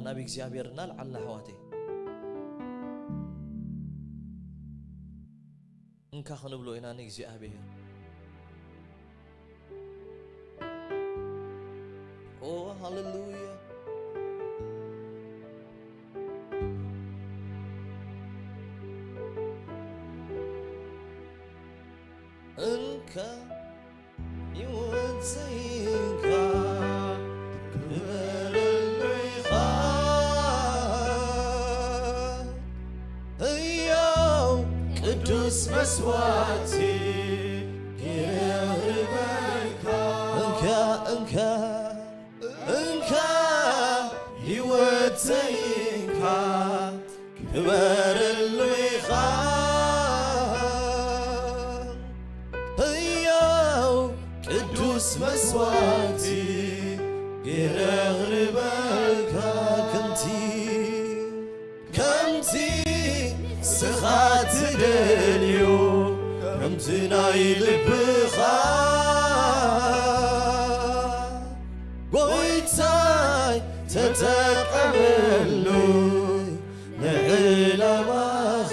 نبي እግዚአብሔርና ለዓላ ሕዋቴ እንካ ክንብሎ ኢና ንእግዚአብሔር ኦ ሃሌሉያ እንካ ይወዘይካ ቅዱስ መስዋዕቴ ይርበካ እንካ ሕይወተይካ ክበረሉይኻ ሕያው ቅዱስ መስዋዕቴ ይርበካ ከምቲ ስኻት ደልዮ ከምቲ ናይ ልብኻ ጎይታይ ተጠቀመሉ ንዕላማኻ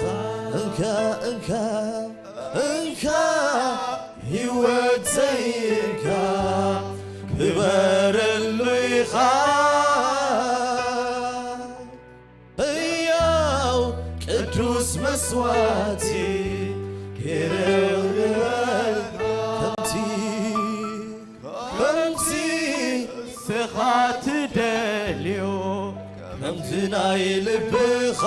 እንካ ሕይወተይካ ክበረሉ ኢኻ ሕያው ቅዱስ መስዋዕቴ ክረክበልካ ከምቲ ስኻ ትደልዮ ከምቲ ናይ ልብኻ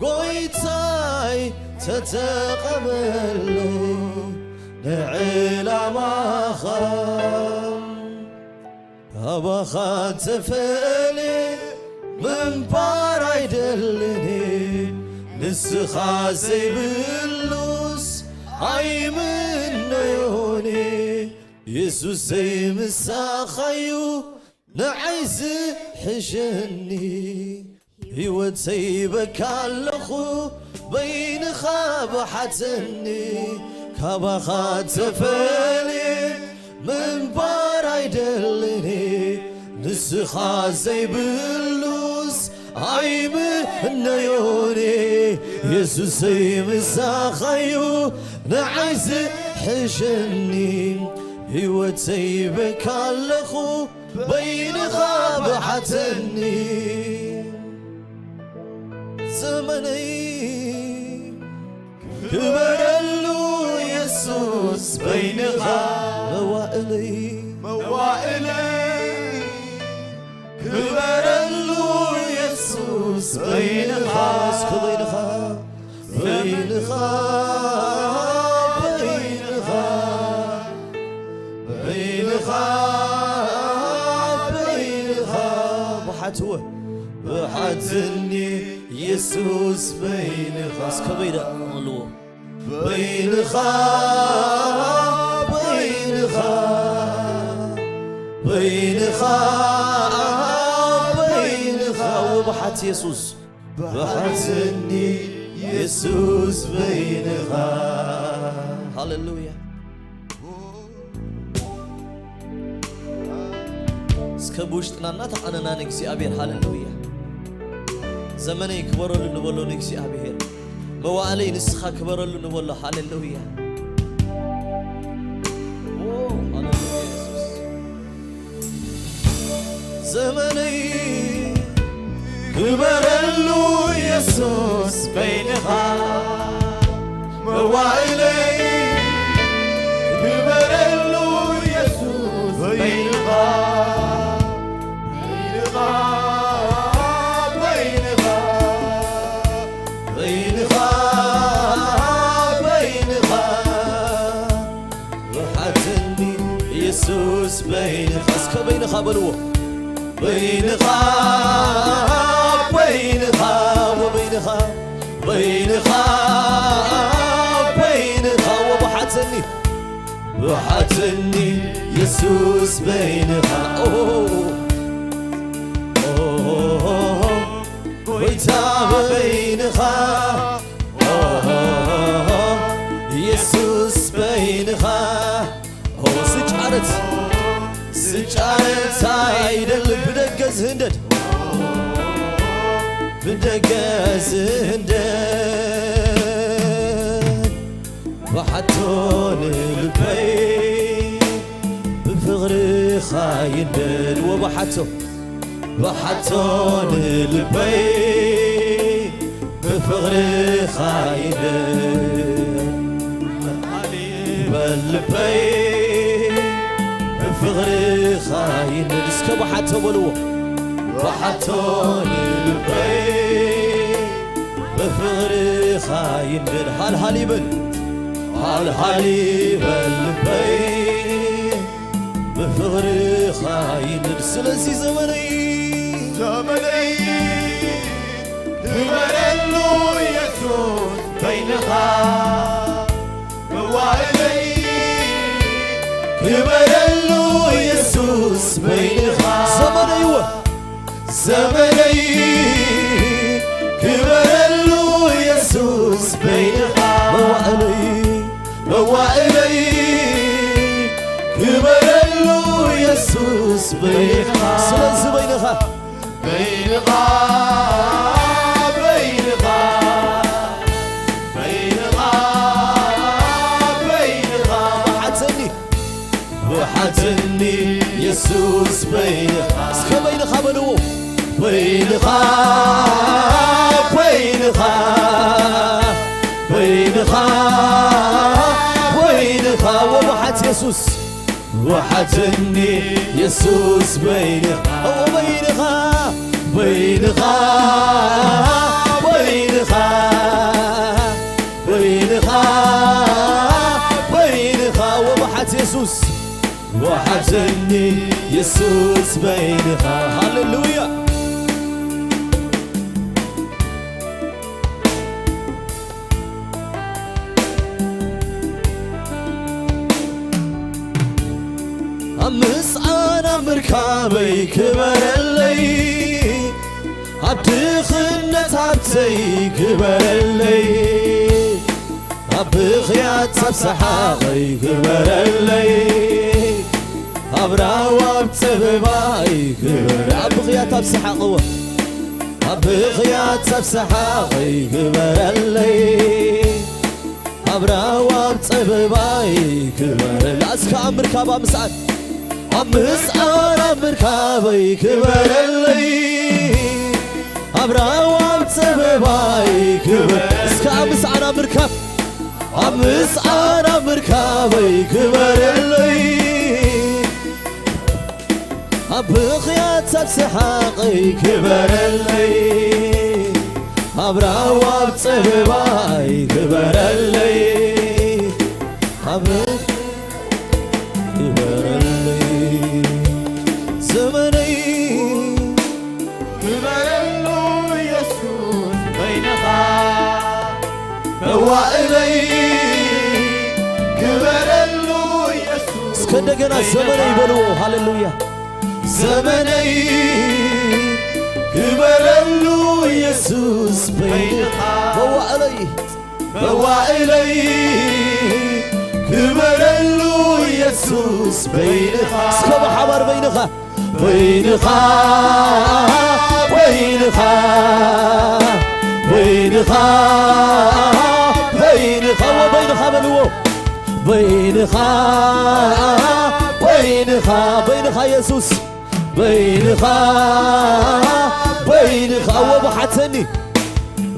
ጎይታይ ተጠቀመሉ ንዕላማኻ ካባኻ ተፈልየ ምንባር አይደለኔ ንስኻ ዘይብሉስ ኣይምነዮኔ ኢየሱስ ዘይምሳኻዩ ንዓይ ዝሕሸኒ ሕይወተይ በካ ኣለኹ በይንኻ ብሓተኒ ካባኻ ተፈልየ ምንባር አይደለኔ ንስኻ ዘይብሉስ ኣይምነዮኔ ኢየሱስ ዘይምሳኻዩ ንዓይ ዝሕሸኒ ሕይወተይ በካ ኣለኹ በይንኻ ብሓተኒ ዘመነይ ክበረሉ ኢየሱስ በይንኻ መዋእለይ ክበረሉ ኢየሱስ በይንኻ ብሓትኒ ኢየሱስ በይንኻ እስከበይዳ አልዎ በይንኻ وبحت يسوس بحتني يسوس بينها هاليلويا سكبوشتنا نتعننا نكسي أبير هاليلويا زمني كبروا لنبولو نكسي أبير موالي نسخة كبروا لنبولو هاليلويا زمني كبرلو يسوس بينها مواعلي كبرلو يسوس بينها وحتني يسوس بينها اسكو بينها بلوه بينها وبحتني يسوس بينها ويتاب بينها يسوس بينها سجارت ስጫነት አይደል ብደገዝ እንደድ ብደገዝ እንደድ وحتون البي بفغري خايندد وحتون البي بفغري خايندد بالبي بفغري خايندد اسكب وحتو بلو وحتون البي بفغري خايندد هالهالي بل هالحليب البي بفغري خاين سلسي زمني كبرلو يسوس بينها موالي كبرلو يسوس بينها زمني كبرلو يسوس بينها موالي كبرلو يسوس بينها سلسي بينها وحتني يسوس بينها اسكا بينها بلو بينها وبحت يسوس وحتني يسوس بينها وبينها وبحت يسوس وحتني يسوس بينها هاللويا أمس أنا مركبي كبر اللي عبدي خنت عبتي كبر اللي أبغيات سبسحاقي كبر اللي أبراواب تبباي كبر أبغيات سبسحاقي أبغيات سبسحاقي كبر اللي أبراواب تبباي كبر الأسكا مركبة مسعد أمس أنا مركبي كبر اللي أبراواب تبباي كبر اسكا أمس أنا مركب أمس أنا مركبي كبر اللي أبغيات سبسحاقي كبر اللي أبراواب تبباي كبر اللي كبر اللي زمني كبرلو يسوس بينها موالي كبرلو يسوس اسكندقنا زمني بلو هاللويا زمني كبرلو يسوس بينها موالي كبرلو يسوس بينها اسكب حمر بينها وبينها بلو بينها يسوس بينها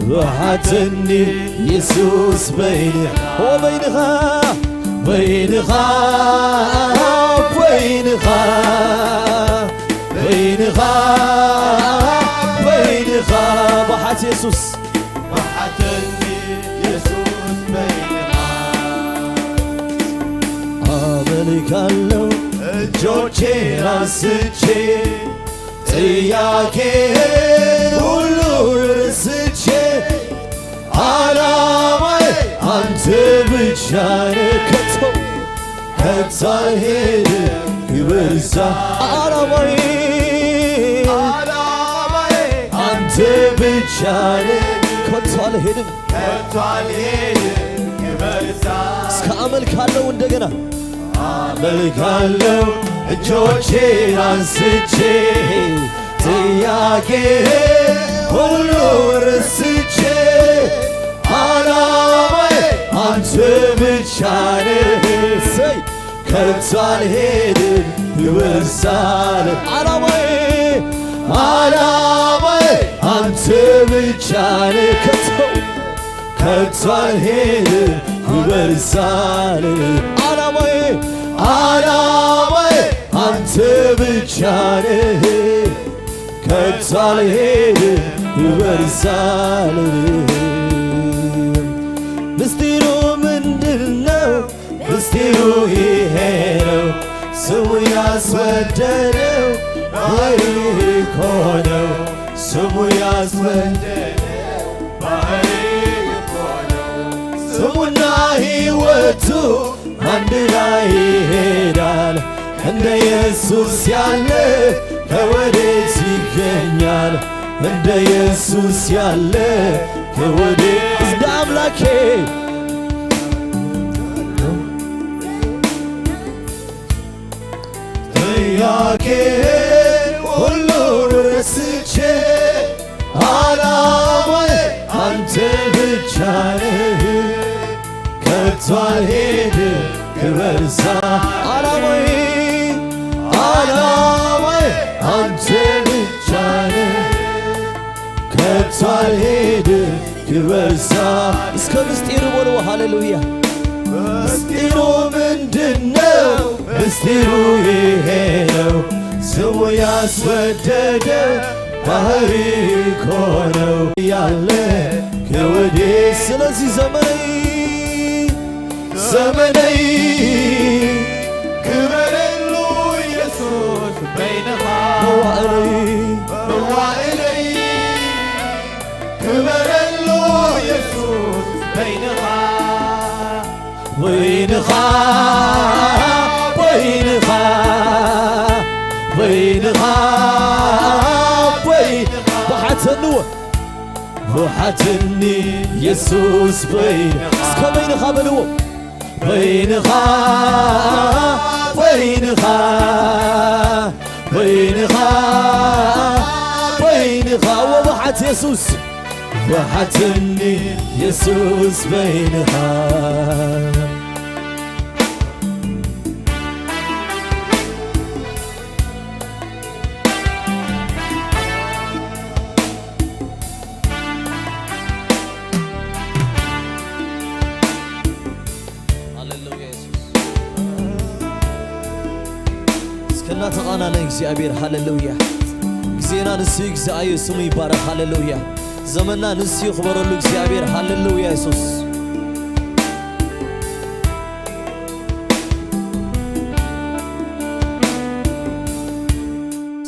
وبحتني يسوس بينها وبينها بحت يسوس وحتني يسوس بينها أملك اللو جوتشي راستشي تياكي هلو رستشي علامي أنت بجانك كتاهيد يبرزا علامي أنت بجانك كتاهيد يبرزا اسكامل كالو እንደገና አመልካለሁ እጆቼን አንስቼ ጥያቄ ሁሉ ረስቼ ዓላማዬ አንተ ብቻ ነህ ከቶ አልሄድም ይወርሳል ዓላማዬ አንተ ብቻ ነህ ከቶ አልሄድም ይወርሳል ዓላማዬ አንተ ብቻ ነህ ከቶ አልሄድም ይወርሳል ምስጢሩ ምንድነው ምስጢሩ ይሄ ነው ስሙ ያስወደደው ባህሪው እኮ ነው ስሙ ያስወደደው ባህሪው እኮ ነው ስሙና ሕይወቱ አንድ ላይ ይሄዳል እንደ ኢየሱስ ያለ ከወዴት ይገኛል እንደ ኢየሱስ ያለ ከወዴት እንደ አምላኬ ጥያቄ ሁሉ ረስቼ ዓላማዬ አንተ ብቻ ነህ ከቶ አልሄድም ክበርሳ ዓላማዬ አንተ ብቻ ነህ ከቶ አልሄድም ክበርሳ እስከ ምስጢሩ በሉ ሃሌሉያ ምስጢሩ ምንድነው ምስጢሩ ይሄ ነው ስሙ ያስወደደው ባህሪው እኮ ነው ያለ ከወዴት ስለዚህ ዘመነይ ክበረሉ ኢየሱስ በይነኻ መዋዕለይ ክበረሉ ኢየሱስ በይነኻ ወይንኻ بحتني يسوس بينخا بينخا بلو بينخا وبحت يسوس بحتني يسوس بينخا كنا تقانا نكسي أبير هاللويا كزينا نسي كزاي سمي بارك هاللويا زمننا نسي خبر له كزي أبير هاللويا يسوس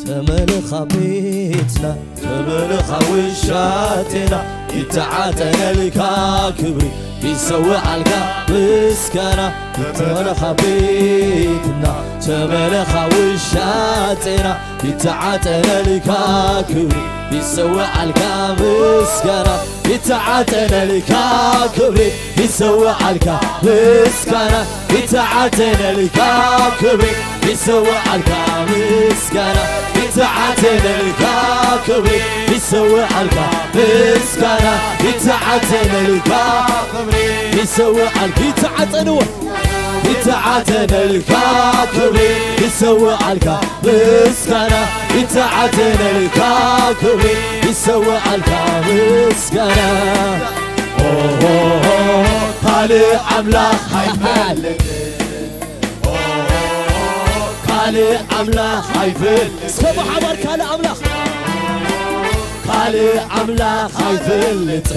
تملخ بيتنا تملخ وشاتنا يتعاتنا الكاكبري يسوي علقا مسكنا تملخ بيتنا تملخ وشاتنا يتعاتنا الكاكبري يسوي علقا مسكنا يتعاتنا الكاكبري يسوي علقا مسكنا يتعاتنا الكاكبري يسوي علقا مسكنا يتعاتنا الكاكبري يسوي علقا مسكنا يتعاتنا الكاكبري يسوي علقا يتعاتنا يتعاتنا الكاكبري يسوي علقا مسكنا يتعاتنا الكاكبري يسوي علقا مسكنا خالي أملاك هيفلت خالي أملاك هيفلت سبع عمر خالي أملاك خالي أملاك هيفلت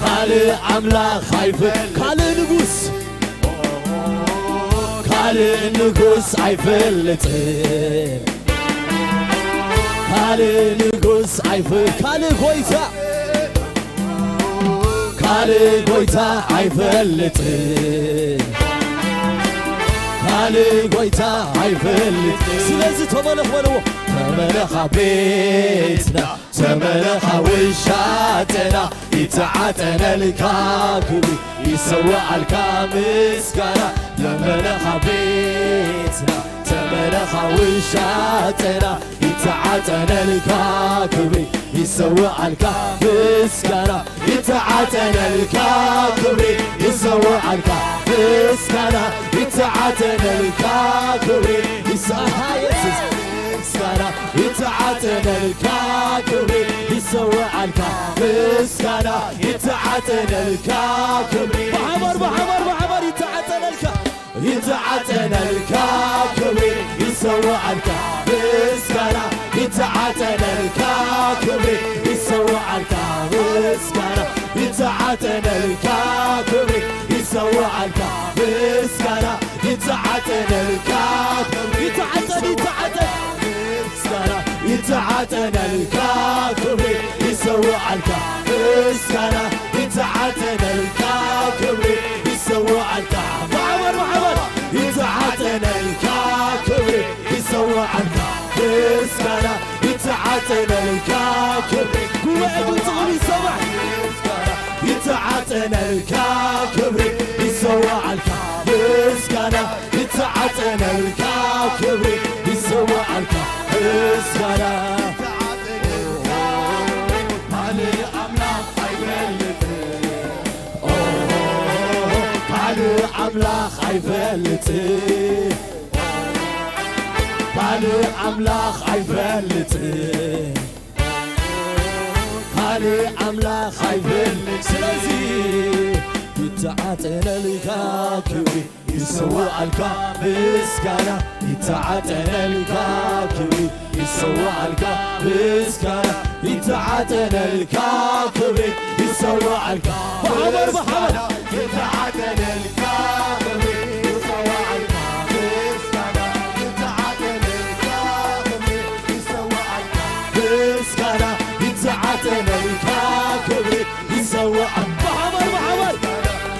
خالي أملاك هيفلت خالي نقوس خالي نقوس هيفلت خالي نقوس هيفلت خالي قويتا خالي قويتا هيفلت خالي قويتا هيفلت سلازي تملخ ولو تملخ بيتنا تملخ وشاتنا يتعاتنا الكاكبي يسوع الكامسكنا تملخ بيتنا تملخ وشاتنا يتعاتنا الكاكبي يسوع الكامسكنا يتعاتنا الكاكبي يسوع الكامسكنا يتعاتنا الكاكبي يسوع مسكنا يتعاتنا الكاكبي يسوع الكامسكنا يتعاتنا الكاكبي بعمر يتعاتنا يتعاتنا الكاكبي يسوع الكامسكنا يتعاتنا الكاكبي يسوع الكامسكنا يتعاتنا الكاكبي يسوع الكامسكنا يتعاتنا الكاكبي يتعاتنا الكاكبي يسوع الكامسكنا يتعاتنا الكاكبي يسوع الكامسكنا يتعاتنا الكاكبي يسوع الكامسكنا يتعاتنا الكاكبي يتعاتنا الكاكبي يسوع الكامسكنا يتعاتنا الكاكبي يسوع الكامسكنا علي أملاك حيفلتي علي أملاك حيفلتي علي أملاك حيفلتي علي أملاك حيفلتي يتعاتنا الكاكبي يسوع الكامسكنا يتعاتنا الكاكبي يسوع الكامسكنا يتعاتنا الكاكبي يسوع الكامسكنا يتعاتنا الكاكبي يسوع الكامسكنا يتعاتنا الكاكبي يسوع الكامسكنا يتعاتنا الكاكبي يسوع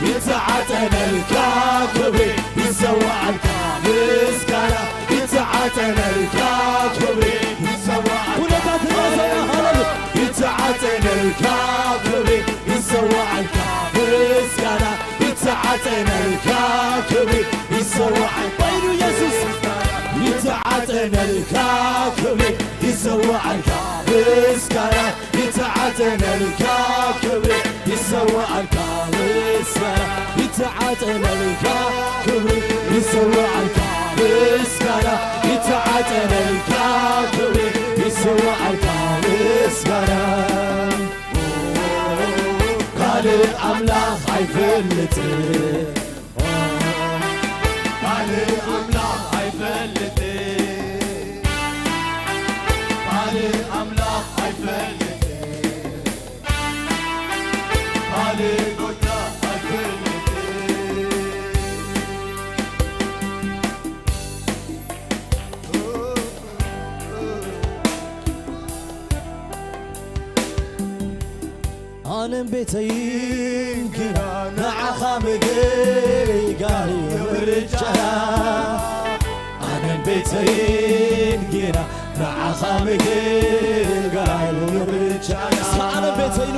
يتعاتنا الكاكبي يسوع الكامسكنا يتعاتنا الكاكبي يسوع يتعاتنا الكاكبي يسوع الكامسكنا يتعاتنا الكاكبي يسوع يتعاتنا الكاكبي يسوع الكامسكنا يتعاتنا الكاكبي يسوع الكامسكنا يتعاتنا الكاكبي يسوع الكامسكنا يتعاتنا الكاكبي يسوع الكامسكنا قال الأملاك حيفلتي قال الأملاك حيفلتي قال الأملاك حيفلتي قال قلنا حيفلتي أنا بيتين كنا نعخام قالي ورجالا أنا بيتين كنا نعخام قالي ورجالا أنا بيتين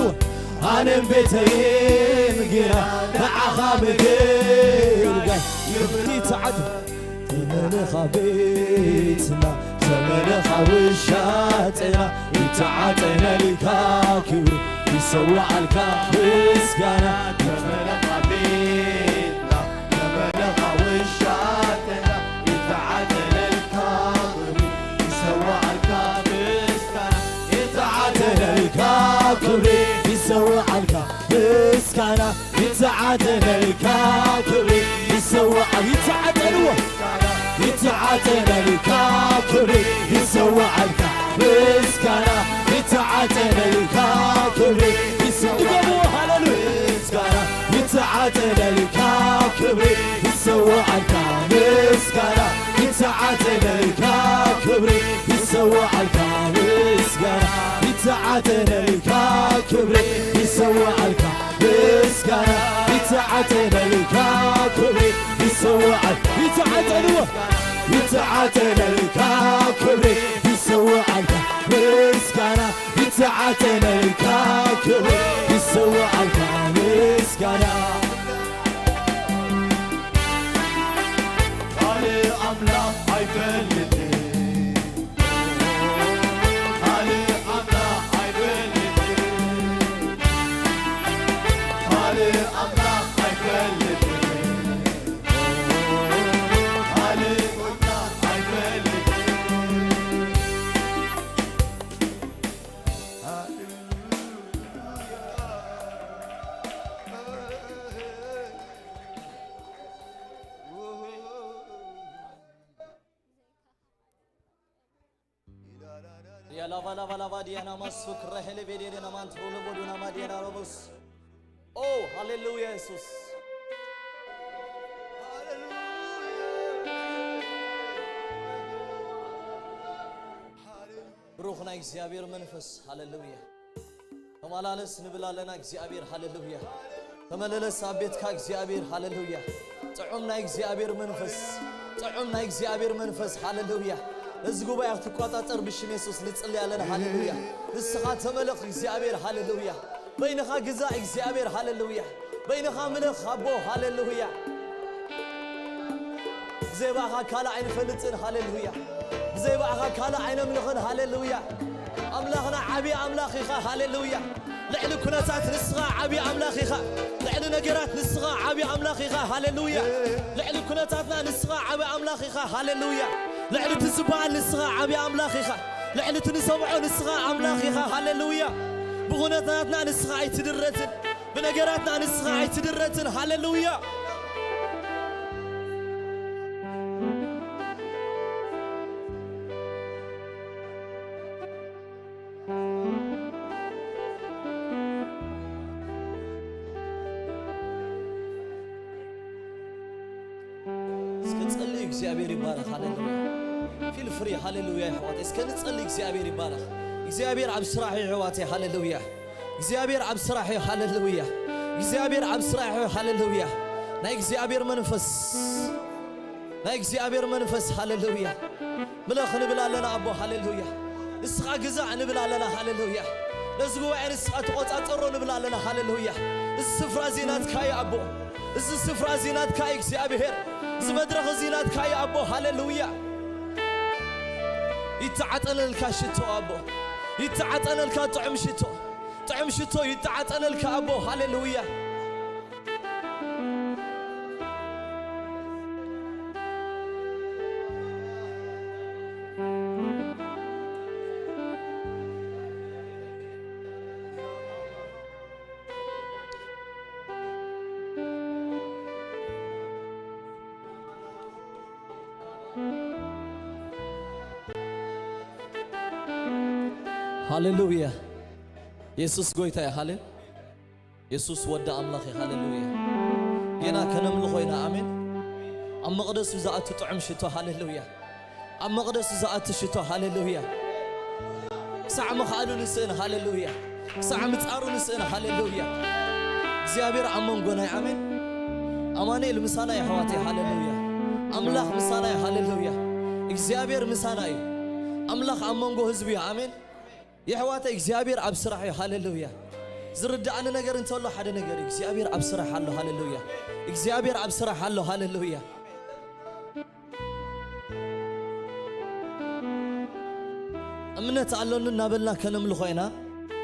أنا بيتين كنا نعخام قالي يبني تعد تملخ بيتنا تملخ وشاتنا يتعاتنا الكاكبي يسوع الكامسكنا تملخ بيتنا تملخ وشاتنا يتعاتنا الكاكبي يسوع الكامسكنا يتعاتنا الكاكبي يسوع الكامسكنا يتعاتنا الكاكبي يسوع يتعاتنا يتعاتنا الكاكبي يسوع الكامسكنا يتعاتنا الكاكبي يسوع الكامسكنا يتعاتنا الكاكبي يسوع الكامسكنا يتعاتنا الكاكبي يسوع الكامسكنا يتعاتنا الكاكبي يسوع الكامسكنا يتعاتنا الكاكبي يسوع يتعاتنا يتعاتنا الكاكبي يسوع الكامسكنا يتعاتنا يا لافا لافا لافا ديانا مسوك رحل بيدينا مان تقول بدونا ما دينا ربوس أوه هاليلويا يسوس روحنا እግዚአብሔር መንፈስ ሃሌሉያ ተማላለስ ንብላለና እግዚአብሔር ሃሌሉያ ተመለለስ አቤትካ እግዚአብሔር ሃሌሉያ ጥዑምና እግዚአብሔር መንፈስ ጥዑምና እግዚአብሔር መንፈስ ሃሌሉያ እዚ ጉባኤ ተቋጣጠር ብሽም ኢየሱስ ንጽልያለና ሃሌሉያ ንስኻ ተመለኽ እግዚአብሔር ሃሌሉያ በይንኻ ግዛ እግዚአብሔር ሃሌሉያ በይንኻ ምልኽ አቦ ሃሌሉያ ዘባኻ ካላ ዓይን ፈልጥን ሃሌሉያ زي بقى كلا عين ملخن هاليلويا أملاخنا عبي أملاخيخا هاليلويا لعل كناتات نسخة عبي أملاخيخا لعل نجرات نسخة عبي أملاخيخا هاليلويا لعل كناتاتنا نسخة عبي أملاخيخا هاليلويا لعل تسبع نسخة عبي أملاخيخا لعل تنسبع نسخة أملاخيخا هاليلويا بغناتنا نسخة عيتدرتن بنجراتنا نسخة عيتدرتن هاليلويا እግዚአብሔር ይባረክ ሃሌሉያ ፊል ፍሪ ሃሌሉያ ይحوات እስከ ንጸልይ እግዚአብሔር ይባረክ እግዚአብሔር አብ ስራህ ይحوات ሃሌሉያ እግዚአብሔር አብ ስራህ ሃሌሉያ እግዚአብሔር አብ ስራህ ሃሌሉያ ናይ እግዚአብሔር መንፈስ ሃሌሉያ ምለኽ ንብላለና አቦ ሃሌሉያ እስኻ ግዛ ንብላለና ሃሌሉያ ለዝጉ አይን እስኻ ተቆጣጠሮ ንብላለና ሃሌሉያ እዚ ስፍራ ዚናት ካይ አቦ እዚ ስፍራ ዚናት ካይ እግዚአብሔር زمدرخ زينات كاي أبو هاليلويا يتعطن الكاشتو أبو يتعطن الكا طعم شتو يتعطن الكا أبو هاليلويا هاليلويا يسوس قويتا يا هاليل يسوس ودى أملاخي هاليلويا ينا كنملو خوينا آمين أما قدس زاءت تطعم شتو هاليلويا أما قدس زاءت شتو هاليلويا ساعة مخالو نسينا هاليلويا ساعة متعارو نسينا هاليلويا زيابير أمان قونا آمين أماني المسانا يا حواتي هاليلويا أملاخ مسانا يا هاليلويا زيابير مسانا أملاخ أمان قو هزبي آمين يحواتي እግዚአብሔር አብ ስራህ ሃሌሉያ ዝርዳአነ ነገር እንተሎ ሓደ ነገር እግዚአብሔር አብ ስራህ አለ ሃሌሉያ እግዚአብሔር አብ ስራህ አለ ሃሌሉያ እምነት አለና ናበልና ከነምል ኮይና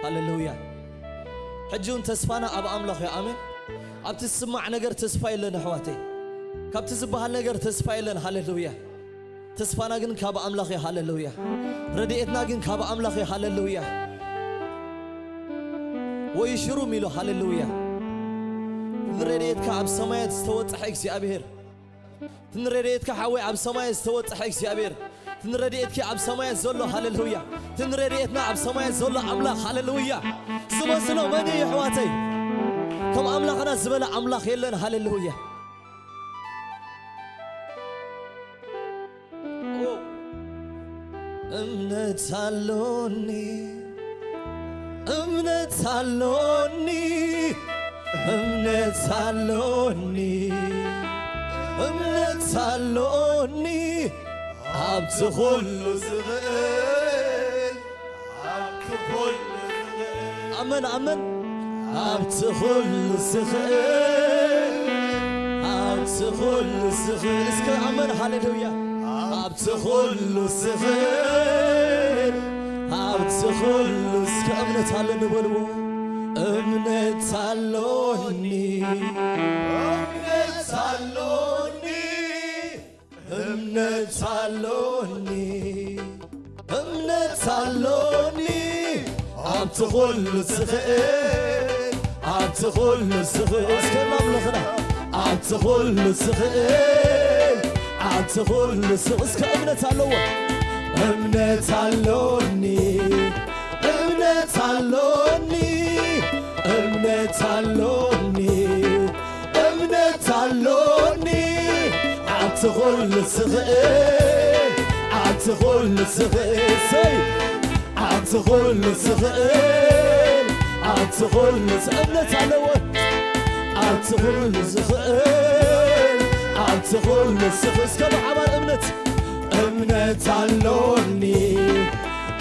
ሃሌሉያ ሕጂውን ተስፋና አብ አምላኽ አሜን አብ ትስማዕ ነገር ተስፋ የለን ሕዋተይ ካብ ትዝባሃል ነገር ተስፋ የለን ሃሌሉያ ተስፋና ግን ካብ አምላኽ ሃሌሉያ ረድኤትና ግን ካብ አምላኽ ሃሌሉያ ወይሽሩ ሚሎ ሃሌሉያ ንረድኤትካ ኣብ ሰማያት ዝተወጽሐ እግዚአብሔር ትንረድኤትካ ሓወይ ኣብ ሰማያት ዝተወጽሐ እግዚአብሔር ትንረድኤትካ ኣብ ሰማያት ዘሎ ሃሌሉያ ትንረድኤትና ኣብ ሰማያት ዘሎ አምላኽ ሃሌሉያ ዝመስሎ መን እዩ ሕዋተይ ከም አምላኽና ዝበለ አምላኽ የለን ሃሌሉያ እምነት አለኒ እምነት አለኒ እምነት አለኒ እምነት አለኒ አብቲ ኩሉ ዝኽእል አብቲ ኩሉ ዝኽእል አመን አመን አብቲ ኩሉ ዝኽእል አብቲ ኩሉ ዝኽእል እስከ አመን ሃሌሉያ አብቲ ኩሉ ዝኽእል አብቲ ኩሉ እስከ እምነት አለኒ በልዎ እምነት አለኒ እምነት አለኒ እምነት አለኒ እምነት አለኒ አብቲ ኩሉ ዝኽእል አብቲ ኩሉ ዝኽእል እስከ ማምለኽና አብቲ ኩሉ ዝኽእል አብቲ ኩሉ እስከ እምነት አለዎ እምነት አለኒ عتغل الصغير عتغل الصغير سي عتغل الصغير عتغل أمنت على وقت عتغل الصغير عتغل الصغير كم عمل أمنت علوني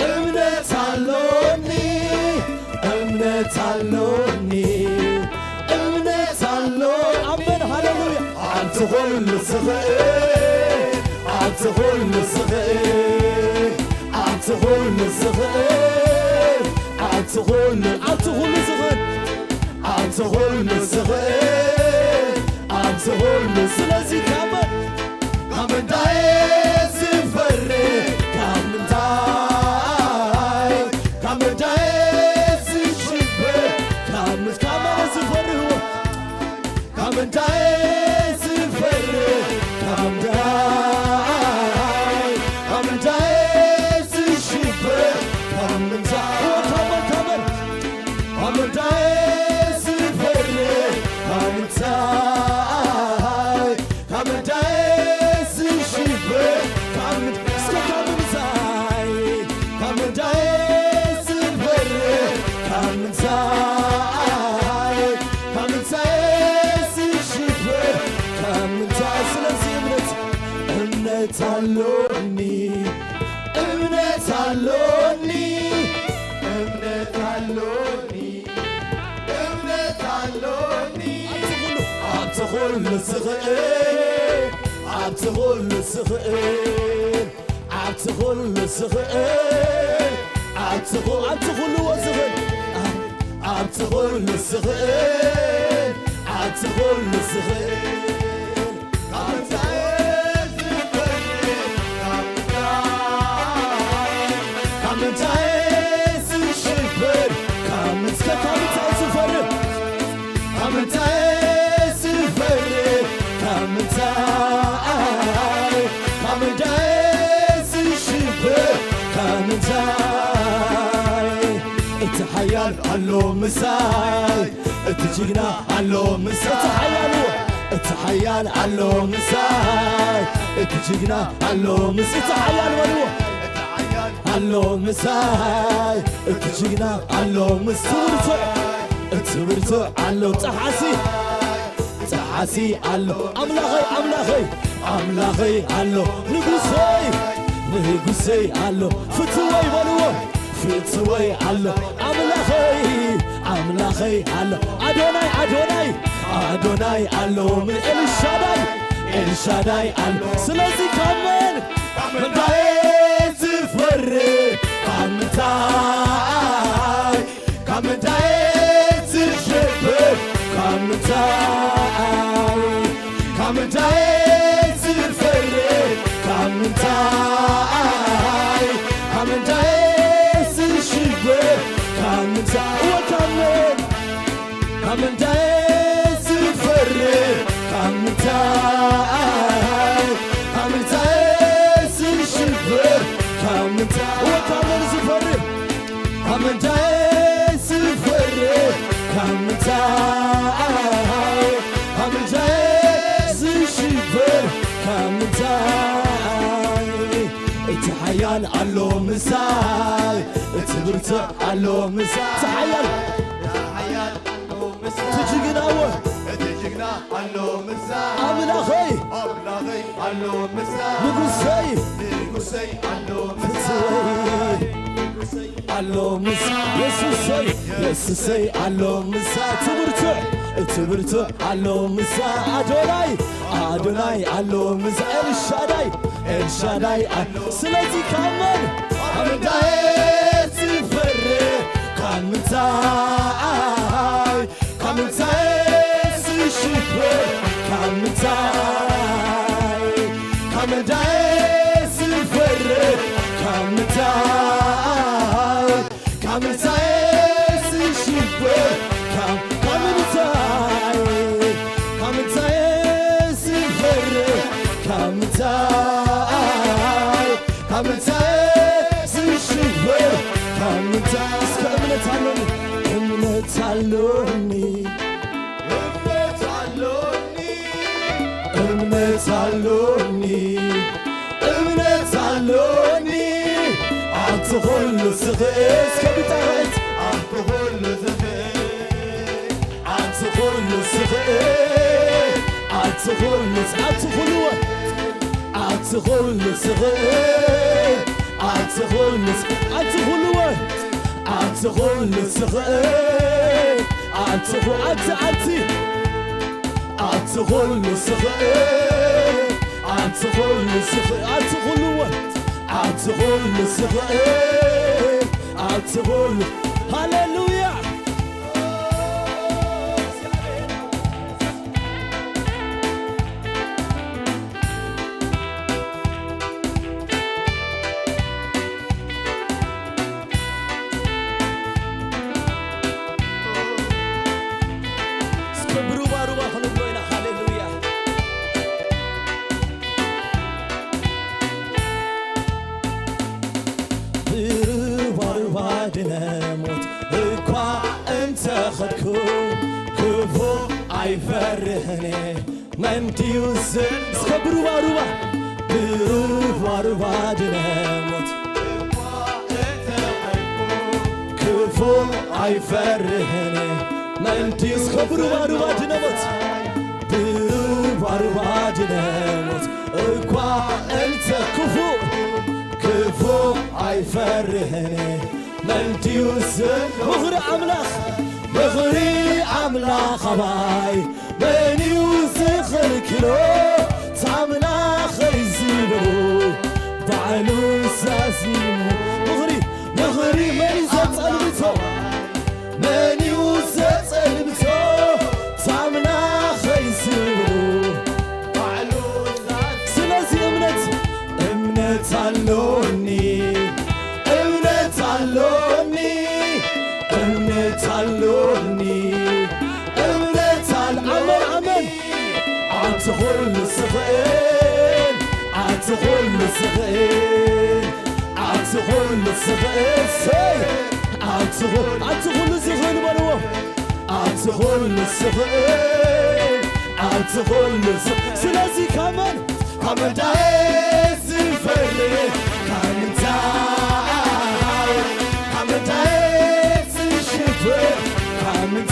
أمنت علوني أمنت علوني أمنت علوني أمن هللويا عتغل الصغير عتغل الصغير عتغل الصغير عتغل الصغير عتغل الصغير عتغل سلازي كمان كمان داي سفري كمان داي كمان داي سشبه كمان سفري هو كمان داي سفري كمان داي كمان داي سشبه كمان داي كمان داي سفري كمان داي كمان داي سشبه كمان داي كمان داي سفري كمان داي كمان داي سشبه كمان داي سلازي أمنت علوني أمنت علوني أمنت علوني أمنت علوني عتغل الصغير عتغل الصغير عتغل الصغير عتغل وصغير عتغل الصغير عتغل الصغير كامن تايس الشبر كامن تايس الفرق كامن تايس الفرق كامن تايس الشبر كامن تايس التحيال علو مساي التجينا علو مساي التحيال علو مساي التجينا علو مساي التحيال ولو علو مساي التجينا علو مساي تبرتو علو تحاسي علو أملاغي علو نقصي علو فتوي ولو فتوي علو أملاغي علو أدوناي علو من الشاداي علو سلازي كمان داي زفري كمان داي زشبر كمان داي زفري كمان داي زشبر كمان داي زفري كمان داي زشبر كمان زفري كمان داي زفري كمان داي زشبر كمان داي التحيان علو مساي تبرتو علو مساي تحيان تجينا علو مساي أملاغي علو مساي نقصي علو مساي علو مساي يسوسي علو مساي تبرتو علو مساي أدوناي علو مساي الشاداي سلازي كمان داي سفري كمان داي سشبر كمان داي سفري كمان داي سشبر كمان داي سفري كمان داي سشبر كمان داي أمنت علوني أمنت علوني كل صغير كبتاعت أنت كل زفير أنت كل صغير أنت كل أنت خلوة أنت كل صغير أنت كل أنت خلوة أنت كل صغير أنت أنت أنت كل صغير أنت كل صغير أنت خلوة أنت كل صغير أنت كل هاليلويا دنموت اكوا انت خدكو كفو عيفرهني من ديوزن سكبروا باروبا بروبا دنموت اكوا انت خدكو كفو عيفرهني من ديوز سكبروا باروبا دنموت بروبا دنموت اكوا انت كفو عيفرهني من ديوسن مغري عملاخ باي من يوسخ الكيلو تعملاخ يزيبو بعلو ساسيمو مغري من يزت قلبتو من يوسخ قلبتو تعملاخ يزيبو بعلو سلازي امنت علوني عمل عاد تغل الصغير عاد تغل الصغير عاد تغل الصغير عاد تغل الصغير مروه عاد تغل الصغير عاد تغل الصغير سلازي كمان دايس الفري كمان دايس الشفر كمان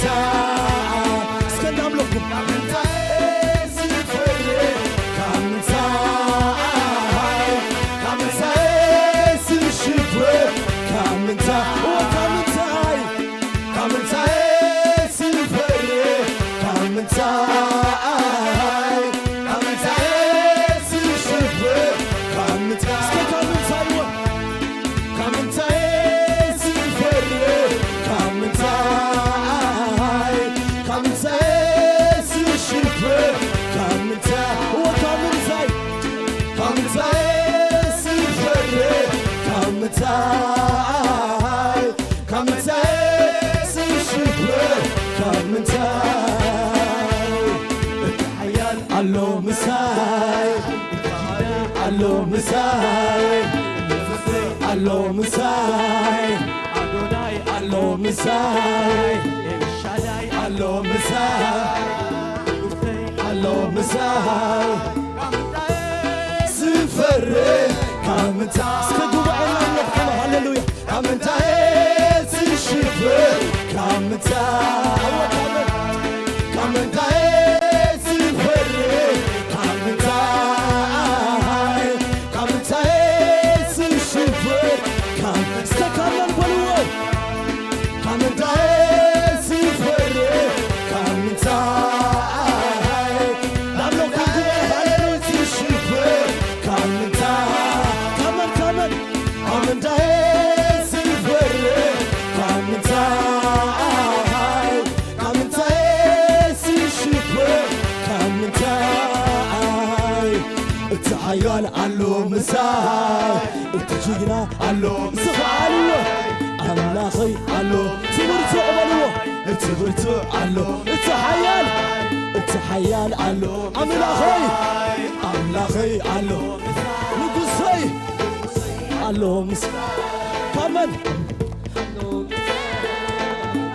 اسكندر عملوكم كمان دايس الفري كمان دايس الشفر كمان دايس الفري كمان Allo Messiah, Allo Messiah, Allo Messiah, Adonai, Allo Messiah, El Shaddai, Allo Messiah, Allo Messiah, Sifre, Kamta, Skaduba, Hallelujah, Kamta, Sifre, Kamta, Kamta. عيال علو مساي التجينا علو مساي أملاخي علو تبرتو علو تبرتو علو التحيال علو أملاخي علو نقصي علو مساي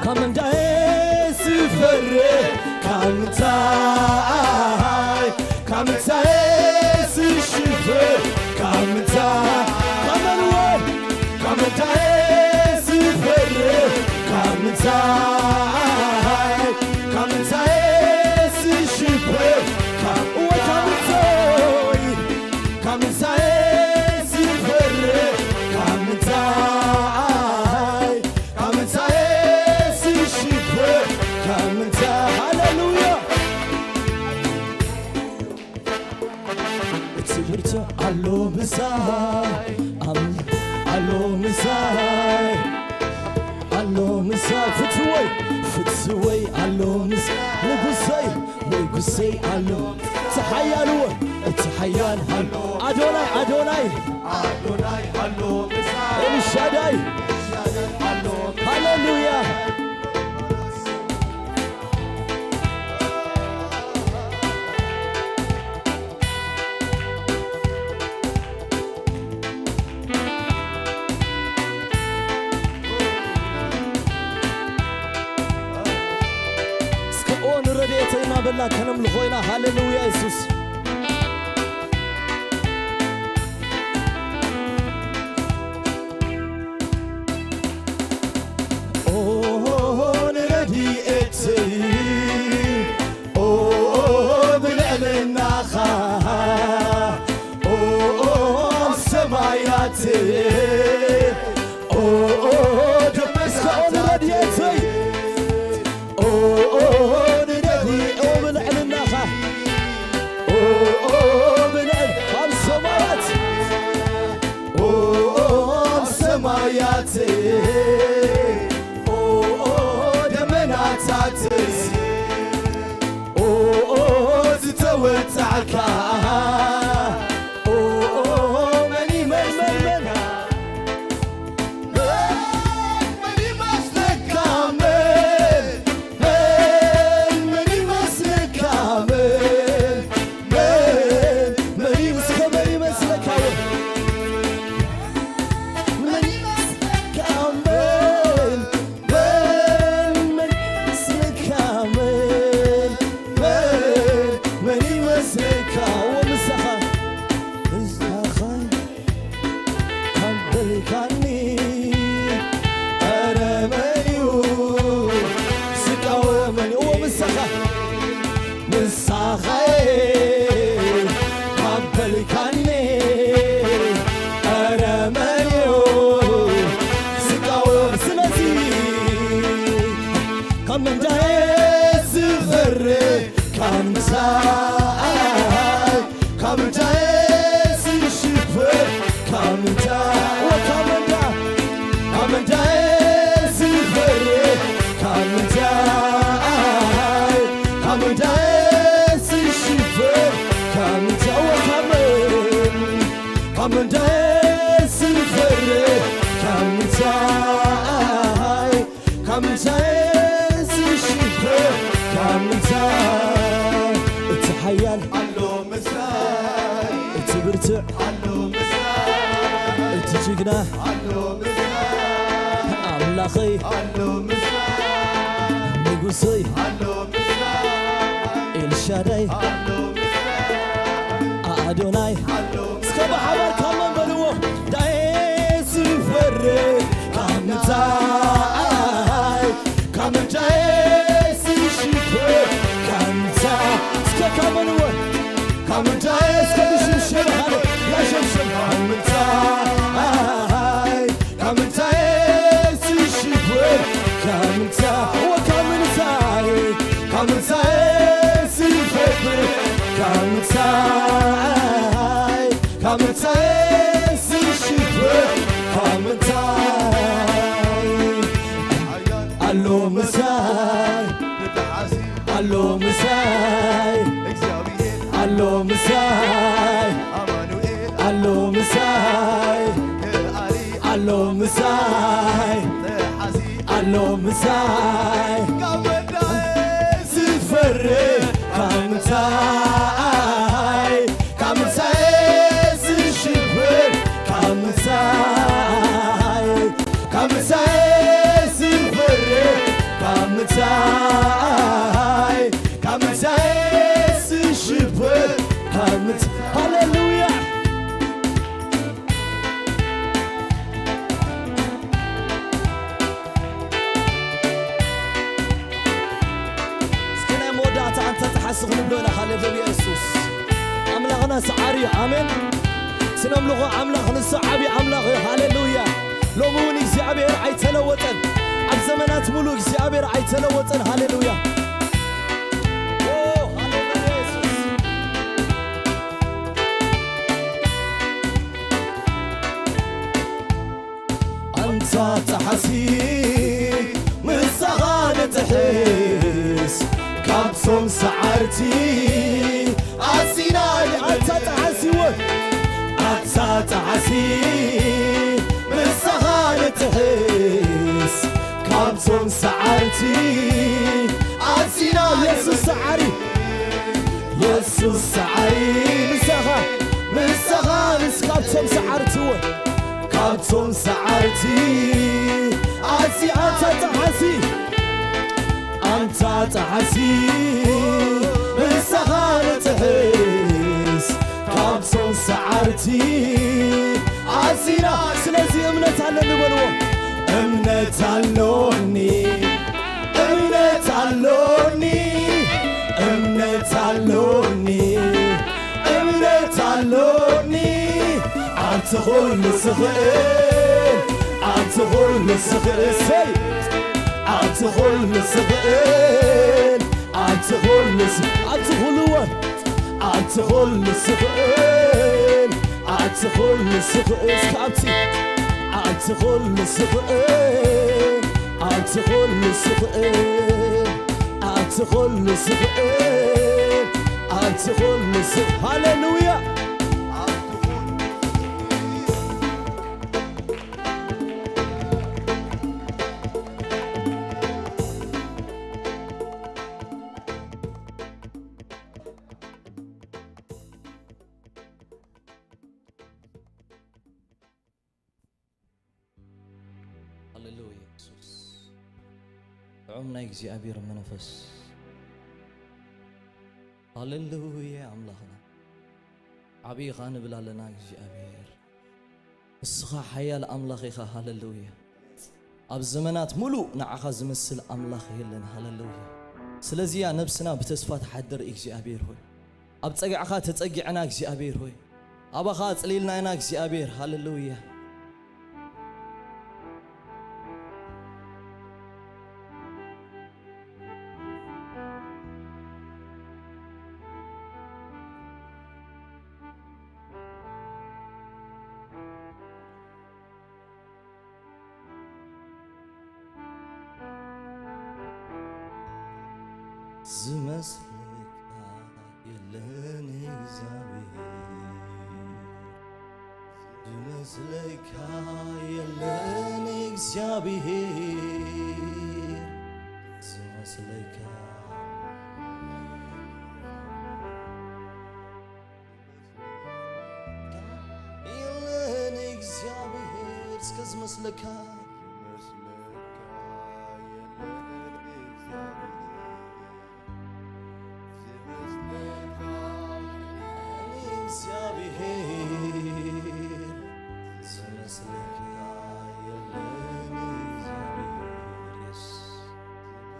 كمان دايس فري كمان Come and die. kamtai si shipe kamwa kamtai si fere kamtai si shipe kamtai hallelujah it's birta allo misai allo misai allo misai ፍትወይ አሎ ምስ ንጉሰይ አሎ ተሓያሉ እትሓያል አዶናይ አዶናይ አሎ ኤልሻዳይ አሎ ሃሌሉያ በላ ከነም ልኾይና ሃሌሉያ ኢየሱስ ንረዲኤት ብልዕልናኻ ሰማያት ደመስከኦ ንረዲኤተይ ደመናታት ዝተወፅዓካ መን ይመስለካ መን ይመስለካ መን ይመስለካ መን ይመስለካ እትሓያል አሎ ምሳይ እትብርትዕ አሎ ምሳይ እትጅግና አሎ ምሳይ ኣምላኸይ አሎ ምሳይ ንጉሰይ አሎ ምሳይ ኤልሻዳይ አሎ ምሳይ አዶናይ አሎ እስከ ማሕበር ካመን በልዎ ዳኤስ ይፈር ካምንታይ ሲሽፈር ካምንታ እስከ ካመንዎ ካምንታይ እስከ ብሽሽር ሃለ ያሸብሽብ ካምንታይ ሲሽፈር ካምንታ ወካምንታይ ካምንታይ ሲፈር ካምንታይ ሲሽፈር ካምንታይ አሎ ምሳይ አሎ ምሳይ እግዚአብሔር አሎ ምሳይ አማኑኤል አሎ ምሳይ ከአሊ አሎ ምሳይ ተሐሲ አሎ ምሳይ ካመዳይ ዝፈር ካምንታይ ዝሽብር ካምንታይ ዝፈር ካምንታይ ዝሽብር ሃሌሉያ سعري آمين سنملغ عملاق نسعبي عملاق هاليلويا لو موني እግዚአብሔር አይተለወጠን ኣብ ዘመናት ሙሉ እግዚአብሔር አይተለወጠን ሃሌሉያ አንተ ተሐሲ ምሳኻነ ትሕስ ካብቶም ሰዓርቲ ኣሲናይ አንተ ተሐሲ አንተ ተሐሲ ምሳኻነ ትሕስ ካብቶም ሰዓርቲ ኣሲናይ ኢየሱስ ሰዓሪ ኢየሱስ ሰዓሪ ምሳኻ ካብቶም ሰዓርቲ ካብቶም ሰዓርቲ ኣሲ አንተ ተሐሲ አንተ ተሐሲ ምሳኻነ ትሕስ ካብቶም ሰዓርቲ ኣሲና ስለዚህ እምነት አለን በልዎ እምነት አለኒ እምነት አለኒ እምነት አለኒ እምነት አለኒ አንተ ሁሉ ስኽእል አንተ ሁሉ ስኽእል አንተ ሁሉ ስኽእል አንተ ሁሉ አንተ ሁሉ አንተ ሁሉ ስኽእል አንተ ሁሉ ስኽእል ካብቲ አንተ ሁሉ ስኽእል አንተ ሁሉ ስኽእል አንተ ሁሉ ስኽእል አንተ ሁሉ ስኽእል ሃሌሉያ ሃሌሉያ ኢየሱስ ጥዑምና እግዚአብሔር መንፈስ ሃሌሉያ አምላኽና ዓብይኻ ንብል ኣለና እግዚአብሔር ንስኻ ሓያል ኣምላኽ ኢኻ ሃሌሉያ ኣብ ዘመናት ሙሉእ ንዓኻ ዝመስል ኣምላኽ የለን ሃሌሉያ ስለዚያ ነብስና ብተስፋ ተሓድር እግዚአብሔር ሆይ ኣብ ፀጊዕኻ ተፀጊዕና እግዚአብሔር ሆይ ኣባኻ ፅሊልና ኢና እግዚአብሔር ሃሌሉያ ዝመስልካ የለን እግዚአብሔር ዝመስልካ የለን እግዚአብሔር ዝመስልካ የለን እግዚአብሔር እስከ ዝመስልካ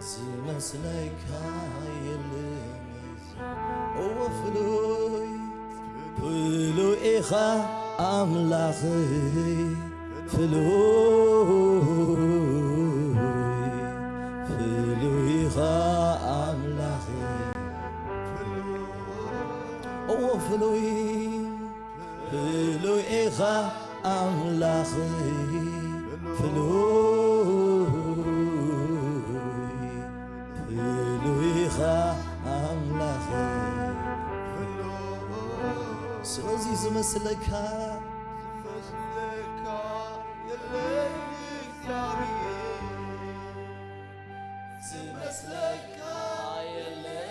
ዝመስለካ የለን ፍሉይ ፍሉይ ኢኻ ኣምላኽይ ፍሉይ ኢኻ ኣምላኽይ ፍሉይ ፍሉይ ኢኻ ኣምላኽይ ፍሉይ ኣምላኽ ስለዚ ዝመስለካ የለን ዝመስለካ የለን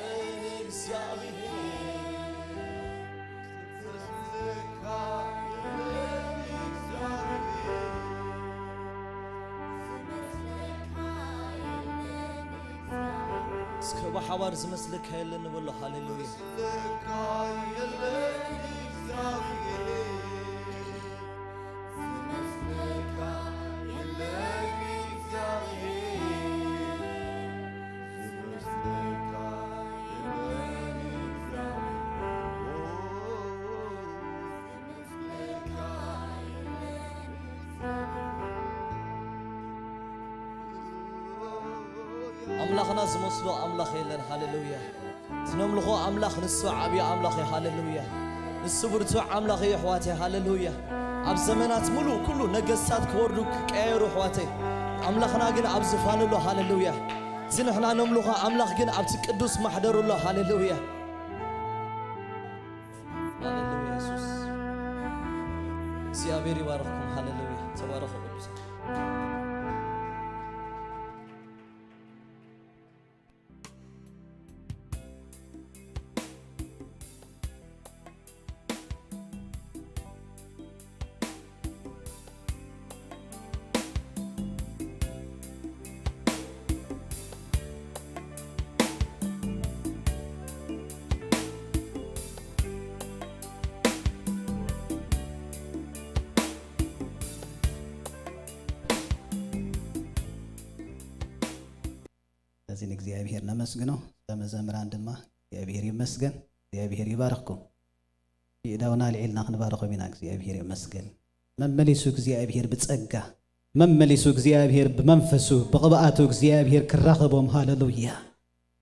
እስከ ብሓባር ዝመስለካ የለን ንበሎ ሃሌሉያ أملاخنا زمسلو أملاخ يلن هاللويا زنملخو أملاخ نسو عبي أملاخ هاللويا نسبرتو أملاخ يحواتي هاللويا أب زمانات ملو كله نجسات كوردو كيرو حواتي أملاخنا جن أب زفانلو هاللويا زنحنا نملخو أملاخ جن أب تقدس محضر الله هاللويا هاللويا يسوع سيابيري باركم هاللويا تبارك الله لازم እግዚአብሔር ነመስግነው ለመዘምራን ድማ እግዚአብሔር ይመስገን እግዚአብሔር ይባርክኩም ይዳውና ለኢልና ክንባርኩም ኢና እግዚአብሔር ይመስገን መመሊሱ እግዚአብሔር በጸጋ መመሊሱ እግዚአብሔር በመንፈሱ በቅባአቱ እግዚአብሔር ክራኸቦም ሃሌሉያ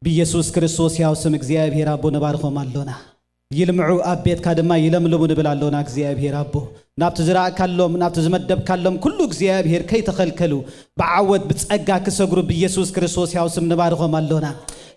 በኢየሱስ ክርስቶስ ያው ስም እግዚአብሔር አቦ ነባርኩም አለና ይልምዑ አቤት ካደማ ይለምልሙ ንብላለውና እግዚአብሔር አቦ ናብቱ ዝራእ ካሎም ናብቱ ዝመደብ ካሎም ኩሉ እግዚአብሔር ከይተኸልከሉ በዓወት በጸጋ ክሰግሩ በኢየሱስ ክርስቶስ ያው ስም ንባርኩም አለና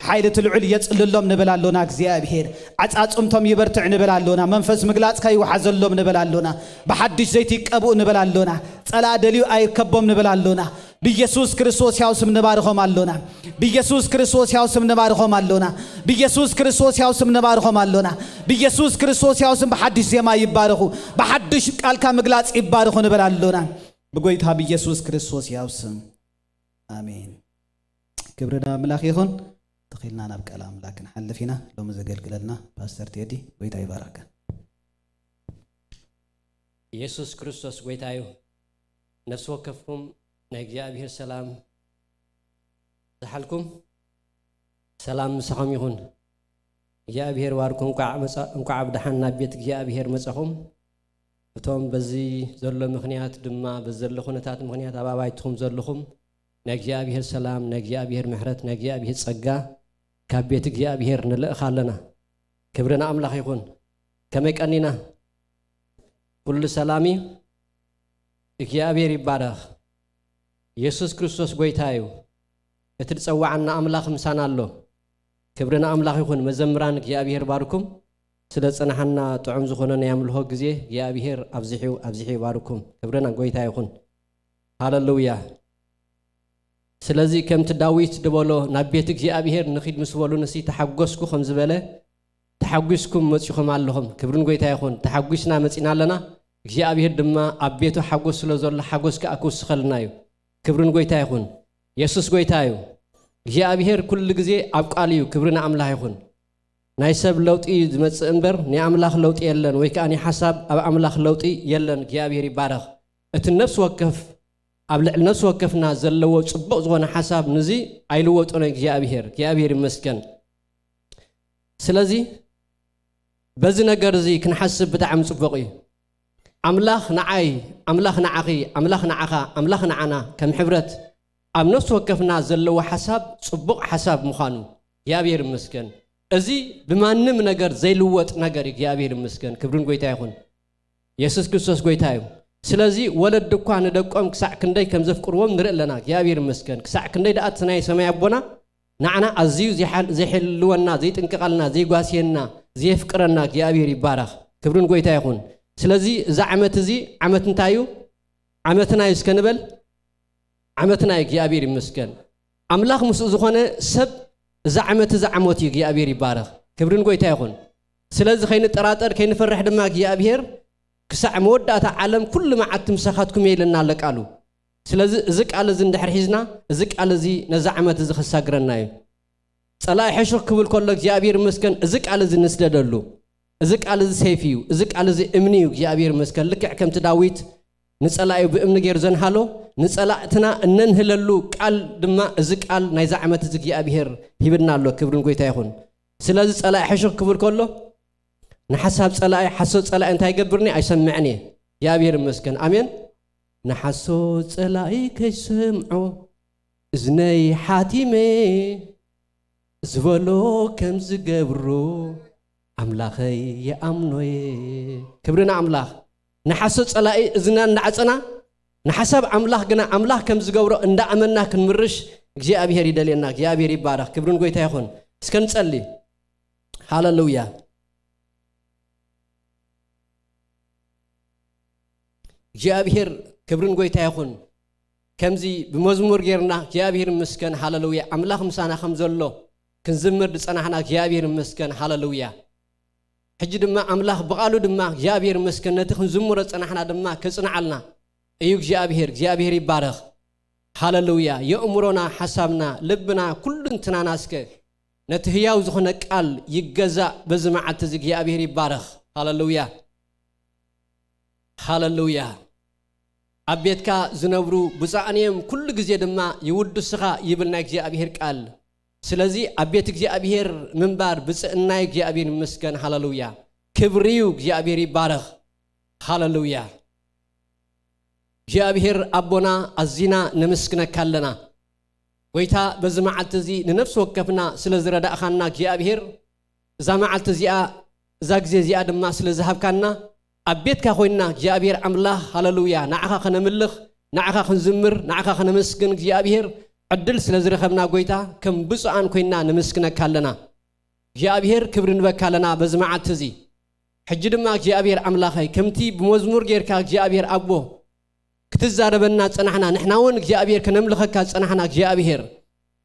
ኃይል ትልዑል የጽልሎም ንብላለውና እግዚአብሔር አጻጽምቶም ይበርትዕ ንብላለውና መንፈስ ምግላጽ ከይወሐዘሎም ንብላለውና በሐዲስ ዘይት ይቀቡ ንብላለውና ጸላ ደልዩ አይከቦም ንብላለውና በኢየሱስ ክርስቶስ ያው ስም ንባርኩም አለና በኢየሱስ ክርስቶስ ያው ስም ንባርኩም አለና በኢየሱስ ክርስቶስ ያው ስም ንባርኩም አለና በኢየሱስ ክርስቶስ ያው ስም በሐዲስ ዜማ ይባረኩ በሐዲስ ቃልካ ምግላጽ ይባረኩ ንብላለውና በጎይታ በኢየሱስ ክርስቶስ ያው ስም አሜን ክብርና አምላክ ይሁን ተኺልና ናብ ቃል አምላክን ሐልፊና ሎም ዘገልግለልና ፓስተር ቴዲ ጎይታ ይባረክ ኢየሱስ ክርስቶስ ጎይታዩ ነፍስ ወከፍኩም نجيابير سلام زحلكم سلام مسخم يخون جيابير واركم كعب دحنا بيت جيابير مسخم بتوم بزي زل مخنيات دما بزل خنتات مخنيات أبايتكم زلكم نجيابير سلام نجيابير محرت نجيابير صقا كبيت جيابير نلق خالنا كبرنا أملاخ يخون كمك أنينا كل سلامي جيابير يبارك ኢየሱስ ክርስቶስ ጎይታዩ እትጽዋዕና አምላኽ ምሳና አሎ ክብርና አምላኽ ይሁን መዘምራን እግዚአብሔር ባርኩም ስለ ጽናሕና ጥዑም ዝኾነና ያምልሆ ጊዜ እግዚአብሔር አብዝሒ ባርኩም ክብርና ጎይታ ይሁን ሃሌሉያ ስለዚህ ከምት ዳዊት ደበሎ ናብ ቤት እግዚአብሔር ንኺድ ምስበሉ ነሲ ተሐጎስኩ ከም ዝበለ ተሐጉስኩም መጽኹም ኣለኹም ክብርን ጎይታ ይሁን ተሐጉስና መጽና ኣለና እግዚአብሔር ድማ ኣብ ቤቱ ሓጎስ ስለ ዘሎ ሓጎስ ከኣኩስ ኸልናዩ ክብርን ጎይታ ይሁን ኢየሱስ ጎይታዩ እግዚአብሔር ኩሉ ጊዜ አብቃልዩ ክብርና አምላኽ ይሁን ናይ ሰብ ለውጢ ዝመጽእ እምበር ናይ አምላኽ ለውጢ የለን ወይ ከኣኒ ሐሳብ ኣብ አምላኽ ለውጢ የለን እግዚአብሔር ይባረኽ እቲ ነፍስ ወከፍ ኣብ ልዕሊ ነፍስ ወከፍና ዘለዎ ጽቡቕ ዝኾነ ሐሳብ ንዚ ኣይልወጡን እግዚአብሔር ይመስገን ስለዚ በዚ ነገር እዚ ክንሐስብ ብጣዕሚ ጽቡቕ እዩ أملاخ نعاي أملاخ نعاقي أملاخ نعاقا أملاخ نعانا كم حبرت أم نفس وقفنا زلوا حساب صبق حساب مخانو يا بير مسكن أزي بما نم نجر زي لوت نجر يا بير مسكن كبرون قويتا يخون يسوع كريستوس قويتايو سلازي ولد دكان دكام كسع كندي كم زف قروم نرق لنا يا بير مسكن كسع كندي دقات سناي سماي أبونا نعنا أزيو زي حلونا زي تنقلنا زي قاسينا زي فكرنا يا بير يبارك كبرون قويتا يخون سلازي زعمت زي عمت نتايو عمتنا يسكنبل عمتنا يا أبير مسكن أملاخ مسؤزخانة سب زعمت يا أبير يبارك كبرن قوي تايخون سلازي خين تراتر كين فرح دماغ يا أبير كسع مودة عالم كل ما عتم سخاتكم يلنا لك قالوا سلازي زك على زند حرحزنا زك على زي نزعمت زي خساقرنايو صلاة حشر كبل كلك يا أبير مسكن زك على زي نسددلو زك على زي سيفيو زك على زي امنيو يا أبير مسكن لك كم تداويت نسألأيو بأمن غير زن حالو نسألأتنا ننهللو قال دما زك قال ناي زعمت زك يا أبير هيبنا له كبرن قويتا يخون سلازي صلاة حشر كبل كله نحسب صلاة حسو صلاة انت يقبرني أيسمعني يا أبير مسكن آمين نحسو صلاة كيسمعو እዝነይ ሓቲሜ ዝበሎ ከም ዝገብሮ ኣምላኸይ የኣምኖየ ክብርና ኣምላኽ ንሓሰብ ጸላኢ እዝና እንዳዓፀና ንሓሳብ ኣምላኽ ግና ኣምላኽ ከም ዝገብሮ እንዳኣመና ክንምርሽ እግዚአብሔር ይደልየና እግዚአብሔር ይባረኽ ክብርን ጎይታ ይኹን እስከ ንጸልይ ሃሌሉያ እግዚአብሔር ክብርን ጎይታ ይኹን ከምዚ ብመዝሙር ጌርና እግዚአብሔር ይመስገን ሃሌሉያ ኣምላኽ ምሳና ከም ዘሎ ክንዝምር ድጸናሕና እግዚአብሔር ይመስገን ሃሌሉያ ሕጂ ድማ ኣምላኽ በቃሉ ድማ እግዚአብሔር ይመስገን ነቲ ክንዝምሮ ጸናሕና ድማ ከጽንዓልና እዩ እግዚአብሔር ይባረኽ ሃሌሉያ የእምሮና ሐሳብና ልብና ኩሉን ትናናስከ ነቲ ህያው ዝኾነ ቃል ይገዛእ በዚ መዓልቲ እዚ እግዚአብሔር ይባረኽ ሃሌሉያ ኣብ ቤትካ ዝነብሩ ብፃዕንዮም ኩሉ ግዜ ድማ ይውድስኻ ይብል ናይ እግዚአብሔር ቃል ስለዚ ኣብ ቤት እግዚአብሔር ምንባር ብፅዕናይ እግዚአብሔር ይመስገን ሃሌሉያ ክብሪዩ እግዚአብሔር ይባረኽ ሃሌሉያ እግዚአብሔር ኣቦና ኣዚና ነመስግነካ ኣለና ጎይታ በዚ መዓልቲ እዚ ንነፍሲ ወከፍና ስለ ዝረዳእኻና እግዚአብሔር እዛ መዓልቲ እዚኣ እዛ ግዜ እዚኣ ድማ ስለ ዝሃብካና ኣብ ቤትካ ኮይና እግዚአብሔር ኣምላኽ ሃሌሉያ ንዓኻ ከነምልኽ ንዓኻ ክንዝምር ንዓኻ ከነመስግን እግዚአብሔር ዕድል ስለ ዝረኸብና ጎይታ ከም ብፁዓን ኮይና ነመስግነካ ኣለና እግዚአብሔር ክብሪ ንበካ ኣለና በዚ መዓልቲ እዚ ሕጂ ድማ እግዚአብሔር ኣምላኸይ ከምቲ ብመዝሙር ጌርካ እግዚአብሔር ኣቦ ክትዛረበና ጸናሕና ንሕና እውን እግዚአብሔር ከነምልኸካ ጸናሕና እግዚአብሔር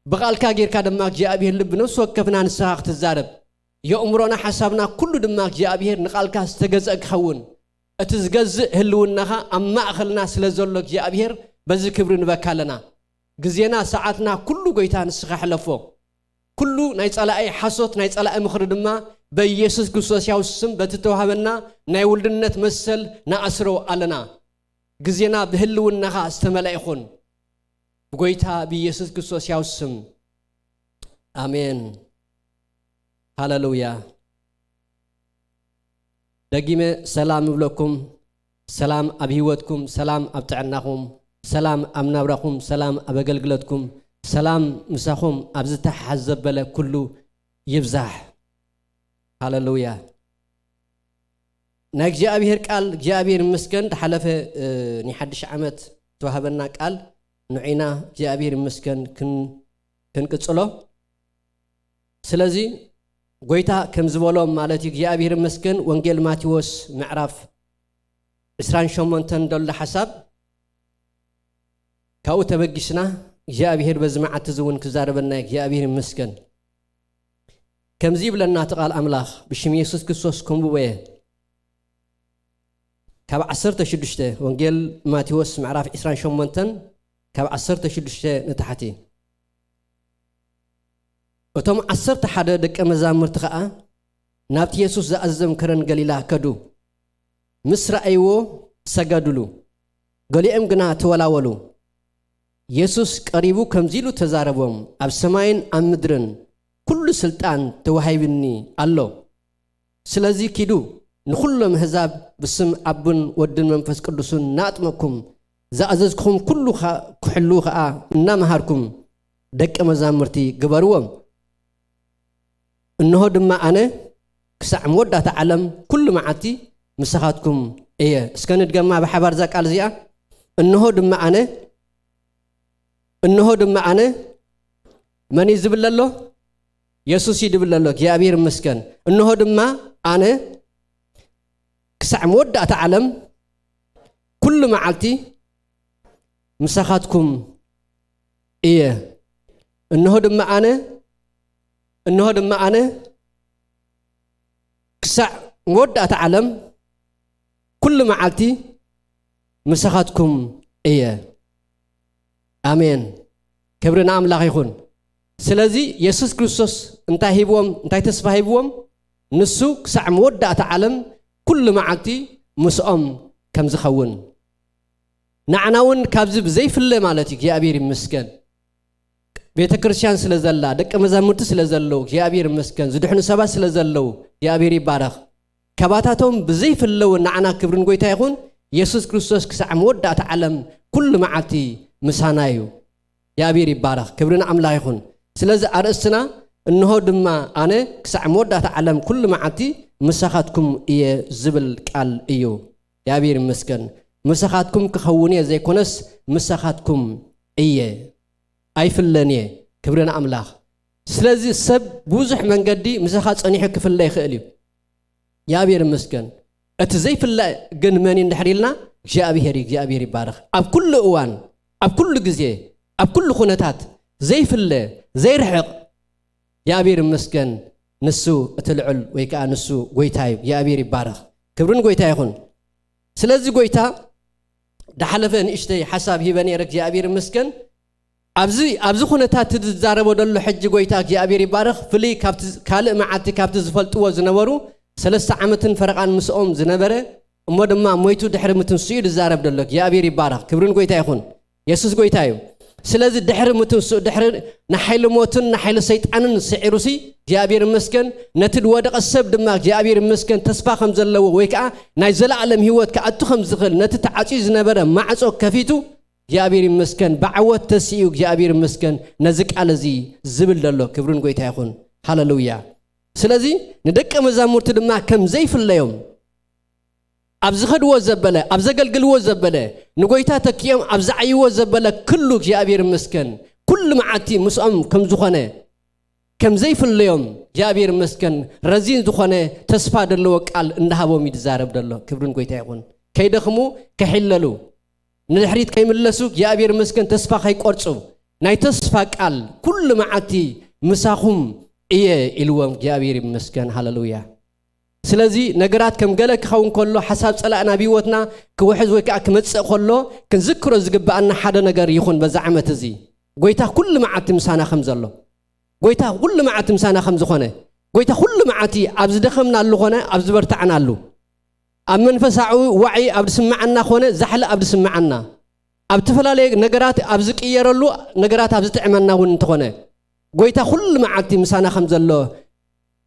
ብቓልካ ጌርካ ድማ እግዚአብሔር ልብ ነፍሲ ወከፍና ንስኻ ክትዛረብ የእምሮና ሐሳብና ኩሉ ድማ እግዚአብሔር ንቓልካ ዝተገዝአ ክኸውን እቲ ዝገዝእ ህልውናኻ ኣብ ማእኸልና ስለ ዘሎ እግዚአብሔር በዚ ክብሪ ንበካ ኣለና ግዜና ሰዓትና ኩሉ ጎይታ ንስኻ ሕለፎ ኩሉ ናይ ጸላኢ ሓሶት ናይ ጸላኢ ምኽሪ ድማ በኢየሱስ ክርስቶስ ያው ስም በቲ ተዋህበና ናይ ውልድነት መሰል ንኣስሮ ኣለና ግዜና ብህልውናኻ ዝተመልአ ይኹን ብጎይታ ብኢየሱስ ክርስቶስ ያው ስም ኣሜን ሃሌሉያ ደጊመ ሰላም ይብለኩም ሰላም ኣብ ህይወትኩም ሰላም ኣብ ጥዕናኹም ሰላም ኣብ ናብራኹም ሰላም ኣብ ኣገልግሎትኩም ሰላም ምሳኹም ኣብ ዝተሓሓዝ ዘበለ ኩሉ ይብዛሕ ሃሌሉያ ናይ እግዚአብሔር ቃል እግዚአብሔር ይመስገን ተሓለፈ ንሓድሽ ዓመት ተዋህበና ቃል ንዒና እግዚአብሔር ይመስገን ክንቅጽሎ ስለዚ ጎይታ ከም ዝበሎም ማለት እግዚአብሔር ይመስገን ወንጌል ማቴዎስ ምዕራፍ 28 ደሎ ሓሳብ ካብኡ ተበጊስና እግዚአብሔር በዚ መዓልቲ እውን ክዛረበና እግዚአብሔር ይመስገን ከምዚ ይብለና ተቃል ኣምላኽ ብሽም ኢየሱስ ክርስቶስ ከምብወየ ካብ 16 ወንጌል ማቴዎስ ምዕራፍ 28 ካብ 16 ንታሕቲ እቶም 11 ደቀ መዛሙርቲ ከዓ ናብቲ ኢየሱስ ዝኣዘዘም ከረን ገሊላ ከዱ ምስ ረኣይዎ ሰገድሉ ገሊኦም ግና ተወላወሉ ኢየሱስ ቀሪቡ ከምዚ ኢሉ ተዛረቦም ኣብ ሰማይን ኣብ ምድርን ኩሉ ስልጣን ተዋሂብኒ ኣሎ ስለዚ ኪዱ ንኩሎም ህዛብ ብስም ኣብን ወድን መንፈስ ቅዱስን ናጥመኩም ዝኣዘዝኩም ኩሉ ክሕሉ ከዓ እናመሃርኩም ደቀ መዛሙርቲ ግበርዎም እንሆ ድማ ኣነ ክሳዕ መወዳእታ ዓለም ኩሉ መዓልቲ ምሳኻትኩም እየ እስከ ንድገማ ብሓባር ዛ ቃል እዚኣ እንሆ ድማ ኣነ መን ዝብል ኣሎ ኢየሱስ ይድብል ኣሎ እግዚአብሔር ይመስገን እንሆ ድማ ኣነ ክሳዕ መወዳእታ ዓለም ኩሉ መዓልቲ ምሳኻትኩም እየ እንሆ ድማ ኣነ ክሳዕ መወዳእታ ዓለም ኩሉ መዓልቲ ምሳኻትኩም እየ ኣሜን ክብርና ኣምላኽ ይኹን ስለዚ ኢየሱስ ክርስቶስ እንታይ ሂብዎም እንታይ ተስፋ ሂብዎም ንሱ ክሳዕ መወዳእታ ዓለም ኩሉ መዓልቲ ምስኦም ከም ዝኸውን ንዓና እውን ካብዚ ብዘይፍለ ማለት እግዚአብሔር ይመስገን ቤተ ክርስቲያን ስለ ዘላ ደቀ መዛሙርቲ ስለ ዘለው እግዚአብሔር ይመስገን ዝድሕኑ ሰባት ስለ ዘለው እግዚአብሔር ይባረኽ ከባታቶም ብዘይፍለው ንዓና ክብርን ጎይታ ይኹን ኢየሱስ ክርስቶስ ክሳዕ መወዳእታ ዓለም ኩሉ መዓልቲ ምሳና እዩ يابير يبارك كبرنا أملاك يخون سلازي أرسنا إنه دما أنا كسع مودة تعلم كل معتي مساخاتكم إيه زبل قال إيو يابير مسكن مساخاتكم كخونية زي كونس مساخاتكم إيه أي فلانية كبرنا أملاك سلازي سب بوزح من قدي مساخات أنيح كفلا يخليو يابير مسكن أتزي فلا جن مني نحريلنا جاء بيهري بارخ أب كل أوان أب كل جزية أب كل خناتات زي فلا زي رحق يابير مسكن نسو أتلعل ويكا نسو قويتاي يابير بارخ كبرن قويتاي خون سلازي قويتا دحلفن إشتي حساب هبني رك يابير مسكن أبزي خناتات تتزارب ودلو حج قويتاك يابير بارخ فلي كالق معاتي كابت زفلت وزنورو 3 عامتن فرقان مسؤوم زنبره أمود ما مويتو دحر متنسيد الزارب دلك يا أبي ربارك كبرون قويتا يخون يسوس قويتايو سلازي دحر متنسو دحر نحيل موتن نحيل سيطانن سعيروسي يا أبي رمسكن نتد ودق السب دماغ يا أبي رمسكن تسفا خمزلو ويكا نايزل عالم هيوت كأتو خمزخل نتتعاطي زنبره معصو كفيتو يا أبي رمسكن بعوت تسيوك يا أبي رمسكن نزك على زي زبل دلو كبرون قويتا يخون هاللويا سلازي ندك مزامور تدما كم زي في اليوم أبز خد وزبلة أبز قلقل وزبلة نقويتا تكيم أبز عي وزبلة كله يا أبير مسكن كل معاتي مسأم كم زخانة كم زي في اليوم يا أبير مسكن رزين زخانة تسفاد اللوك قال إنها بومي تزارب دلو كبرون قويتا يقول كي دخمو كحللو نحريت كي ملسوك يا أبير مسكن تسفا خيك أرسو ناي تسفا قال كل معاتي مساخم إيه إلوام جابير مسكن هاللويا سلازي نجارات كم جالك خون كله حسب صلاة نبي وتنا كوحد ويكع كمتس كله كنذكر زجب أن حدا نجار يخون بزعمة زي قويته كل ما عتم سنة خمس الله قويته كل ما عتم سنة خمس خانة قويته كل ما عتي أبز دخمنا اللغة أبز برتعنا له أمن فسعوا وعي أبز سمعنا خانة زحل أبز سمعنا أبتفلا لك نجارات أبزك يرلو نجارات أبز تعملنا ونتخانة قويتا كل ما عتي مسانا خمس الله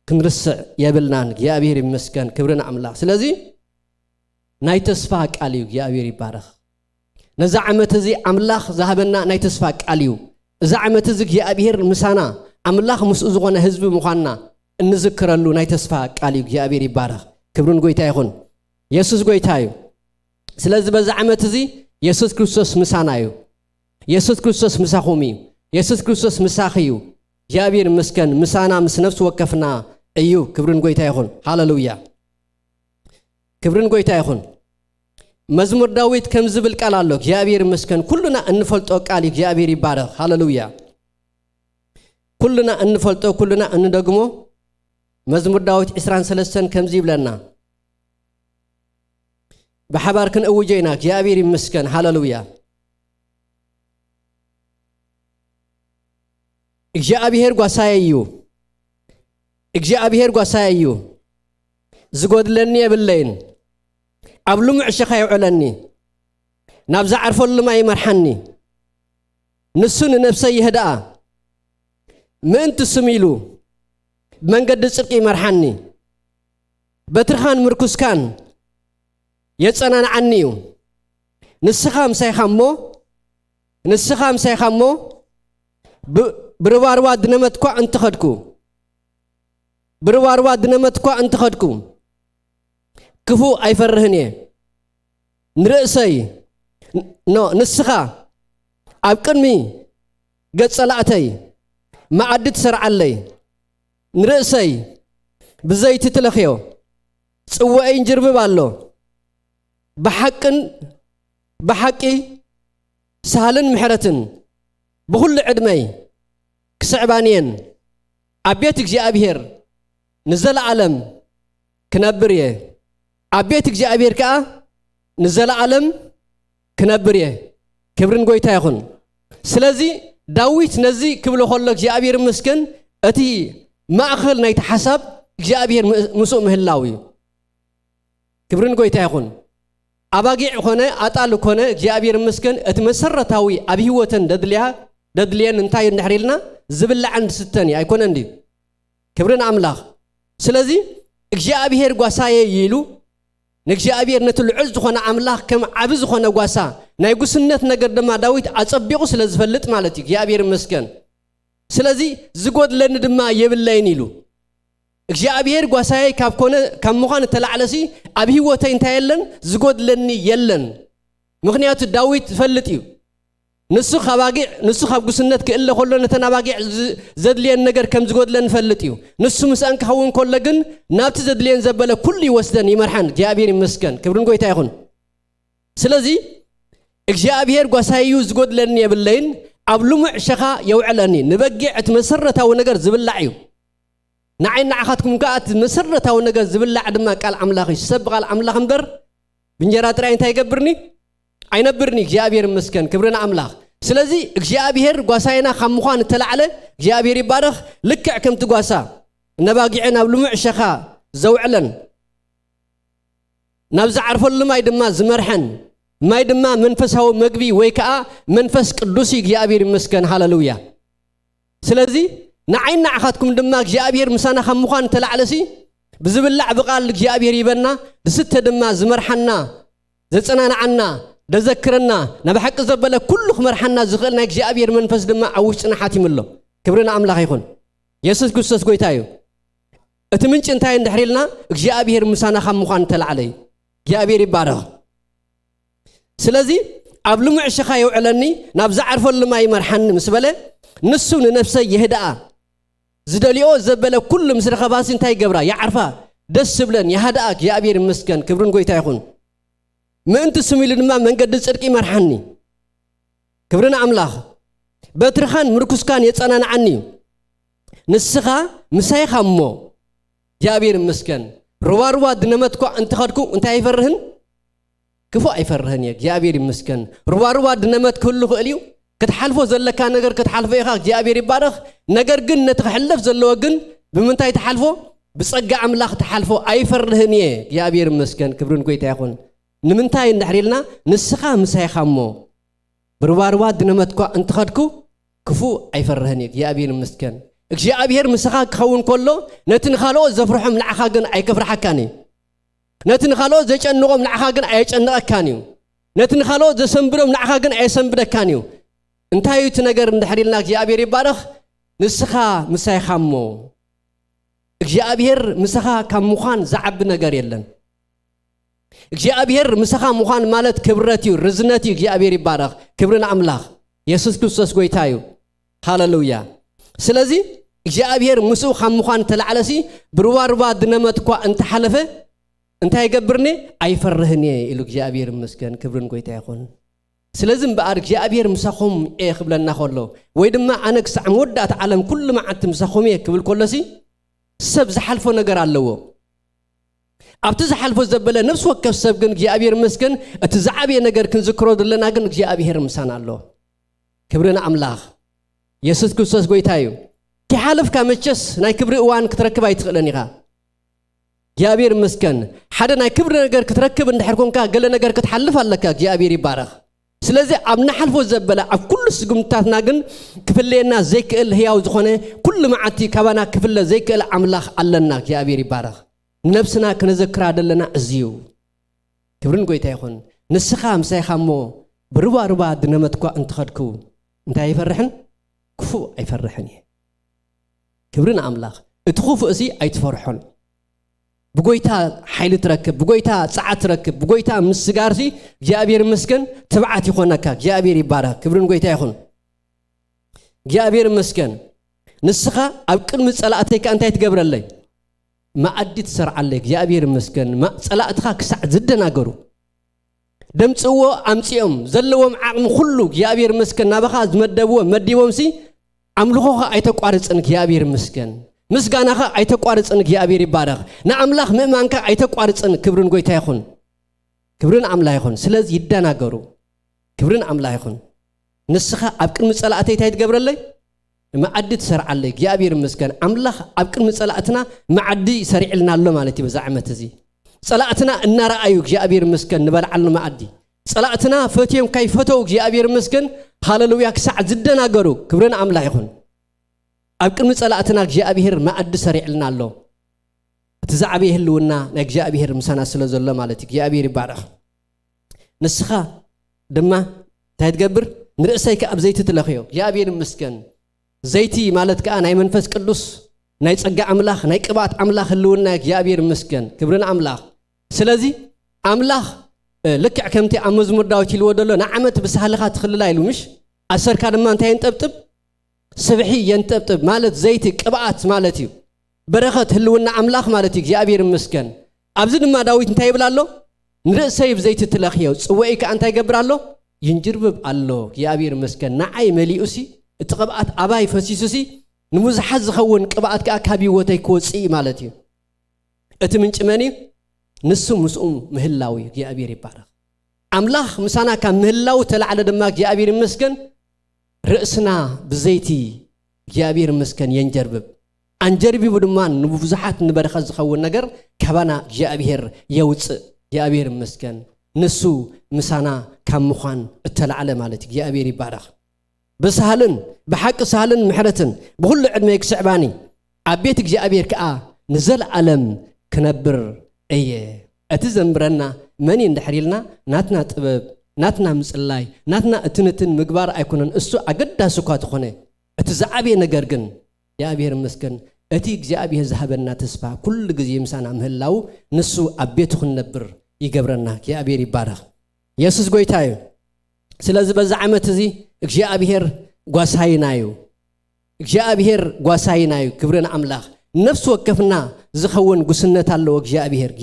كنرسع يا بلنان يا أبير مسكن كبرنا أملاك سلازي نايتسفاك عليو يا أبير بارخ نزعمت زي أملاك ذهبنا نايتسفاك عليو زعمت زي يا أبير مسانا أملاك مسؤولنا حزب مخانا نذكر له نايتسفاك عليو يا أبير بارخ كبرن قويتا يخون يسوس قويتايو سلازي بزعمت زي يسوس كريستوس مسانايو يسوس كريستوس مساخومي يسوس كريستوس مساخيو يا أبير مسكن مسانا مس نفس وقفنا أيو كبرن قويتا يخون هاللويا كبرن قويتا يخون مزمور داويد كم زبل قال الله يا أبير مسكن كلنا أنفلتو قالك يا أبير بارخ هاللويا كلنا أنفلتو كلنا أندقمو مزمور داويد إسران سلسن كم زيب لنا بحبار كن أوجيناك يا أبير مسكن هاللويا እግዚአብሔር ጓሳየዩ እግዚአብሔር ጓሳየዩ ዝጎድለኒ የብለይን አብሉ ምዕሽኻ ይውዕለኒ ናብ ዝዓርፈሉ ማይ ይመርሐኒ ንሱን ነፍሰይ ይህድኣ ምእንቲ ስም ኢሉ መንገዲ ጽድቂ ይመርሐኒ በትርኻን ምርኩስካን የጸናንዓኒ እዩ ንስኻ ምሳይኻ እሞ برباروا دنمت كوا أنت خدكو برباروا دنمت كوا أنت خدكو كفو أي فرهني نرأسي نسخة أبكنمي قد صلاتي ما عدت سرع علي نرأسي بزيت تلخيو سوى جرب بالله بحقي سهلن محرتن بكل عدمي كسعبانين أبيتك جي أبيهر نزل عالم كنبريه أبيتك جي أبيهر كأ نزل عالم كنبريه كبرن قويتا يخون سلازي داويت نزي كبلو خلق جي أبيهر مسكن أتي ما أخل نايت حسب جي أبيهر مسوء مهلاوي كبرن قويتا يخون أباقي خونه أطالو خونه جي أبيهر مسكن أتمسرتاوي أبيهوتن ددليان انتاي نحريلنا زبل عند ستاني أيكون عندي كبرنا أملاخ سلازي እግዚአብሔር ጓሳዬ ይሉ እግዚአብሔር ነትል ዑዝ ኾነ አምላኽ ከም ዓብዝ ኾነ ጓሳ ናይ ጉስነት ነገር ድማ ዳዊት አጸቢቁ ስለዝፈልጥ ማለት እዩ እግዚአብሔር ይመስገን ስለዚ ዝጎድለኒ ድማ የብለይን ኢሉ እግዚአብሔር ጓሳይ ካብ ኮነ ካብ ምዃን ተላዕለሲ ኣብ ህይወተይ እንታይ የለን ዝጎድለኒ የለን ምክንያቱ ዳዊት ፈልጥ እዩ ንሱ ካብ ጉስነት ክእለ ከሎ ነተናባጊዕ ዘድልየን ነገር ከም ዝጎድለን ፈልጥ እዩ ንሱ ምስአን ክኸውን ከሎ ግን ናብቲ ዘድልየን ዘበለ ኩሉ ይወስደን ይመርሐን እግዚአብሔር ይመስገን ክብርን ጎይታ ይኹን ስለዚ እግዚአብሔር ጓሳዩ ዝጎድለኒ የብለይን ኣብ ልሙዕ ሸኻ የውዕለኒ ንበጊዕ እቲ መሰረታዊ ነገር ዝብላዕ እዩ ንዓይን ንዓኻትኩም ከዓ እቲ መሰረታዊ ነገር ዝብላዕ ድማ ቃል ኣምላኽ እዩ ሰብ ቃል ኣምላኽ እምበር ብንጀራ ጥራይ እንታይ ይገብርኒ አይነብርኒ እግዚአብሔር ይመስገን ክብርና አምላኽ ስለዚ እግዚአብሔር ጓሳይና ካብ ምዃን ተላዕለ እግዚአብሔር ይባረኽ ልክዕ ከምቲ ጓሳ ነባጊዕን ኣብ ልሙዕ ሸኻ ዘውዕለን ናብ ዝዓርፈሉ ማይ ድማ ዝመርሐን ማይ ድማ መንፈሳዊ መግቢ ወይ ከዓ መንፈስ ቅዱስ እግዚአብሔር ይመስገን ሃሌሉያ ስለዚ ንዓይን ንዓኻትኩም ድማ እግዚአብሔር ምሳና ካብ ምዃን ተላዕለሲ ብዝብላዕ ብቃል እግዚአብሔር ይበና ብስተ ድማ ዝመርሐና ዘጸናናዓና ደዘክረና ናብሐቅ ዘበለ ኩሉ ክመርሐና ዝኽእል ናይ እግዚአብሔር መንፈስ ድማ ኣብ ውሽጥና ሓቲምሎ ክብርና አምላኽ ይኹን ኢየሱስ ክርስቶስ ጎይታ እዩ እቲ ምንጭ እንታይ እንድሕሪልና እግዚአብሔር ምሳና ካብ ምዃን ተላዕለ እግዚአብሔር ይባረኽ ስለዚ ኣብ ልሙዕ ሸኻ የውዕለኒ ናብ ዝዓርፈሉ ማይ ይመርሐኒ ምስ በለ ንሱ ንነፍሰይ ይህድኣ ዝደልዮ ዘበለ ኩሉ ምስ ረኸባሲ እንታይ ይገብራ ይዓርፋ ደስ ብለን ይሃድኣ እግዚአብሔር ይመስገን ክብርን ጎይታ ይኹን ምእንቲ ስሚሉ ድማ መንገዲ ጽድቂ ይመርሐኒ ክብርና አምላኽ በትርኻን ምርኩስካን የጸናንዓኒ ንስኻ ምሳይኻ እሞ እግዚአብሔር ይመስገን ሩባሩባ ድነመትኳ እንትኸድኩ እንታይ አይፈርህን ክፉ አይፈርህን እግዚአብሔር ይመስገን ሩባሩባ ድነመት ክህሉ ክእል እዩ ክትሓልፎ ዘለካ ነገር ክትሓልፎ ኢኻ እግዚአብሔር ይባረኽ ነገር ግን ነቲ ክሕለፍ ዘለዎ ግን ብምንታይ ተሓልፎ ብጸጋ አምላኽ ተሓልፎ አይፈርህን እግዚአብሔር ይመስገን ክብርን ጎይታ ይኹን ንምንታይ እንድሕሪልና ንስኻ ምሳይኻ እሞ ብሩባሩባ ድነመትኳ እንትኸድኩ ክፉ አይፈርህን እግዚአብሔር ይመስገን እግዚአብሔር ምስኻ ክኸውን ከሎ ነቲ ንኻልኦ ዘፍርሖም ንዓኻ ግን ኣይከፍርሐካን እዩ ነቲ ንኻልኦ ዘጨንቆም ንዓኻ ግን ኣይጨንቐካን እዩ ነቲ ንኻልኦ ዘሰንብዶም ንዓኻ ግን ኣይሰንብደካን እዩ እንታይ እቲ ነገር እንድሕሪልና እግዚአብሔር ይባረኽ ንስኻ ምሳይኻ እሞ እግዚአብሔር ምስኻ ካብ ምዃን ዝዓቢ ነገር የለን እግዚአብሔር ምስኻ ምዃን ማለት ክብረት እዩ ርዝነት እዩ እግዚአብሔር ይባረኽ ክብርና አምላኽ ኢየሱስ ክርስቶስ ጎይታ እዩ ሃሌሉያ ስለዚ እግዚአብሔር ምስኡ ካብ ምዃን ተላዕለሲ ብሩባሩባ ድነመትኳ እንተሓለፈ እንታይ ይገብርኒ ኣይፈርህኒ ኢሉ እግዚአብሔር ይመስገን ክብርን ጎይታ ይኹን ስለዚ እምበኣር እግዚአብሔር ምሳኹም ክብለና ከሎ ወይ ድማ ኣነ ክሳዕ መወዳእታ ዓለም ኩሉ መዓልቲ ምሳኹም ክብል ከሎሲ ሰብ ዝሓልፎ ነገር ኣለዎ ኣብቲ ዝሓልፎ ዘበለ ነፍስ ወከፍ ሰብ ግን እግዚአብሔር ይመስገን እቲ ዝዓበየ ነገር ክንዝክሮ ዘለና ግን እግዚአብሔር ምሳና ኣሎ ክብርና አምላኽ ኢየሱስ ክርስቶስ ጎይታ እዩ ክሓልፍካ መቸስ ናይ ክብሪ እዋን ክትረክብ ኣይትኽእለን ኢኻ እግዚአብሔር ይመስገን ሓደ ናይ ክብሪ ነገር ክትረክብ እንድሕር ኮንካ ገለ ነገር ክትሓልፍ ኣለካ እግዚአብሔር ይባረኽ ስለዚ ኣብ ናሓልፎ ዘበለ ኣብ ኩሉ ስጉምታትና ግን ክፍለየና ዘይክእል ህያው ዝኾነ ኩሉ መዓልቲ ካባና ክፍለ ዘይክእል አምላኽ ኣለና እግዚአብሔር ይባረኽ ነፍስና ክነዘክራ ደለና እዝዩ ክብርን ጎይታ ይኹን ንስኻ ምሳይኻ እሞ ብሩባሩባ ድነመትኳ እንትኸድኩ እንታይ አይፈርሕን ክፉ አይፈርሕን ክብርን አምላኽ እቲ ክፉእ እሲ ኣይትፈርሖን ብጎይታ ሓይሊ ትረክብ ብጎይታ ጸዓት ትረክብ ብጎይታ ምስጋርሲ እግዚአብሔር ይመስገን ትብዓት ይኾነካ እግዚአብሔር ይባረኽ ክብርን ጎይታ ይኹን እግዚአብሔር ይመስገን ንስኻ ኣብ ቅድሚ ጸላእተይካ እንታይ ትገብረለይ ማዕዲ ትሰርዓለይ እግዚአብሔር ይመስገን ጸላእትኻ ክሳዕ ዝደናገሩ ደምጽዎ ኣምጽኦም ዘለዎም ዓቕሚ ኩሉ እግዚአብሔር ይመስገን ናባኻ ዝመደብዎ መዲቦምሲ ኣምልኾኻ ኣይተቋርጽን እግዚአብሔር ይመስገን ምስጋናኻ ኣይተቋርጽን እግዚአብሔር ይባረኽ ንኣምላኽ ምእማንካ ኣይተቋርጽን ክብርን ጎይታ ይኹን ክብርን ኣምላኽ ይኹን ስለዚ ይደናገሩ ክብርን ኣምላኽ ይኹን ንስኻ ኣብ ቅድሚ ጸላእተይ እንታይ ትገብረለይ ማዕዲ ትሰርዓለይ እግዚአብሔር ይመስገን ኣምላኽ ኣብ ቅድሚ ጸላእትና ማዕዲ ሰሪዕልና ኣሎ ማለት እዩ በዛ ዓመት እዚ ጸላእትና እናረኣዩ እግዚአብሔር ይመስገን ንበልዓሉ ማዕዲ ጸላእትና ፈትዮም ካይፈተው እግዚአብሔር ይመስገን ሃሌሉያ ክሳዕ ዝደናገሩ ክብርን ኣምላኽ ይኹን ኣብ ቅድሚ ጸላእትና እግዚአብሔር ማዕዲ ሰሪዕልና ኣሎ እቲ ዛዕበየ ህልውና ናይ እግዚአብሔር ምሳና ስለ ዘሎ ማለት እዩ እግዚአብሔር ይባረኽ ንስኻ دما تايتقبر نرأسيك أب زيت تلخيو يا أبير مسكن زيتي مالتك أنا منفس قدوس ناي تصقع أملاخ ناي قبات أملاخ اللونك يا أبير مسكن كبرنا أملاخ سلازي أملاخ لكع كمتي أمزمر داوتي الودلو نعمت بسهلخات تخلي لا يلومش أسر كان ما انتهي ينتبتب سبحي ينتبتب مالت زيتي قبات مالتي برخت هلونا أملاخ مالتك يا أبير مسكن أبزد ما داويت انتهي بلالو نرأسي بزيت تلخيو سوائك أنت يقبر الله ينجرب الله يا أبير مسكن نعي مليئسي اتقبعت أباي فسيسوسي نمزحز خون قبعت كأكابي وتيكوسي مالتي اتمنش مني نسو مسؤوم مهلاوي يا أبير يبارك أملاخ مسانا كان مهلاو تلعل دماغ يا أبير مسكن رأسنا بزيتي يا أبير مسكن ينجرب أنجربي بدمان نبوزحات نبرخز خون نجر كبانا يا أبير يوتس يا أبير مسكن نسو مسانا كم مخان التلعلة مالتك يا أبير يبارك بسهلن بحق سهلن محرتن بقول عدمك سعباني عبيتك يا أبير كأ نزل علم كنبر أيه أتزمبرنا من يندحريلنا ناتنا طبب ناتنا مسلاي ناتنا اتنتن مقبار أيكونن السو أقدا سكات خونه أتزعبي نجرجن يا أبير مسكن أتيك يا أبي ذهبنا تسبع كل جزء مسانا مهلاو نسو عبيتك نبر يجبرنا يا أبير يبارك يسوع قويتاي سلازي بزعمت زي يا أبير قاساينايو يا أبير قاساينايو كبرنا أملاخ نفس وقفنا زخون قسنة الله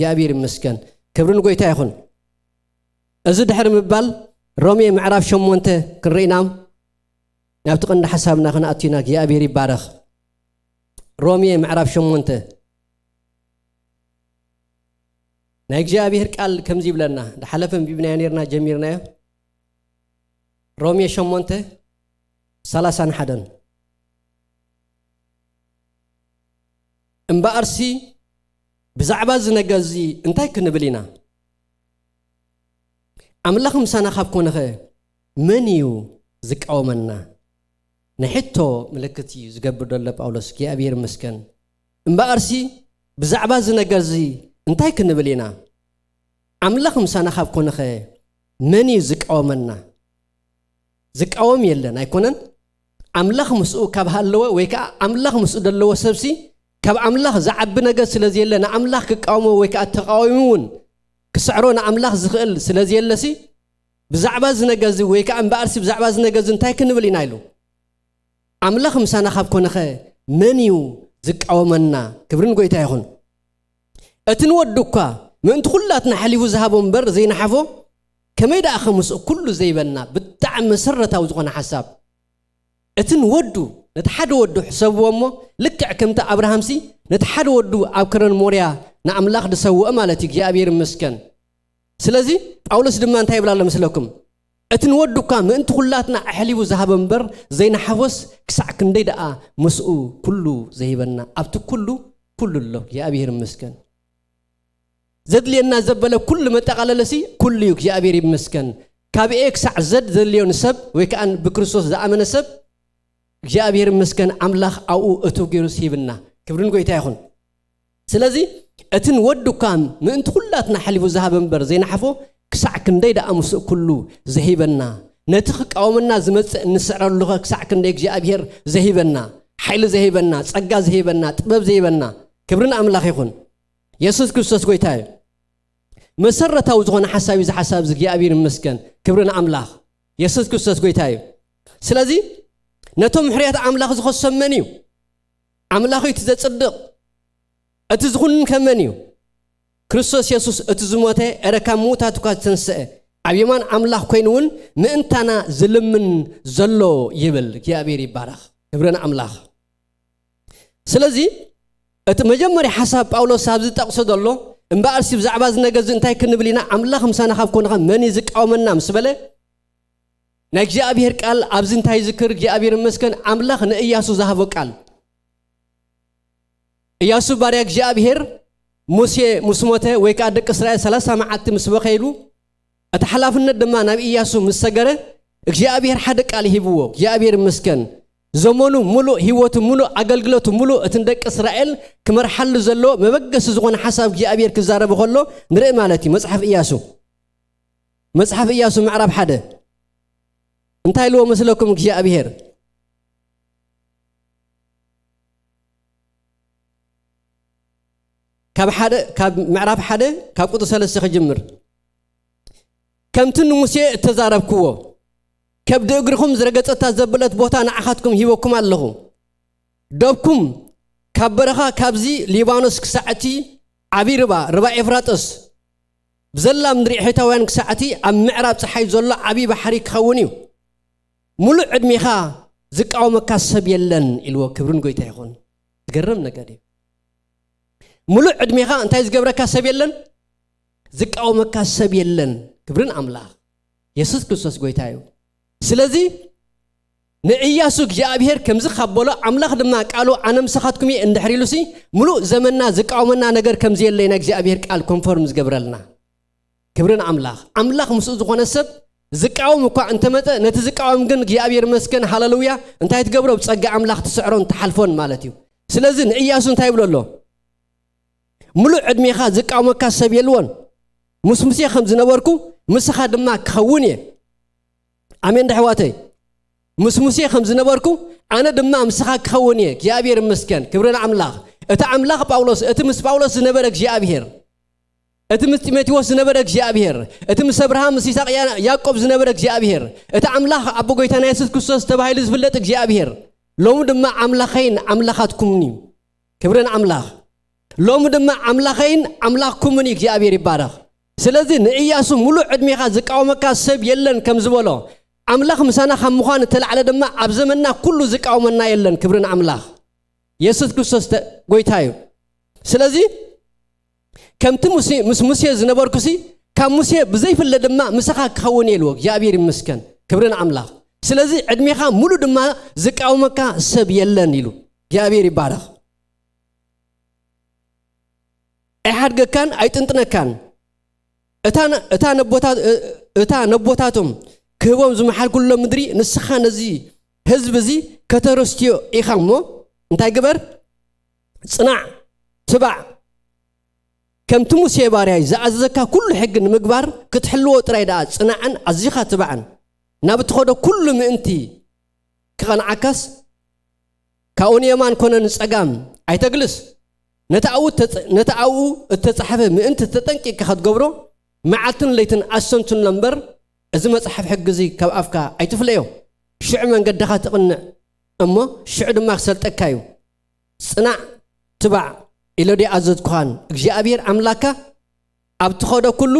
يا أبير مسكن كبرنا قويتاي خون أزد حرم بال رومي معرف شمونت كرينام نبتقن حسابنا خنا أتيناك يا أبير يبارك رومي معرف شمونت نايجي أبير قال كم زيب لنا حلفن بيبنا نيرنا جميرنا رومي شمونت سلاسان حدن امبارسي بزعباز نجازي انتي كنبلينا أملاخ مسانا خابكونه منيو زكاو منا نحيتو ملكتي زقبر دولة باولوس كي أبير مسكن امبارسي بزعباز نجازي انتي كنبلينا أملاخ مسانا خابكونه مني زكاو منا زكاوم يلنا يكونن أملاخ مسؤول كبهاللو ويكا أملاخ مسؤول دلو سبسي كب أملاخ زعب نجاز سلازي لنا أملاخ كقومه ويكا التقاومون كسعرون أملاخ زخل سلازي لسي بزعباز نجاز ويكا أمبارسي بزعباز نجاز انتي كنبلي نايلو أملاخ مسانا خابكونه منيو زكاومنا كبرن قويتا يخون أتنودوكا من تخلاتنا حليفو زهابون بر زي نحفو كما يدا أخمس كل زي بنا بالدعم مسرة وزغنا حساب اتن ودو نتحد ودو حساب ومو لك كمت أبراهام سي نتحد ودو أبكرن موريا نعملاخ دسوء مالتك يا أبير مسكن سلازي أولس دمان تايب الله مسلكم اتن ودو كام من تخلاتنا أحليو ذهب بر زي نحفوس كسع كندي دا مسؤو كله زي بنا أبتو كله الله يا أبير مسكن زد لينا زبله كل ما تقللسي كل يوك يا أبير مسكن كابيك سع زد ليون سب وكأن بكريستوس زعمنا سب يا أبير مسكن أملاخ أو أتوجيروس هيبنا كبرن قوي تاخون سلازي أتن ودو كام من تخلاتنا حليفو ذهب بر زين حفو كسع كندي دا أمس كله زهيبنا نتخك أو منا زمت نسعر اللغة كسع كنديك يا أبير زهيبنا حيل زهيبنا صقا زهيبنا طبب زهيبنا كبرن أملاخ يخون يسوع كريستوس قوي تاي مسرة وزغنا حسابي زي حساب زي يا أبير مسكن كبرنا أملاخ يسوع كريستوس قوي تاي سلازي نتوم حريات أملاخ زخص سمنيو أملاخ يتزصدق أتزغن كمنيو كريستوس يسوع أتزموته أركام موتا تكاتنسأ أبيمان أملاخ كينون مأنتنا زلمن زلو يبل يا أبير يبارك كبرنا أملاخ سلازي أتمجمر حساب باولوس سابز تقصد الله امبارح سيب زعباز نجاز انتي كنبلينا أملاخ مسانا خاف كون خام مني زك أو منا مسبله نجي أبير قال أبز انتي ذكر جي أبير مسكن أملاخ نإياسو ذهب قال إياسو باريك جي أبير موسى مسموته ويكادك إسرائيل 3 معات مسبخيلو أتحلافنا دمان أبي إياسو مسجرة جي أبير حد قال هيبوه جي أبير مسكن زمانو ملو هيوت ملو أقلقلت ملو أتندك إسرائيل كمرحل زلو مبقس زغون حساب جي أبير كزارة بخلو نرئ مالتي مصحف إياسو معرب حدا እንታይ ልዎ መስለኩም እግዚአብሔር ካብ ምዕራፍ 1 ካብ ቁጥር 3 ክጅምር ከምቲ ንሙሴ ተዛረብክዎ ከብዲ እግርኩም ዝረገፀታ ዘበለት ቦታ ንዓኻትኩም ሂበኩም ኣለኹ ደብኩም ካብ በረኻ ካብዚ ሊባኖስ ክሳዕቲ ዓቢ ርባ ኤፍራጥስ ብዘላ ምድሪ ሒታውያን ክሳዕቲ ኣብ ምዕራብ ፀሓይ ዘሎ ዓቢ ባሕሪ ክኸውን እዩ ሙሉእ ዕድሜኻ ዝቃወመካ ሰብ የለን ኢልዎ ክብርን ጎይታ ይኹን ዝገርም ነገር እዩ ሙሉእ ዕድሜኻ እንታይ ዝገብረካ ሰብ የለን ዝቃወመካ ሰብ የለን ክብርን ኣምላኽ ኢየሱስ ክርስቶስ ጎይታ እዩ ስለዚ ንኢያሱ እግዚአብሔር ከምዚ ካበሎ ኣምላኽ ድማ ቃሉ ኣነ ምሳኻትኩም እየ እንድሕር ኢሉሲ ሙሉእ ዘመንና ዝቃወመና ነገር ከምዚ የለና እግዚአብሔር ቃል ኮንፈርም ዝገብረልና ክብርን ኣምላኽ ምስኡ ዝኾነ ሰብ ዝቃወም እኳ እንተመጠ ነቲ ዝቃወም ግን እግዚአብሔር መስገን ሃሌሉያ እንታይ ትገብሮ ብጸጋ ኣምላኽ ትስዕሮን ተሓልፎን ማለት እዩ ስለዚ ንኢያሱ እንታይ ብሎ ኣሎ ሙሉእ ዕድሜኻ ዝቃወመካ ሰብ የልዎን ምስ ሙሴ ከም ዝነበርኩ ምስኻ ድማ ክኸውን እየ ኣሜን ዳሕዋተይ ምስ ሙሴ ከም ዝነበርኩ ኣነ ድማ ምስኻ ክኸውን እየ እግዚአብሔር መስገን ክብርን ኣምላኽ እቲ ኣምላኽ ጳውሎስ እቲ ምስ ጳውሎስ ዝነበረ እግዚአብሔር እቲ ምስ ጢሞቴዎስ ዝነበረ እግዚአብሔር እቲ ምስ አብርሃም ምስ ይስሐቅ ያዕቆብ ዝነበረ እግዚአብሔር እቲ ኣምላኽ ኣቦ ጎይታና ኢየሱስ ክርስቶስ ተባሂሉ ዝፍለጥ እግዚአብሔር ሎሙ ድማ ኣምላኸይን ኣምላኻትኩምኒ ክብርን ኣምላኽ ሎሙ ድማ ኣምላኸይን ኣምላኽኩምኒ እግዚአብሔር ይባረኽ ስለዚ ንኢያሱ ሙሉእ ዕድሜኻ ዝቃወመካ ሰብ የለን ከም ዝበሎ ኣምላኽ ምሳና ከም ምዃን ተላዕለ ድማ ኣብ ዘመንና ኩሉ ዝቃወመና የለን ክብርን ኣምላኽ ኢየሱስ ክርስቶስ ጎይታ እዩ ስለዚ ከምቲ ምስ ሙሴ ዝነበርኩሲ ካብ ሙሴ ብዘይፍለ ድማ ምስኻ ክኸውን የልዎ እግዚአብሔር ይመስገን ክብርን ኣምላኽ ስለዚ ዕድሜኻ ሙሉ ድማ ዝቃወመካ ሰብ የለን ኢሉ እግዚአብሔር ይባረኽ ኣይሓድገካን ኣይጥንጥነካን እታ ነቦታቶም ክህቦም ዝመሓልኩሎ ምድሪ ንስኻ ነዚ ህዝቢ እዚ ከተረስትዮ ኢኻ እሞ እንታይ ግበር ጽናዕ ትባዕ ከምቲ ሙሴ ባርያይ ዝኣዘዘካ ኩሉ ሕጊ ንምግባር ክትሕልዎ ጥራይ ደኣ ጽናዕን ኣዝኻ ትባዕን ናብ እትኸዶ ኩሉ ምእንቲ ክቐንዓካስ ካብኡን የማን ኮነ ንጸጋም ኣይተግልስ ነቲ ኣብኡ እተጻሕፈ ምእንቲ ተጠንቂቕካ ክትገብሮ መዓልትን ለይትን ኣሰንቱን ለምበር እዚ መጽሓፍ ሕጊ እዚ ካብ ኣፍካ ኣይትፍለዮ ሽዑ መንገድኻ ትቕንዕ እሞ ሽዑ ድማ ክሰልጠካ እዩ ጽናዕ ትባዕ ኢሎዲ ኣዘዝኩኻን እግዚአብሔር ኣምላካ ኣብ ትኸዶ ኩሉ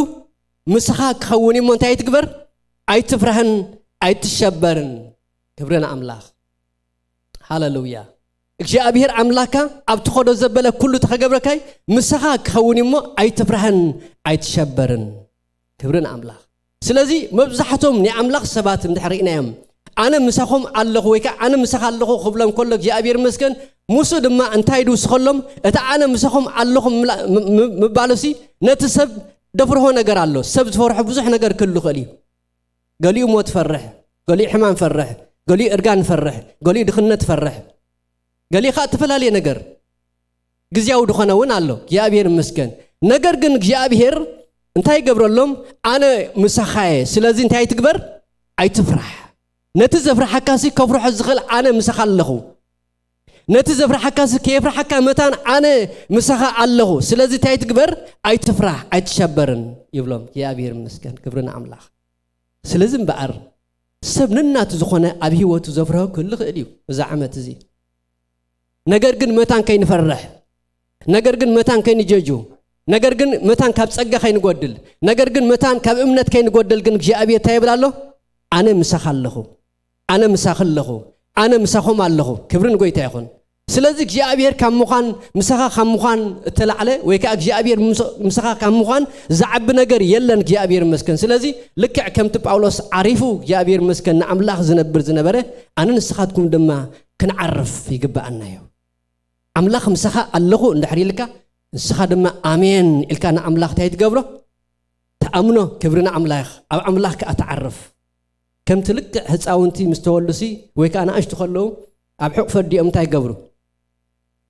ምስኻ ክኸውን እሞ እንታይ ትግበር ኣይትፍራህን ኣይትሸበርን ክብርን ኣምላኽ ሃሌሉያ እግዚአብሔር ኣምላካ ኣብ ትኸዶ ዘበለ ኩሉ ተኸገብረካይ ምስኻ ክኸውን እሞ ኣይትፍራህን ኣይትሸበርን ክብርን ኣምላኽ ስለዚ መብዛሕቶም ንኣምላኽ ሰባት እንድሕሪእናዮም ኣነ ምሳኹም ኣለኹ ወይ ከዓ ኣነ ምሳኻ ኣለኹ ክብሎም ከሎ እግዚአብሔር መስገን ሙሱ ድማ እንታይ ድውስኸሎም እቲ ኣነ ምሳኹም ኣለኹም ምባለሲ ነቲ ሰብ ደፍርሆ ነገር ኣሎ ሰብ ዝፈርሖ ብዙሕ ነገር ክህሉ ክእል እዩ ገሊኡ ሞት ፈርሕ ገሊኡ ሕማም ፈርሕ ገሊኡ እርጋን ፈርሕ ገሊኡ ድኽነት ፈርሕ ገሊኡ ከዓ ተፈላለየ ነገር ግዝያዊ ድኾነ እውን ኣሎ እግዚአብሔር መስገን ነገር ግን እግዚአብሔር እንታይ ገብረሎም ኣነ ምሳኻየ ስለዚ እንታይ ትግበር ኣይትፍራህ ነቲ ዘፍራሕካሲ ከፍርሖ ዝኽእል ኣነ ምሳኻ ኣለኹ ነቲ ዘፍራሕካሲ ከየፍራሕካ መታን ኣነ ምሳኻ ኣለኹ ስለዚ እንታይ ትግበር ኣይትፍራህ ኣይትሸበርን ይብሎም እግዚአብሔር መስገን ክብርን ኣምላኽ ስለዚ እምበኣር ሰብ ንናቱ ዝኾነ ኣብ ህይወቱ ዘፍርሖ ክህሉ ክእል እዩ እዚ ዓመት እዚ ነገር ግን መታን ከይንፈርሕ ነገር ግን መታን ከይንጀጁ ነገር ግን መታን ካብ ጸጋ ከይንጎድል ነገር ግን መታን ካብ እምነት ከይንጎድል ግን እግዚአብሔር እንታይ ይብል ኣሎ ኣነ ምሳኻ ኣለኹ ኣነ ምሳኽ ኣለኹ ኣነ ምሳኹም ኣለኹ ክብርን ጎይታ ይኹን ስለዚ እግዚአብሔር ካብ ምዃን ምሳኻ ካብ ምዃን እተላዕለ ወይ ከዓ እግዚአብሔር ምሳኻ ካብ ምዃን ዝዓቢ ነገር የለን እግዚአብሔር መስገን ስለዚ ልክዕ ከምቲ ጳውሎስ ዓሪፉ እግዚአብሔር መስገን ንኣምላኽ ዝነብር ዝነበረ ኣነ ንስኻትኩም ድማ ክንዓርፍ ይግባአና እዩ ኣምላኽ ምሳኻ ኣለኹ እንድሕር ኢልካ ንስኻ ድማ ኣሜን ኢልካ ንኣምላኽ እንታይ ትገብሮ ተኣምኖ ክብርን ኣምላኽ ኣብ ኣምላኽ ከዓ ተዓርፍ ከምቲ ልክዕ ህፃውንቲ ምስ ተወልዱሲ ወይ ከዓ ንኣሽቱ ከለዉ ኣብ ሕቑ ፈዲኦም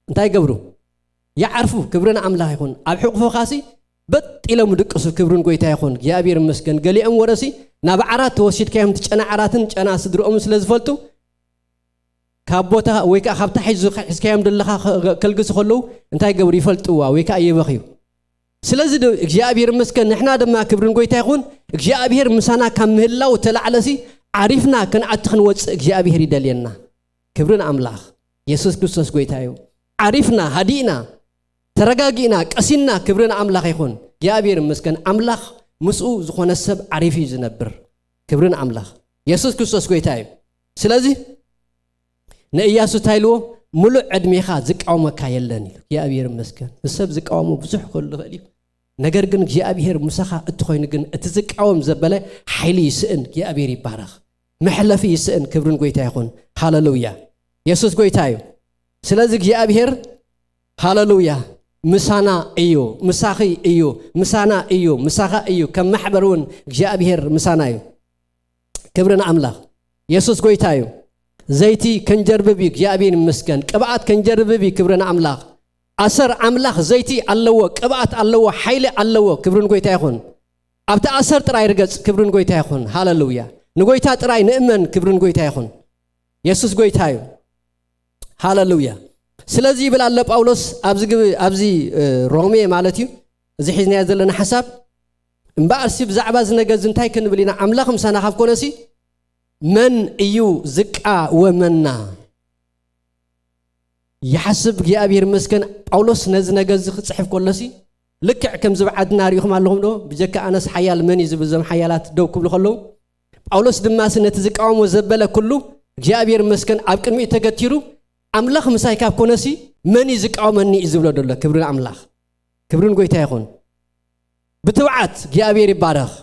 እንታይ ገብሩ ይዓርፉ ክብርን ኣምላኽ ይኹን ኣብ ሕቑ ፎኻሲ በጥ ኢሎም ድቅሱ ክብርን ጎይታ ይኹን እግዚአብሔር መስገን ገሊኦም ወረሲ ናብ ዓራት ተወሲድካዮም ትጨና ዓራትን ጨና ስድሮኦም ስለ ዝፈልጡ ካብ ቦታ ወይ ከዓ ካብ ታሕቲ ሒዝካዮም ደለኻ ከልግሱ ከለው እንታይ ገብሩ ይፈልጥዋ ወይ ከዓ ይበኽዩ ስለዚ እግዚአብሔር መስከን ንሕና ድማ ክብርን ጎይታ ይኹን እግዚአብሔር ምሳና ካብ ምህላው ተላዕለሲ ዓሪፍና ከንዓት ክንወፅእ እግዚአብሔር ይደልየና ክብርን አምላኽ ኢየሱስ ክርስቶስ ጎይታ እዩ ዓሪፍና ሃዲእና ተረጋጊና ቀሲና ክብርን አምላኽ ይኹን እግዚአብሔር መስከን አምላኽ ምስኡ ዝኾነ ሰብ ዓሪፍ እዩ ዝነብር ክብርን አምላኽ ኢየሱስ ክርስቶስ ጎይታ እዩ ስለዚ ንኢያሱ ታይልዎ ሙሉእ ዕድሜኻ ዝቃወመካ የለን ኢሉ እግዚአብሔር መስከን ሰብ ዝቃወሙ ብዙሕ ክህሉ ይኽእል እዩ ነገር ግን እግዚአብሔር ሙሳኻ እትኾይኑ ግን እቲ ዝቃወም ዘበለ ሓይሊ ይስእን እግዚአብሔር ይባረኽ መሕለፊ ይስእን ክብርን ጎይታ ይኹን ሃሌሉያ ኢየሱስ ጎይታ እዩ ስለዚ እግዚአብሔር ሃሌሉያ ምሳና እዩ ምሳኺ እዩ ምሳና እዩ ምሳኻ እዩ ከም ማሕበሩን እግዚአብሔር ምሳና እዩ ክብርን አምላኽ ኢየሱስ ጎይታ እዩ ዘይቲ ከንጀርብብ እግዚአብሔር ይመስገን ቅብአት ከንጀርብብ ክብርን አምላኽ አሰር አምላኽ ዘይቲ አለዎ ቅብአት አለዎ ኃይል አለዎ ክብርን ጎይታ ይኹን ኣብታ አሰር ጥራይ ርገጽ ክብርን ጎይታ ይኹን ሃሌሉያ ንጎይታ ጥራይ ንእመን ክብርን ጎይታ ይኹን ኢየሱስ ጎይታ እዩ ሃሌሉያ ስለዚ ይብል አለ ጳውሎስ ኣብዚ ሮሜ ማለት እዩ እዚ ሒዝናያ ዘለና ሓሳብ እምበኣርሲ ብዛዕባ ዝነገዝ እንታይ ክንብል ኢና አምላኽ ምሳና ካብ ኮነሲ من ايو زكا ومنا يحسب እግዚአብሔር መስከን ጳውሎስ ነዝ ነገዝ ክጽሕፍ ኮለሲ ልክዕ ከም ዝብዓድና ሪኹም ኣለኹም ዶ ብጀካ ኣነስ ሓያል መን ይዝብዘም ሓያላት ደው ክብሉ ከለው ጳውሎስ ድማ ስነት ዝቃወሞ ዘበለ ኩሉ እግዚአብሔር መስከን ኣብ ቅድሚ ተገቲሩ አምላኽ ምሳይ ካብ ኮነሲ መን ይዝቃወመኒ ይዝብሎ ደሎ ክብርን አምላኽ ክብርን ጎይታ ይኹን ብትውዓት እግዚአብሔር ይባረኽ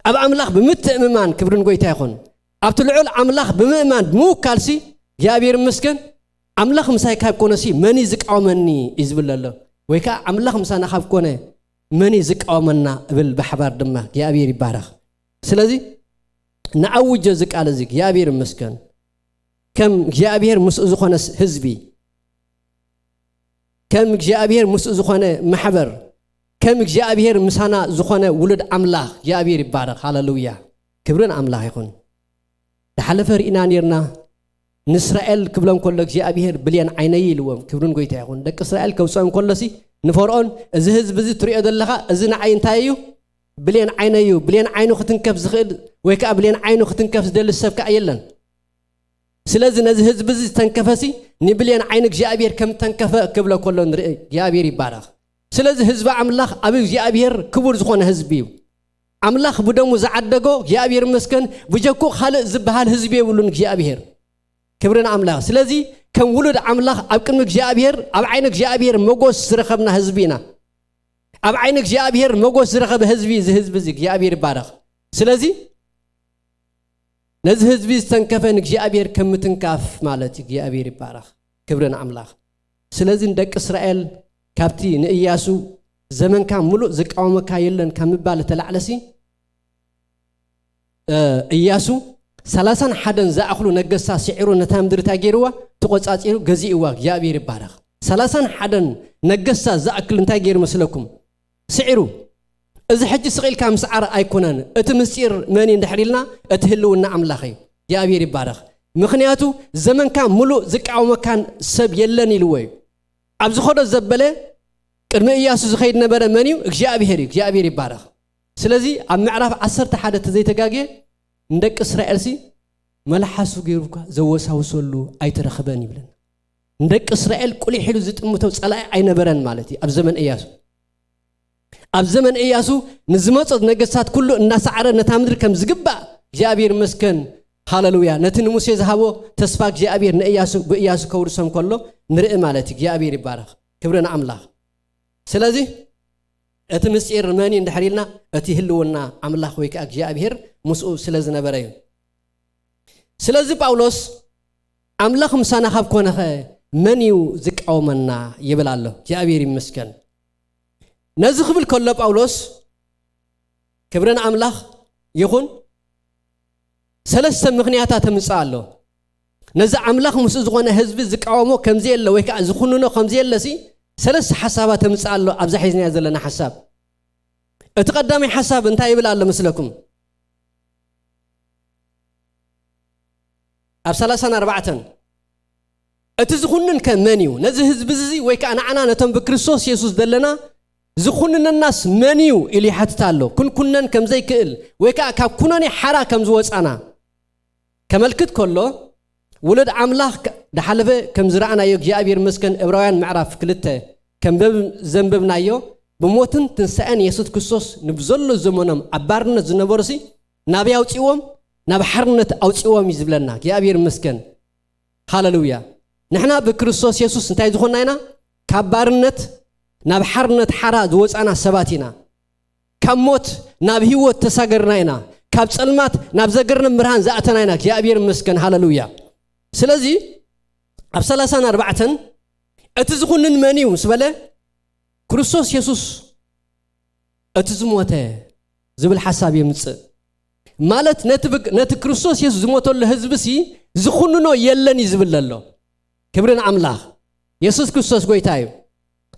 ኣብ አምላኽ ብምትእምማን ክብርን ጎይታ ይኹን ኣብቲ ልዑል አምላኽ ብምእማን ሙካልሲ እግዚአብሔር መስከን አምላኽ ምሳይ ካብ ኮነሲ መን ይዝቃወመኒ ይዝብል ኣሎ ወይ ከዓ አምላኽ ምሳና ካብ ኮነ መን ይዝቃወመና ብል በሕባር ድማ እግዚአብሔር ይባረኽ ስለዚ ንዓውጀ ዝቃል እዚ እግዚአብሔር መስከን ከም እግዚአብሔር ምስኡ ዝኾነ ህዝቢ ከም እግዚአብሔር ምስኡ ዝኾነ ማሕበር ከም እግዚአብሔር ምሳና ዝኾነ ውሉድ አምላኽ እግዚአብሔር ይባረኽ ሃሌሉያ ክብርን አምላኽ ይኹን ተሓለፈ ርኢና ነርና ንእስራኤል ክብሎም ከሎ እግዚአብሔር ብልያን ዓይነይ ኢልዎም ክብርን ጎይታ ይኹን ደቂ እስራኤል ከውፅኦም ከሎሲ ንፈርዖን እዚ ህዝቢ እዚ ትሪኦ ዘለኻ እዚ ንዓይ እንታይ እዩ ብልያን ዓይነይ እዩ ብልያን ዓይኑ ክትንከፍ ዝኽእል ወይ ከዓ ብልያን ዓይኑ ክትንከፍ ዝደሊ ሰብ ከዓ የለን ስለዚ ነዚ ህዝቢ እዚ ዝተንከፈሲ ንብልያን ዓይኑ እግዚአብሔር ከም ተንከፈ ክብሎ ከሎ ንርኢ እግዚአብሔር ይባረኽ ስለዚ ህዝቢ አምላኽ ኣብ እግዚአብሔር ክቡር ዝኾነ ህዝቢ እዩ አምላኽ ብደሙ ዝዓደጎ እግዚአብሔር መስከን ብጀኩ ካልእ ዝበሃል ህዝቢ የብሉን እግዚአብሔር ክብርን አምላኽ ስለዚ ከም ውሉድ አምላኽ ኣብ ቅድሚ እግዚአብሔር ኣብ ዓይኒ እግዚአብሔር መጎስ ዝረኸብና ህዝቢ ኢና ኣብ ዓይኒ እግዚአብሔር መጎስ ዝረኸበ ህዝቢ እዚ ህዝቢ እዚ እግዚአብሔር ይባረኽ ስለዚ ነዚ ህዝቢ ዝተንከፈን እግዚአብሔር ከም ምትንካፍ ማለት እግዚአብሔር ይባረኽ ክብርን አምላኽ ስለዚ ደቂ እስራኤል ካብቲ ንኢያሱ ዘመንካ ሙሉእ ዝቃወመካ የለን ከም ምባል ተላዕለሲ ኢያሱ 31 ዝኣኽሉ ነገሳ ሲዒሩ ነታ ምድሪ ታገይርዋ ተቆጻጺሩ ገዚእዋ እግዚአብሔር ይባረኽ 31 ነገሳ ዝኣክል እንታይ ገይሩ መስለኩም ሲዒሩ እዚ ሕጂ ስቂልካ ምስዓር ኣይኮነን እቲ ምስጢር መን እንድሕሪልና እቲ ህልውና አምላኽ እዩ እግዚአብሔር ይባረኽ ምክንያቱ ዘመንካ ሙሉእ ዝቃወመካን ሰብ የለን ኢልዎ እዩ ኣብ ዝኸዶ ዘበለ ቅድሚ ኢያሱ ዝኸይድ ነበረ መን እዩ እግዚአብሔር እዩ እግዚአብሔር ይባረኽ ስለዚ ኣብ ምዕራፍ 11 ተዘይተጋግየ እንደቂ እስራኤልሲ መላሓሱ ገይሩካ ዘወሳውሰሉ ኣይተረኸበን ይብለን እንደቂ እስራኤል ቁሊ ሒሉ ዝጥምተው ጸላኢ ኣይነበረን ማለት እዩ ኣብ ዘመን ኢያሱ ኣብ ዘመን ኢያሱ ንዝመፀት ነገስታት ኩሉ እናሰዓረ ነታ ምድሪ ከም ዝግባእ እግዚአብሔር መስከን ሃሌሉያ ነቲ ንሙሴ ዝሃቦ ተስፋ እግዚአብሔር ንኢያሱ ብኢያሱ ከውርሶም ከሎ ንርኢ ማለት እዩ እግዚአብሔር ይባረኽ ክብርን አምላኽ ስለዚ እቲ ምስጢር መን እንድሕሪልና እቲ ህልውና አምላኽ ወይ ከዓ እግዚአብሔር ምስኡ ስለ ዝነበረ እዩ ስለዚ ጳውሎስ አምላኽ ምሳና ካብ ኮነኸ መን እዩ ዝቃወመና ይብል ኣሎ እግዚአብሔር ይመስገን ነዚ ክብል ከሎ ጳውሎስ ክብርን አምላኽ ይኹን ሰለስተ ምክንያታት ተምጽእ ኣሎ ነዚ አምላኽ ምስኡ ዝኾነ ህዝቢ ዝቃወሞ ከምዚ የለ ወይ ከዓ ዝኹንኖ ከምዚ የለሲ ሰለስተ ሓሳባት ተምጽእ ኣሎ ኣብዛ ሒዝናያ ዘለና ሓሳብ እቲ ቀዳማይ ሓሳብ እንታይ ይብል ኣሎ መስለኩም ኣብ 34 እቲ ዝኹንን ከመንዩ ነዚ ህዝቢ እዚ ወይ ከዓ ንዓና ነቶም ብክርስቶስ ኢየሱስ ዘለና ዝኹንነናስ መንዩ ኢሉ ይሓትት ኣሎ ኩንኩነን ከም ዘይክእል ወይ ከዓ ካብ ኩነኔ ሓራ ከም ዝወፃና ከመልክት ከሎ ወለድ ኣምላኽ ደሓለፈ ከም ዝረኣናዮ እግዚአብሔር መስከን ዕብራውያን ምዕራፍ 2 ከም ዘንበብናዮ ብሞትን ትንሳኤን ኢየሱስ ክርስቶስ ንብዘሎ ዘመኖም ኣባርነት ዝነበሩሲ ናብ ያውፅዎም ናብ ሓርነት ኣውፅዎም ይዝብለና እግዚአብሔር መስከን ሃሌሉያ ንሕና ብክርስቶስ ኢየሱስ እንታይ ዝኾንና ኢና ካብ ባርነት ናብ ሓርነት ሓራ ዝወፃና ሰባት ኢና ካብ ሞት ናብ ህይወት ተሳገርና ኢና ካብ ጸልማት ናብ ዘገርነ ምርሃን ዝኣተና ኢና እግዚአብሔር መስከን ሃሌሉያ ስለዚ ኣብ 34 እቲ ዝኹንን መንዩ ስበለ ክርስቶስ ኢየሱስ እቲ ዝሞተ ዝብል ሓሳብ የምጽእ ማለት ነቲ ክርስቶስ ኢየሱስ ዝሞተሉ ህዝብሲ ዝኹንኖ የለን ይዝብለሎ ክብርን ኣምላኽ ኢየሱስ ክርስቶስ ጎይታ እዩ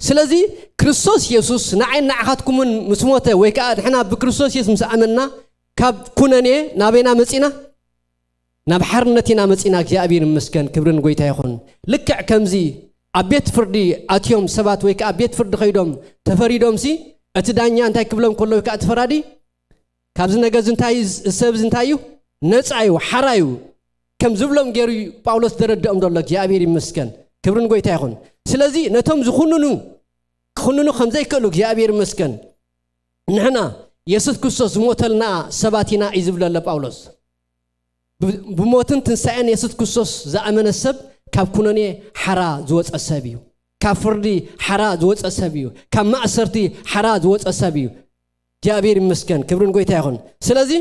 ስለዚ ክርስቶስ ኢየሱስ ንዓይን ንዓኻትኩምን ምስ ሞተ ወይ ከዓ ንሕና ብክርስቶስ ኢየሱስ ምስ ኣመንና ካብ ኩነኔ ናበይና መጺና ናብ ሓርነት ኢና መጺና እግዚአብሔር ይመስገን ክብርን ጎይታ ይኹን ልክዕ ከምዚ ኣብ ቤት ፍርዲ ኣትዮም ሰባት ወይ ከዓ ቤት ፍርዲ ኸይዶም ተፈሪዶምሲ እቲ ዳኛ እንታይ ክብሎም ከሎ ወይ ከዓ ተፈራዲ ካብዚ ነገር እንታይ ሰብ እንታይ እዩ ነፃ እዩ ሓራ እዩ ከም ዝብሎም ገይሩ ጳውሎስ ደረደኦም ዘሎ እግዚአብሔር ይመስገን ክብርን ጎይታ ይኹን ስለዚ ነቶም ዝኹንኑ ክኹንኑ ከም ዘይክእሉ እግዚአብሔር ይመስገን ንሕና ኢየሱስ ክርስቶስ ዝሞተልና ሰባት ኢና እዩ ዝብለለ ጳውሎስ ብሞትን ትንሳኤን ኢየሱስ ክርስቶስ ዝኣመነ ሰብ ካብ ኩነኔ ሓራ ዝወፀ ሰብ እዩ ካብ ፍርዲ ሓራ ዝወፀ ሰብ እዩ ካብ ማእሰርቲ ሓራ ዝወፀ ሰብ እዩ እግዚአብሔር ይመስገን ክብርን ጎይታ ይኹን ስለዚ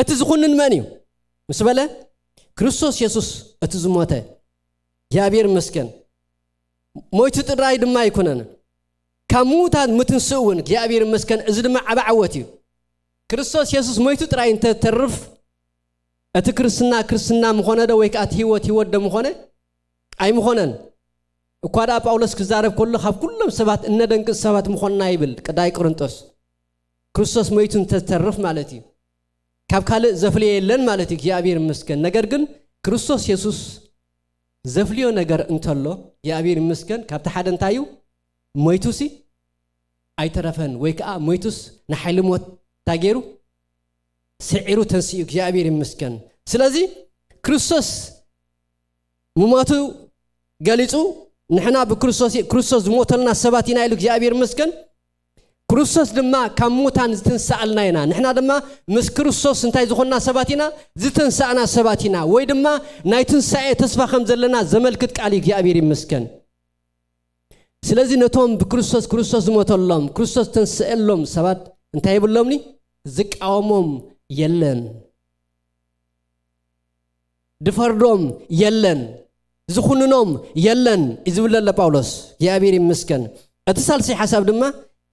እቲ ዝኹንን መን እዩ ምስ በለ ክርስቶስ ኢየሱስ እቲ ዝሞተ እግዚአብሔር ይመስገን ሞይቱ ጥራይ ድማ ይኩነን ካብ ሙታን ምትንስኡ እውን እግዚአብሔር ይመስገን እዚ ድማ ዓባ ዓወት እዩ ክርስቶስ ኢየሱስ ሞይቱ ጥራይ እንተተርፍ እቲ ክርስትና ምኾነ ዶ ወይ ከዓ ህይወት ዶ ምኾነ ኣይምኾነን እኳ ዳ ጳውሎስ ክዛረብ ከሎ ካብ ኩሎም ሰባት እነደንቅ ሰባት ምኾንና ይብል ቀዳይ ቆሮንቶስ ክርስቶስ ሞይቱ እንተተርፍ ማለት እዩ ካብ ካልእ ዘፍልየ የለን ማለት እዩ እግዚአብሔር ይመስገን ነገር ግን ክርስቶስ ኢየሱስ ዘፍልዮ ነገር እንተሎ እግዚአብሔር ይመስገን ካብቲ ሓደ እንታይ እዩ ሞይቱሲ ኣይተረፈን ወይ ከዓ ሞይቱስ ንሓይሊ ሞት ታገይሩ ስዒሩ ተንስኡ እግዚአብሔር ይመስገን ስለዚ ክርስቶስ ሙሞቱ ገሊጹ ንሕና ብክርስቶስ ዝሞተልና ሰባት ኢና ኢሉ እግዚአብሔር ይመስገን ክርስቶስ ድማ ካብ ሙታን ዝተንሳኣልና ኢና ንሕና ድማ ምስ ክርስቶስ እንታይ ዝኾንና ሰባት ኢና ዝተንሳኣና ሰባት ኢና ወይ ድማ ናይ ትንሳኤ ተስፋ ከም ዘለና ዘመልክት ቃል እግዚአብሔር ይመስገን ስለዚ ነቶም ብክርስቶስ ዝሞተሎም ክርስቶስ ተንስአሎም ሰባት እንታይ ይብሎምኒ ዝቃወሞም የለን ድፈርዶም የለን ዝኹንኖም የለን ይዝብለለ ጳውሎስ እግዚአብሔር ይመስገን እቲ ሳልሲ ሓሳብ ድማ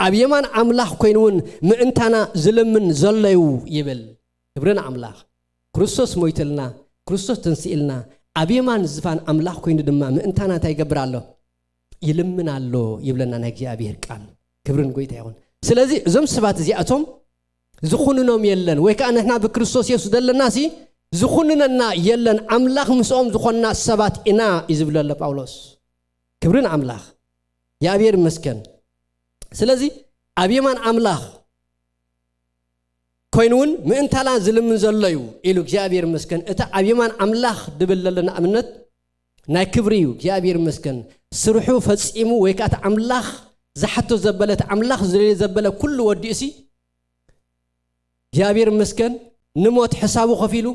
ኣብ የማን ኣምላኽ ኮይኑውን ምእንታና ዝልምን ዘለዩ ይብል ክብርን ኣምላኽ ክርስቶስ ሞይተልና ክርስቶስ ተንስኢልና ኣብ የማን ዝፋን ኣምላኽ ኮይኑ ድማ ምእንታና እንታይ ይገብር ኣሎ ይልምን ኣሎ ይብለና ናይ እግዚአብሔር ቃል ክብርን ጎይታ ይኹን ስለዚ እዞም ሰባት እዚኣቶም ዝኹንኖም የለን ወይ ከዓ ንሕና ብክርስቶስ ኢየሱስ ዘለናሲ ዝኹንነና የለን ኣምላኽ ምስኦም ዝኾንና ሰባት ኢና ይዝብለለ ጳውሎስ ክብርን ኣምላኽ እግዚአብሔር ይመስገን ስለዚ ኣብ የማን ኣምላኽ ኮይኑውን ምእንታና ዝልምን ዘለዩ ኢሉ እግዚአብሔር ይመስገን እቲ ኣብ የማን ኣምላኽ ድብል ዘለና እምነት ናይ ክብሪ እዩ እግዚአብሔር ይመስገን ስርሑ ፈጺሙ ወይ ከዓ ኣምላኽ ዝሓቶ ዘበለት ኣምላኽ ዝለየ ዘበለ ኩሉ ወዲእሲ እግዚአብሔር ይመስገን ንሞት ሕሳቡ ከፊሉ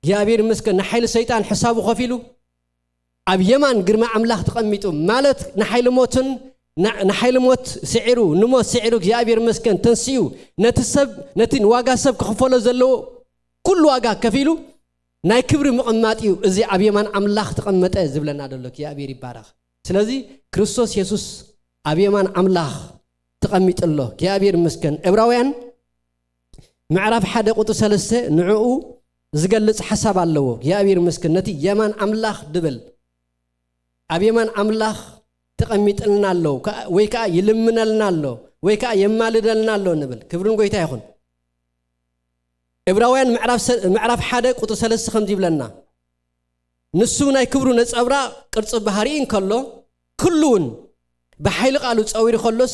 እግዚአብሔር ይመስገን ንሓይሊ ሰይጣን ሕሳቡ ከፊሉ ኣብ የማን ግርማ ኣምላኽ ተቐሚጡ ማለት ንሓይሊ ሞት ስዒሩ ንሞት ስዒሩ እግዚአብሔር ይመስገን ተንስኡ ነቲ ዋጋ ሰብ ክኽፈሎ ዘለዎ ኩሉ ዋጋ ከፊሉ ናይ ክብሪ ምቕማጥ እዩ እዚ ኣብ የማን ኣምላኽ ተቐመጠ ዝብለና ደሎ እግዚአብሔር ይባረኽ ስለዚ ክርስቶስ ኢየሱስ ኣብ የማን ኣምላኽ ተቐሚጡሎ እግዚአብሔር ይመስገን ዕብራውያን ምዕራፍ 1 ቁጥር 3 ንዕኡ ዝገልጽ ሓሳብ ኣለዎ እግዚአብሔር ይመስገን ነቲ የማን ኣምላኽ ድብል ኣብ የማን ኣምላኽ ተቐሚጥልና ኣሎ ወይ ከዓ ይልምነልና ኣሎ ወይ ከዓ የማልደልና ኣሎ ንብል ክብርን ጎይታ ይኹን ዕብራውያን ምዕራፍ 1 ቁጥር 3 ከም ይብለና ንሱ ናይ ክብሩ ነጸብራ ቅርጽ ባህሪን ከሎ ኩሉን በኃይል ቃሉ ጸዊር ከሎስ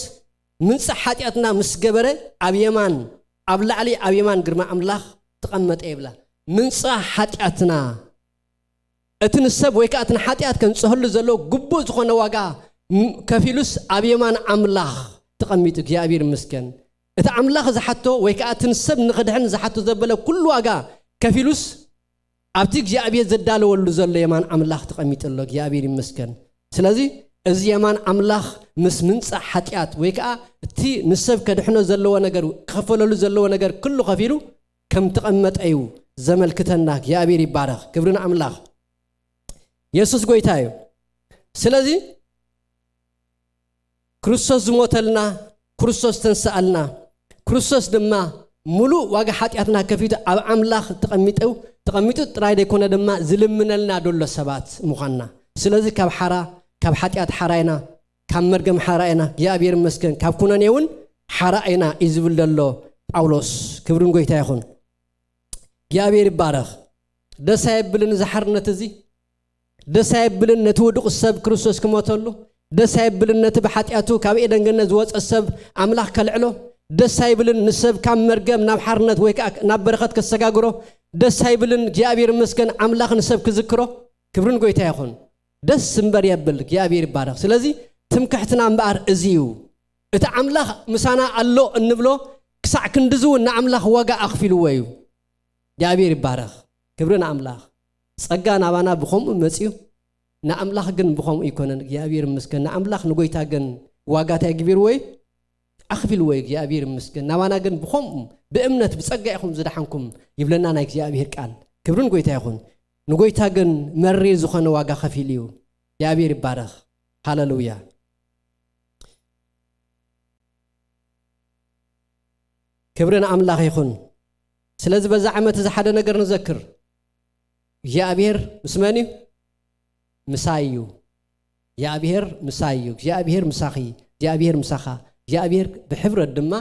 ምንጽ ኃጢአትና ምስገበረ ኣብ የማን ኣብ ላዕሊ ኣብ የማን ግርማ አምላኽ ተቀመጠ ይብላ ምንጽ ኃጢአትና እትንሰብ ወይ ከአትን ኃጢአት ከንጽህሉ ዘሎ ጉቦ ዝኾነ ዋጋ ከፊሉስ ኣብ የማን አምላኽ ተቀሚጡ እግዚአብሔር ይመስገን እቲ አምላኽ ዝሓቶ ወይ ከአትን ሰብ ንኽድሕን ዝሓቶ ዘበለ ኩሉ ዋጋ ከፊሉስ ኣብቲ እግዚአብሔር ዘዳለወሉ ዘሎ የማን አምላኽ ተቀሚጡሎ እግዚአብሔር ይመስገን ስለዚ እዚ የማን አምላኽ ምስ ምንጽ ኃጢአት ወይ ከአ እቲ ንሰብ ከድሕኖ ዘለዎ ነገር ከፈለሉ ዘለዎ ነገር ኩሉ ከፊሉ ከም ተቀመጠ እዩ ዘመልክተና እግዚአብሔር ይባረክ ክብርን አምላኽ ኢየሱስ ጎይታ እዩ ስለዚ ክርስቶስ ዝሞተልና ክርስቶስ ተንሳአልና ክርስቶስ ድማ ሙሉ ዋጋ ኃጢአትና ከፊቱ ኣብ አምላኽ ተቀሚጡ ጥራይ ደይኮነ ድማ ዝልምነልና ደሎ ሰባት ምዃንና ስለዚ ካብ ሓራ ካብ ኃጢአት ሓራይና ካብ መርገም ሓራይና እግዚአብሔር ይመስገን ካብ ኩነኔውን ሓራይና ይዝብል ደሎ ጳውሎስ ክብርን ጎይታ ይኹን እግዚአብሔር ይባረክ ደስ አይብልን ዝሓርነት እዚ ደስ አይብልን ነቲ ውዱቕ ሰብ ክርስቶስ ክሞተሉ ደስ አይብልን ነቲ በኃጢአቱ ካብ ኤደን ገነት ዝወፀ ሰብ አምላኽ ከልዕሎ ደስ አይብልን ንሰብ ካብ መርገም ናብ ሓርነት ወይ ናብ በረኸት ከሰጋግሮ ደስ አይብልን እግዚአብሔር ይመስገን አምላኽ ንሰብ ክዝክሮ ክብርን ጎይታ ይኹን ደስ እምበር የብል እግዚአብሔር ይባረክ ስለዚ ትምክሕትና እምበር እዚዩ እቲ አምላኽ ምሳና አሎ እንብሎ ክሳዕ ክንድዙ ንአምላኽ ዋጋ አኽፊልዎ እዩ እግዚአብሔር ይባረክ ክብርን አምላኽ ጸጋ ናባና ብኸምኡ መጽዩ ንአምላኽ ግን ብኸምኡ ይኮነን እግዚአብሔር ይመስገን ንአምላኽ ንጎይታ ግን ዋጋታ ይግቢርዎ አኽፊልዎ እግዚአብሔር ይመስገን ናባና ግን ብኸምኡ በእምነት በጸጋ ይኹም ዝደሓንኩም ይብለና ናይ እግዚአብሔር ቃል ክብርን ጎይታ ይኹን ንጎይታ ግን መሪ ዝኾነ ዋጋ ከፊል እዩ እግዚአብሔር ይባረክ ሃሌሉያ ክብርን አምላኽ ይኹን ስለዚ በዛ ዓመት እዚ ሓደ ነገር ንዘክር እግዚአብሔር ምስመን እዩ ምሳዩ እግዚአብሔር ምሳዩ እግዚአብሔር ምሳኺ እግዚአብሔር ምሳኻ እግዚአብሔር ብሕብረት ድማ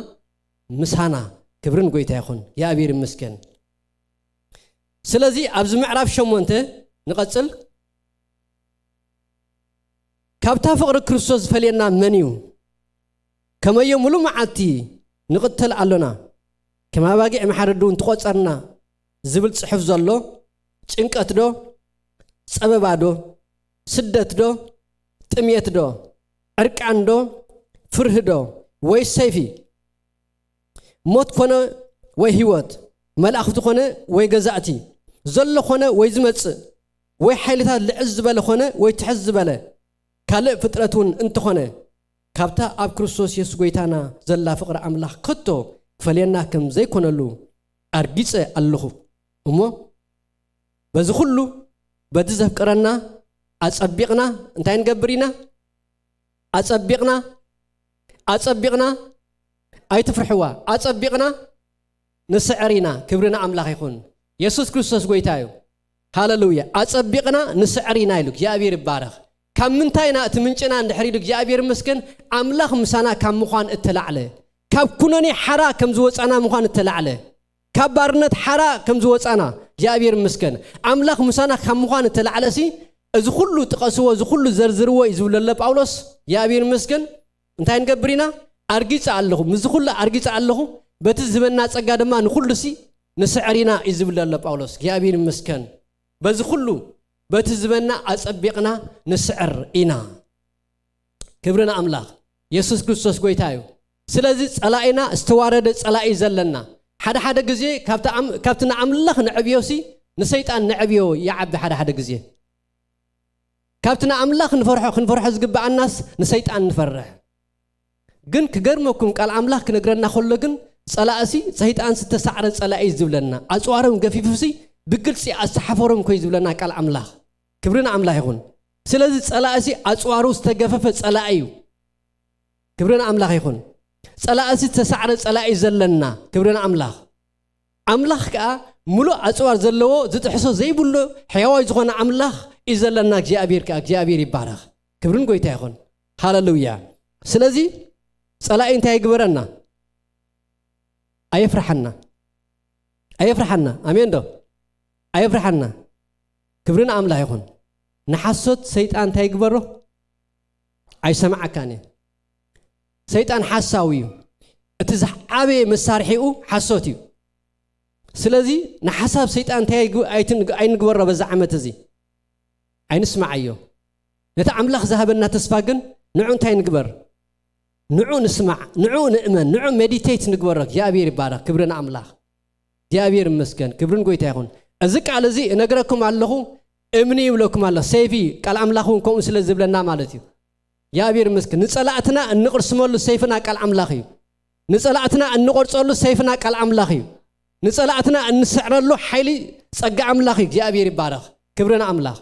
ምሳና ክብርን ጎይታ ይኹን እግዚአብሔር ይመስገን ስለዚ ኣብዚ ምዕራፍ 8 ንቐጽል ካብታ ፍቕሪ ክርስቶስ ፈልየና መን እዩ ከመየ ሙሉ መዓልቲ ንቕተል ኣሎና ከማባጊዕ መሓረዱን ተቆጸርና ዝብል ጽሑፍ ዘሎ ጭንቀት ዶ ጸበባ ዶ ስደት ዶ ጥምየት ዶ ዕርቃን ዶ ፍርህ ዶ ወይ ሰይፊ ሞት ኮነ ወይ ህይወት መላእኽቲ ኮነ ወይ ገዛእቲ ዘሎ ኮነ ወይ ዝመጽእ ወይ ሓይልታት ልዕዝ ዝበለ ኮነ ወይ ትሕዝ ዝበለ ካልእ ፍጥረቱን እንትኾነ ካብታ ኣብ ክርስቶስ ኢየሱስ ጎይታና ዘላ ፍቕሪ አምላኽ ከቶ ክፈልየና ከም ዘይኮነሉ ኣርጊጸ ኣለኹ እሞ በዚ ኩሉ በቲ ዘፍቅረና ኣጸቢቕና እንታይ ንገብር ኢና ኣጸቢቕና ኣይትፍርሕዋ ኣጸቢቕና ንስዕር ኢና ክብርና አምላኽ ይኹን ኢየሱስ ክርስቶስ ጎይታ እዩ ሃሌሉያ ኣጸቢቕና ንስዕር ኢና ኢሉ እግዚአብሔር ይባረክ ካብ ምንታይና እቲ ምንጭና እንድሕሪዱ እግዚአብሔር ይመስገን አምላኽ ምሳና ካብ ምዃን እተላዕለ ካብ ኩነኔ ሓራ ከም ዝወፃና ምዃን እተላዕለ ካብ ባርነት ሓራ ከም ዝወፃና እግዚአብሔር ይመስገን አምላኽ ምሳና ካብ ምዃን እተላዕለሲ እዚ ኩሉ ጥቀስዎ እዚ ኩሉ ዘርዝርዎ ይዝብለለ ጳውሎስ እግዚአብሔር ይመስገን እንታይ ንገብር ኢና ኣርጊጸ ኣለኹ ምዝ ኩሉ ኣርጊጸ ኣለኹ በቲ ዝበና ጸጋ ድማ ንኩሉሲ ንስዕር ኢና ይዝብለለ ጳውሎስ እግዚአብሔር ይመስገን በዚ ኩሉ በቲ ዝበና ኣጸቢቕና ንስዕር ኢና ክብርና አምላኽ ኢየሱስ ክርስቶስ ጎይታ እዩ ስለዚ ጸላኢና ዝተዋረደ ጸላኢ ዘለና ሓደ ግዜ ካብቲ ንኣምላኽ ንዕብዮሲ ንሰይጣን ንዕብዮ ይዓቢ ሓደ ግዜ ካብቲ ንኣምላኽ ክንፈርሖ ዝግባአናስ ንሰይጣን ንፈርሕ ግን ክገርመኩም ቃል አምላኽ ክነግረና ከሎ ግን ጸላእሲ ሰይጣን ዝተሳዕረ ጸላኢ ዝብለና ኣጽዋሮም ገፊፉሲ ብግልጽ ኣሰሓፈሮም ኮይ ዝብለና ቃል አምላኽ ክብርና አምላኽ ይኹን ስለዚ ጸላእሲ ኣጽዋሩ ዝተገፈፈ ጸላኢ እዩ ክብርና አምላኽ ይኹን ጸላእሲ ዝተሳዕረ ጸላኢ ዘለና ክብርና አምላኽ ከዓ ሙሉእ ኣጽዋር ዘለዎ ዝጥሕሶ ዘይብሉ ሕያዋይ ዝኾነ አምላኽ እዩ ዘለና እግዚአብሔር ይባረክ ክብርን ጎይታ ይኹን ሃሌሉያ ስለዚ ጸላኢ እንታይ ይግበረና ኣየፍርሐና أيفرحنا أمين دو أيفرحنا كبرنا أملا يكون نحسد سيطان تيقبره أي سمع كاني سيطان حساوي اتزح عبي مسارحيو حسوتيو سلازي نحساب سيطان أي نقبره بزعمة تزي أي نسمع أيو نتا عملاخ ذهبنا تسفاقن نعو انتاي نقبر نعو نسمع نعو نؤمن نعو مديتيت نقبرك يا أبير بارك كبرنا عملاخ يا أبير مسكن كبرن قويتا يخون أزك على زي نقرأكم على امني ولكم على سيفي قال عملاخون كون سلزب لنا مالتي يا أبير مسكن نسألاتنا أن نقرص مولو سيفنا قال عملاخي نسألاتنا أن نقرص مولو سيفنا قال عملاخي نسألاتنا أن نسعر له حيلي سقع عملاخي يا أبير بارك كبرنا عملاخ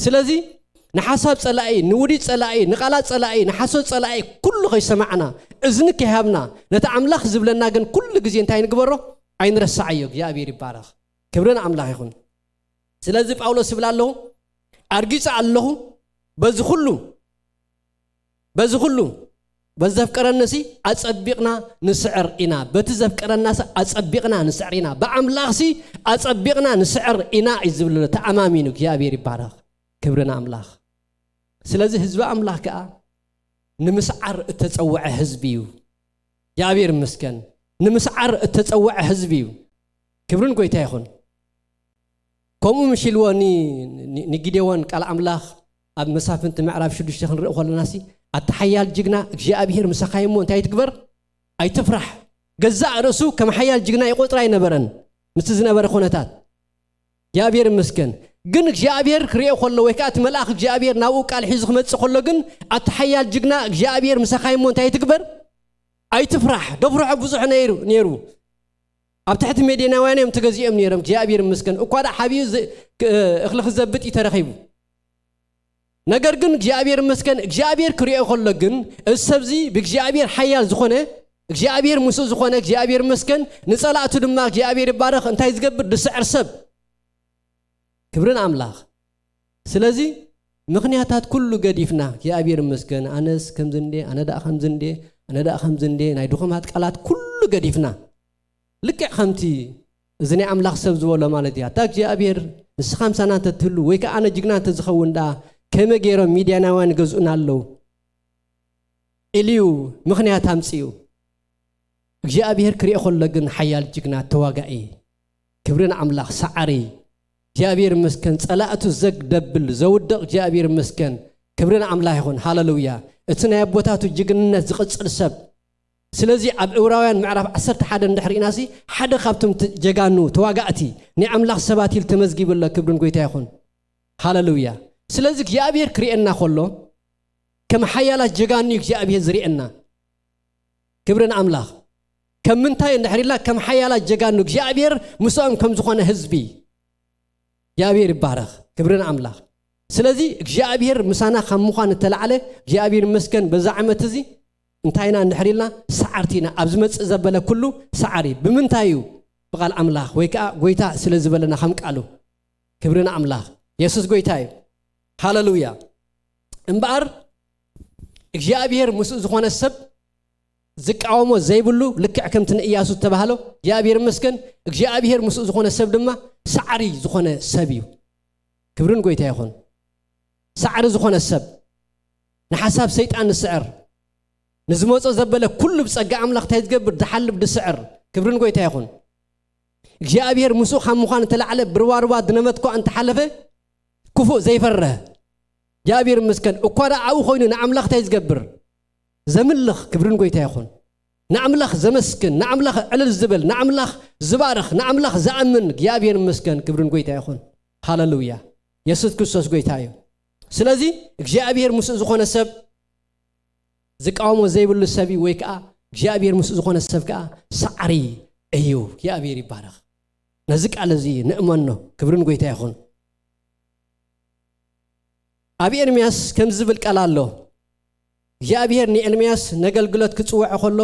سلازي نحسب صلاي نودي صلاي نقالات صلاي نحسب صلاي كل غي سمعنا اذنك يهبنا نتعملخ زبلنا جن كل غزي انتي نغبرو عين رسعيو يا ابي يبارك كبرنا املاح يكون سلازي باولوس يبلالو ارغيص الله بز كله بزفقرنسي اصبقنا نسعر انا بتزفقرناس اصبقنا نسعر انا باملاخسي اصبقنا نسعر انا يزبل تامامينك يا ابي يبارك كبرنا املاح سلازي حزب املاح كا نمسعر التصوع حزبيو يا ابير مسكن نمسعر التصوع حزبيو كبرن قويتا يخون كومو مشيلواني نيغيديوان قال املاح اب مسافنت معرف شدوش خنرق خلناسي التحيال جغنا جي ابير مسخايمو انتي تكبر اي تفرح جزاء رسو كما حيال جغنا يقطراي نبرن مستزنبر خونتات يا ابير مسكن جن جابير كريو خلوا ويكات ملاك جابير ناو قال حيز خمص خلوا جن اتحيال جغنا جابير مسخايمو انتي تكبر اي تفرح دفرح بزح نيرو اب تحت مدينه وانيم تغزيم نيرم جابير مسكن اكو حبيب اخلخ زبط يترخيبو نجر جن جابير مسكن جابير كريو خلوا جن السبزي بجابير حيال زخونه جابير موسى زخونه جابير مسكن نصلاتو دما جابير بارخ انتي تقبر دسعر سب كبرنا أملاخ سلازي مغنياتات كله قديفنا يا أبير مسكن أنس كم زندي أنا دا خم زندي أنا دا خم زندي نايدوخم هات قالات كله قديفنا لك خمتي زني أملاخ سبز ولا مالتي هتاك يا أبير نس 5 سنة تتلو ويك أنا جينا تزخون دا كم غير ميديا نوان جزءنا له إليو مغنيات همسيو يا أبير كري أخل لجن حيال جينا تواقعي كبرنا أملاخ سعري جابير مسكن صلاته زق دبل زودق جابير مسكن كبرنا املاح يكون هاللويا اتنا يبوتاتو جغنነት ዝቅጽል ሰብ ስለዚ ኣብ ዕብራውያን ምዕራፍ 11 እንድሕሪናሲ ሓደ ካብቶም ጀጋኑ ተዋጋእቲ ናይ ኣምላኽ ሰባት ኢል ተመዝጊብለ ክብርን ጎይታ ይኹን ሃሌሉያ ስለዚ እግዚአብሔር ክሪኤና ከሎ ከም ሓያላት ጀጋኑ እግዚአብሔር ዝሪኤና ክብርን ኣምላኽ ከም ምንታይ እንድሕሪላ ከም ሓያላት ጀጋኑ እግዚአብሔር ምስኦም ከም ዝኾነ ህዝቢ እግዚአብሔር ይባረክ ክብርን ኣምላኽ ስለዚ እግዚአብሔር ምሳና ከም ምዃን ተላዓለ እግዚአብሔር መስከን በዛ ዓመት እዚ እንታይና እንድሕሪልና ሰዓርቲና ኣብ ዝመጽእ ዘበለ ኩሉ ሰዓሪ ብምንታዩ በቃል ኣምላኽ ወይ ከዓ ጎይታ ስለ ዝበለና ከም ቃሉ ክብርን ኣምላኽ ኢየሱስ ጎይታ እዩ ሃሌሉያ እምበር እግዚአብሔር ምስ ዝኾነ ሰብ ዝቃወሞ ዘይብሉ ልክዕ ከምቲ ንኢያሱ ተባሃሎ እግዚአብሔር መስከን እግዚአብሔር ምስ ዝኾነ ሰብ ድማ ሰዓሪ ዝኾነ ሰብ እዩ ክብርን ጎይታ ይኹን ሰዓሪ ዝኾነ ሰብ ንሓሳብ ሰይጣን ንስዕር ንዝመጾ ዘበለ ኩሉ ብጸጋ ኣምላኽ ታይ ዝገብር ድሓልብ ድስዕር ክብርን ጎይታ ይኹን እግዚአብሔር ምስ ከም ምዃን ተላዕለ ብርዋርዋ ድነመትኮ እንተሓለፈ ክፉእ ዘይፈርህ እግዚአብሔር መስከን እኳ ደኣው ኮይኑ ንኣምላኽ ታይ ዝገብር ዘምልኽ ክብርን ጎይታ ይኹን ንኣምላኽ ዘመስክን ንኣምላኽ ዕልል ዝበል ንኣምላኽ ዝባርኽ ንኣምላኽ ዝኣምን እግዚአብሔር መስከን ክብርን ጎይታ ይኹን ሃሌሉያ ኢየሱስ ክርስቶስ ጎይታ እዩ ስለዚ እግዚአብሔር ምስ ዝኾነ ሰብ ዝቃወሞ ዘይብሉ ሰብ ወይ ከዓ እግዚአብሔር ምስ ዝኾነ ሰብ ከዓ ሰዓሪ እዩ እግዚአብሔር ይባረኽ ነዚ ቃል እዚ ንእመኖ ክብርን ጎይታ ይኹን ኣብ ኤርምያስ ከም ዝብል ቃል ኣሎ እግዚአብሔር ንኤርምያስ ነገልግሎት ክጽውዕ ከሎ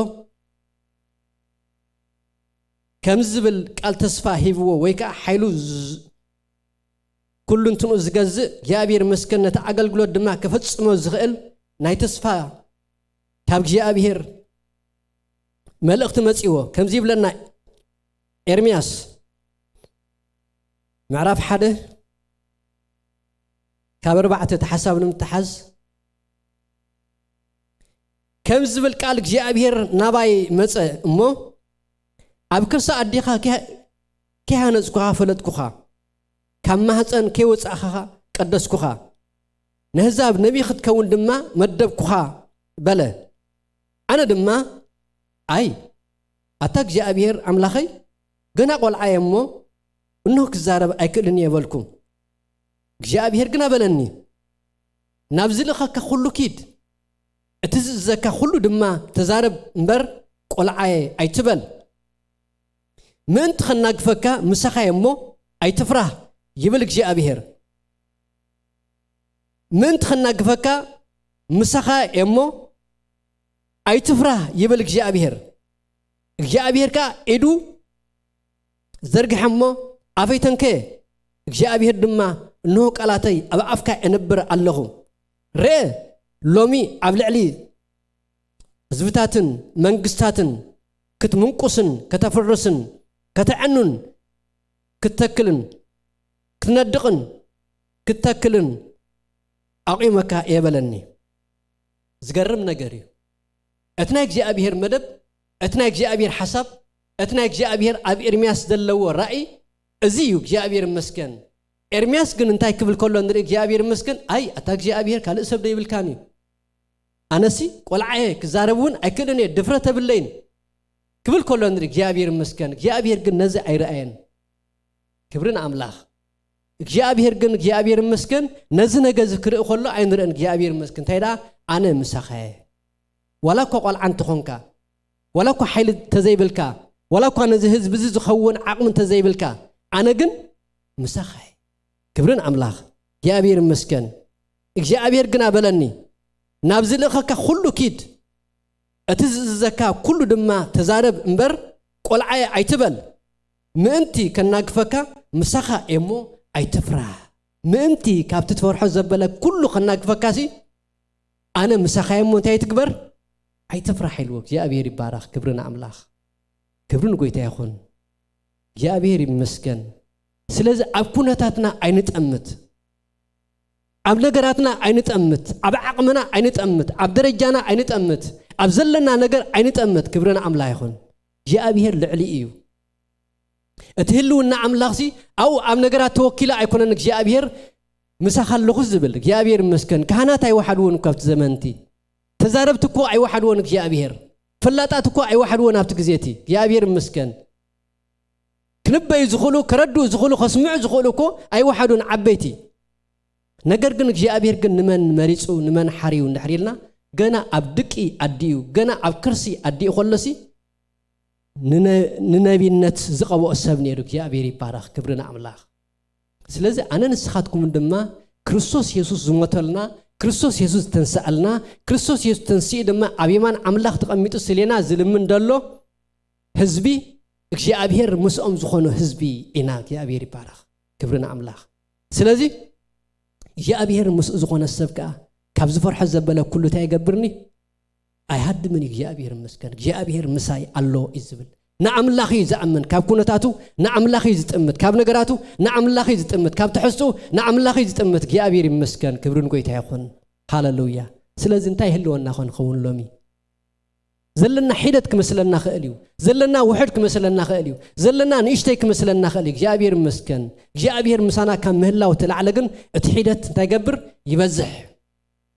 ከም ዝብል ቃል ተስፋ ሂብዎ ወይ ከዓ ሓይሉ ኩሉ እንትኑ ዝገዝእ እግዚአብሔር መስከን ነቲ ኣገልግሎት ድማ ክፈጽሞ ዝኽእል ናይ ተስፋ ካብ እግዚአብሔር መልእኽቲ መጺዎ ከምዚ ይብለና ኤርምያስ معرف حدا كابربعة تحسب نمتحز كم زبل قال እግዚአብሔር ናባይ መጸ እሞ ኣብ ክርሳ ኣዲኻ ከሃነጽኩኻ ፈለጥኩኻ ካብ ማህፀን ከይወጻኻ ቀደስኩኻ ንህዛብ ነቢ ክትከውን ድማ መደብኩኻ በለ ኣነ ድማ ኣይ ኣታ እግዚአብሔር ኣምላኸይ ገና ቆልዓየ እሞ እንሆ ክዛረብ ኣይክእልን የበልኩም እግዚአብሔር ግን በለኒ ናብ ዝልኸካ ኩሉ ኪድ እትዝዘካ ሁሉ ድማ ተዛረብ እምበር ቆልዓየ ኣይትበል ምንት ኸናግፈካ ምሳኻየ እሞ ኣይትፍራህ ይብል እግዚአብሔር ምንት ኸናግፈካ ምሳኻየ እሞ ኣይትፍራህ ይብል እግዚአብሔር እግዚአብሔርካ ኢዱ ዘርግሐሞ ኣፈይተንከ እግዚአብሔር ድማ እንሆ ቃላተይ ኣብ ኣፍካ እነብር ኣለኹ ርአ ሎሚ ኣብ ልዕሊ ህዝብታትን መንግስታትን ክትምንቁስን ከተፈርስን ከተዕኑን ክትተክልን ክትነድቕን ክትተክልን ኣቂመካ የበለኒ ዝገርም ነገር እዩ እትናይ እግዚአብሔር መደብ እትናይ እግዚአብሔር ሓሳብ እትናይ እግዚአብሔር ኣብ ኤርምያስ ዘለዎ ራእይ እዚ እዩ እግዚአብሔር መስከን ኤርምያስ ግን እንታይ ክብል ከሎ ንርኢ እግዚአብሔር መስከን ኣይ ኣታ እግዚአብሔር ካልእ ሰብ ደይብልካኒ ኣነሲ ቆልዓየ ክዛረቡን ኣይክእልን ድፍረት ብለይን ክብል ከሎ ንርኢ እግዚአብሔር መስከን እግዚአብሔር ግን ነዚ ኣይረአየን ክብርን ኣምላኽ እግዚአብሔር ግን እግዚአብሔር መስከን ነዚ ነገር ዝክርኢ ከሎ ኣይንርአን እግዚአብሔር መስከን እንታይ ዳ ኣነ ምሳኻየ ወላ እኳ ቆልዓ እንትኾንካ ወላ እኳ ሓይሊ ተዘይብልካ ወላ እኳ ነዚ ህዝቢ እዚ ዝኸውን ዓቕሚ ተዘይብልካ ኣነ ግን ምሳኻየ ክብርን ኣምላኽ እግዚአብሔር መስከን እግዚአብሔር ግን በለኒ ናብ ዝልኸካ ኩሉ ኪድ እቲ ዝዘካ ኩሉ ድማ ተዛረብ እምበር ቆልዓየ ኣይትበል ምእንቲ ከናግፈካ ምሳኻ እሞ ኣይትፍራህ ምእንቲ ካብቲ ትፈርሖ ዘበለ ኩሉ ከናግፈካሲ ኣነ ምሳኻየ እሞ እንታይ ትግበር ኣይትፍራህ ኢልዎ እግዚአብሔር ይባረኽ ክብርን ኣምላኽ ክብርን ጎይታ ይኹን እግዚአብሔር ይመስገን ስለዚ ኣብ ኩነታትና ኣይንጠምት ኣብ ነገራትና ኣይንጠምት ኣብ ዓቕምና ኣይንጠምት ኣብ ደረጃና ኣይንጠምት ኣብ ዘለና ነገር ኣይንጠምት ክብርን ኣምላኽ ይኹን እግዚአብሔር ልዕሊ እዩ እቲ ህልውና ኣምላኽሲ ኣው ኣብ ነገራት ተወኪለ ኣይኮነን እግዚአብሔር ምሳኻ ኣለኹ ዝብል እግዚአብሔር ይመስገን ካህናት ኣይወሓድዎን ካብቲ ዘመንቲ ተዛረብቲ እኮ ኣይወሓድዎን እግዚአብሔር ፍላጣት እኮ ኣይወሓድዎን ኣብቲ ግዜቲ እግዚአብሔር ይመስገን ክንበይ ዝኽእሉ ከረድኡ ዝኽእሉ ከስምዑ ዝኽእሉ እኮ ኣይወሓድዎን ዓበይቲ ነገር ግን እግዚአብሔር ግን ንመን መሪፁ ንመን ሓሪዩ እንድሕሪልና ገና ኣብ ድቂ ኣዲኡ ገና ኣብ ክርሲ ኣዲኡ ከሎሲ ንነቢነት ዝቐብኦ ሰብ ነይሩ እግዚአብሔር ይባረኽ ክብርን ኣምላኽ ስለዚ ኣነ ንስኻትኩም ድማ ክርስቶስ ኢየሱስ ዝሞተልና ክርስቶስ ኢየሱስ ተንሳኣልና ክርስቶስ ኢየሱስ ተንስኡ ድማ ኣብ የማን ኣምላኽ ተቐሚጡ ስለና ዝልምን ደሎ ህዝቢ እግዚአብሔር ምስኦም ዝኾኑ ህዝቢ ኢና እግዚአብሔር ይባረኽ ክብርን ኣምላኽ ስለዚ እግዚአብሔር ምስ ዝኾነ ሰብ ከዓ ካብ ዝፈርሖ ዘበለ ኩሉ እንታይ ይገብርኒ ኣይሃድምን እግዚአብሔር መስከን እግዚአብሔር ምሳይ ኣሎ ይዝብል ንኣምላኽ ዝኣምን ካብ ኩነታቱ ንኣምላኽ ዝጥምት ካብ ነገራቱ ንኣምላኽ ዝጥምት ካብ ተሕስኡ ንኣምላኽ ዝጥምት እግዚአብሔር ይመስገን ክብርን ጎይታ ይኹን ሃሌሉያ ስለዚ እንታይ ህልወና ኾን ሎሚ ዘለና ሒደት ክመስለና ኽእል እዩ ዘለና ውሕድ ክመስለና ኽእል እዩ ዘለና ንእሽተይ ክመስለና ኽእል እግዚአብሔር ይመስገን እግዚአብሔር ምሳና ካብ ምህላው ተላዕለ ግን እቲ ሒደት እንታይ ይገብር ይበዝሕ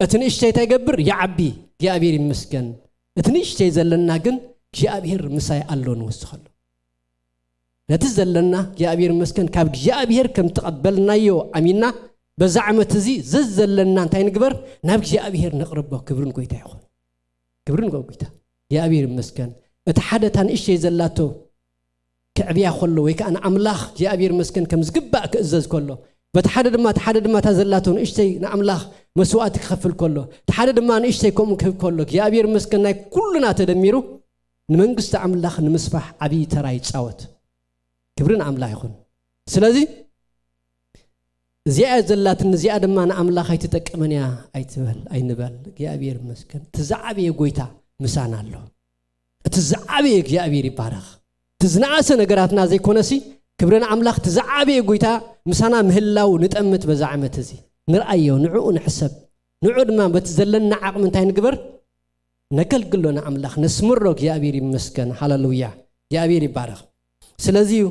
እቲ ንእሽተይ እንታይ ይገብር ይዓቢ እግዚአብሔር ይመስገን እቲ ንእሽተይ ዘለና ግን እግዚአብሔር ምሳይ ኣሎ ንወስኸሉ ነቲ ዘለና እግዚአብሔር ይመስገን ካብ እግዚአብሔር ከም ተቐበልናዮ ኣሚና በዛ ዓመት እዚ ዘለና እንታይ ንግበር ናብ እግዚአብሔር ነቕርቦ ክብርን ጎይታ ይኹን ክብርን ጎይታ እግዚአብሔር ይመስገን እቲ ሓደ ታንእሽተይ ዘላቶ ክዕብያ ከሎ ወይ ከዓ ንኣምላኽ እግዚአብሔር ይመስገን ከም ዝግባእ ክእዘዝ ከሎ በቲ ሓደ ድማ ታዘላቶ ንእሽተይ ንኣምላኽ መስዋዕት ክኸፍል ከሎ እቲ ሓደ ድማ ንእሽተይ ከምኡ ክህብ ከሎ እግዚአብሔር ይመስገን ናይ ኩሉና ተደሚሩ ንመንግስቲ ኣምላኽ ንምስፋሕ ዓብይ ተራ ይፃወት ክብርን ኣምላኽ ይኹን ስለዚ እዚኣ ዘላትን እዚኣ ድማ ንኣምላኽ ኣይትጠቅመን እያ ኣይንበል እግዚአብሔር ይመስገን ትዛዓበየ ጎይታ ምሳና ኣሎ እቲ ዝዓበየ እግዚአብሔር ይባረኽ ትዝናእሰ ነገራትና ዘይኮነሲ كبرنا أملاخ تزعبي قويتا مسانا مهلاو نتأمت بزعمة تزي نرأيه نعو نحسب نعود ما بتزلنا عقم انتهي نقبر نكل قلنا أملاخ نسمرك يا أبيري مسكن هللويا يا أبيري بارخ سلازيو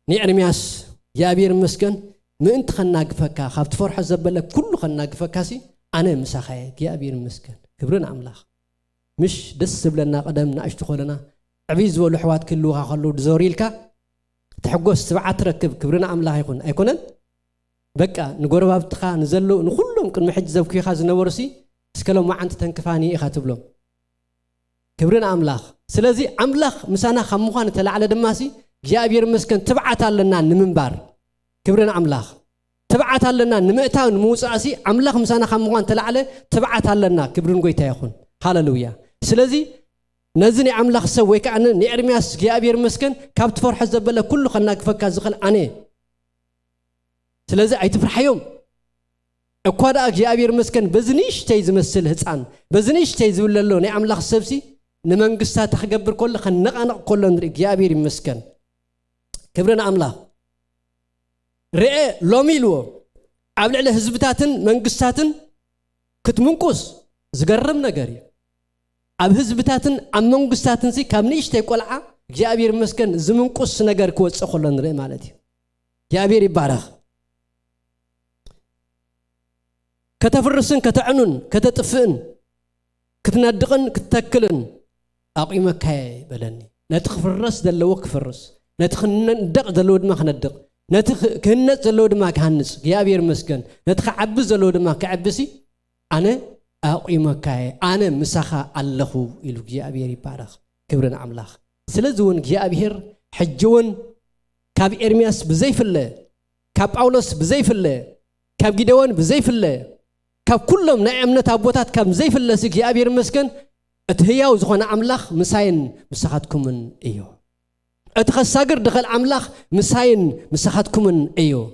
نيرمياس يا أبيري مسكن ما انت خناق فكا خافت فرح زبلك كل خناق فكاسي أنا مساخيك يا أبيري مسكن كبرنا أملاخ مش دس بلنا قدمنا أشتغلنا عبيز والحوات كلها خلود زوريلكا تحقوس سبعة تركب كبرنا أملاخ يكون أيكونن بقى نقول بابتخا نزلوا نخلهم كن محج زبكي خاز نورسي سكلوا ما أنت تنكفاني إخاتبلهم كبرنا أملاخ سلازي أملاخ مسانا خموخان تلا على دماسي جاء بير مسكن تبعت لنا نمنبار كبرنا أملاخ تبعت لنا نمئتا نموساسي أملاخ مسانا خموخان تلا على تبعت لنا كبرنا قويتا يخون هاللويا سلازي نزني أملاخ سوي كأن نيرمياس جاء بير مسكن كابت فرح زبلة كله خلنا كفكا زخل أنا سلازي أي تفرح يوم أقوى أجي أبير مسكن بزنيش تيز مسل هتسان بزنيش تيز ولا لون أملاخ سبسي نمن قصة تخبر كل خنق أنا كل نريك يا أبير مسكن كبرنا أملاخ رأي لوميلو قبل على هزبتاتن من قصاتن كت منقص زقرب نجاري أب هزبتاتن أم من قصاتن سي كمنيش تقول يا أبير مسكن زمنقص نجار كوت أخل نري مالتي يا أبير بارخ كتفرسن كتعنن كتطفئن كتندقن كتتكلن أقيمك هاي بلني نتخفرس دلو كفرس نتخندق دلو دما خندق نتكهنت دلو دما كهنس يا أبير مسكن نتخعبز دلو دما كعبسي أنا أقيمك هاي أنا مسخا الله إلو يا أبير بارخ كبرنا أملاخ سلزون يا أبير حجون كاب إرمياس بزيف الله كاب أولس بزيف الله كاب جدوان بزيف الله كاب كلهم نعمنا تابوتات كاب زيف الله سيك يا أبير مسكن اتهياو زخونا أملاخ مساين مساخاتكم من إيو اتخساقر دخل أملاخ مساخاتكم من إيو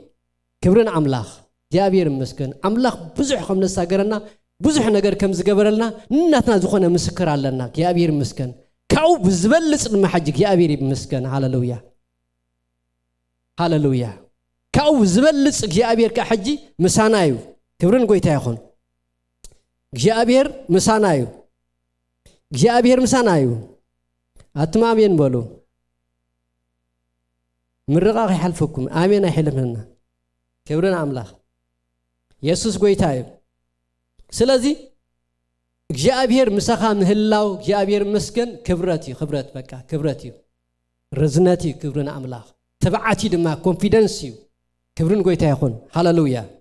كبرنا أملاخ يا أبير مسكن أملاخ بزح خمنا ساقرنا بزح نقر كم زقبرلنا ناتنا زخونا مسكر علينا يا أبير مسكن كاو بزبلس المحجك يا أبير مسكن هاللويا هاللويا كاو زبلس يا أبير كحجي مسانايو كبرن قويتا يخون يا أبير مسانايو يا أبير مسانايو أتمامين بولو من رغاق يحلفكم آمين يحلفنا كبرن أملاخ يسوس قويتا سلازي يا أبير مسخا مهلاو يا أبير مسكن كبرتي خبرت بكا كبرتي رزنتي كبرن أملاخ تبعتي دما كونفيدنسيو كبرن قويتا يخون هاللويا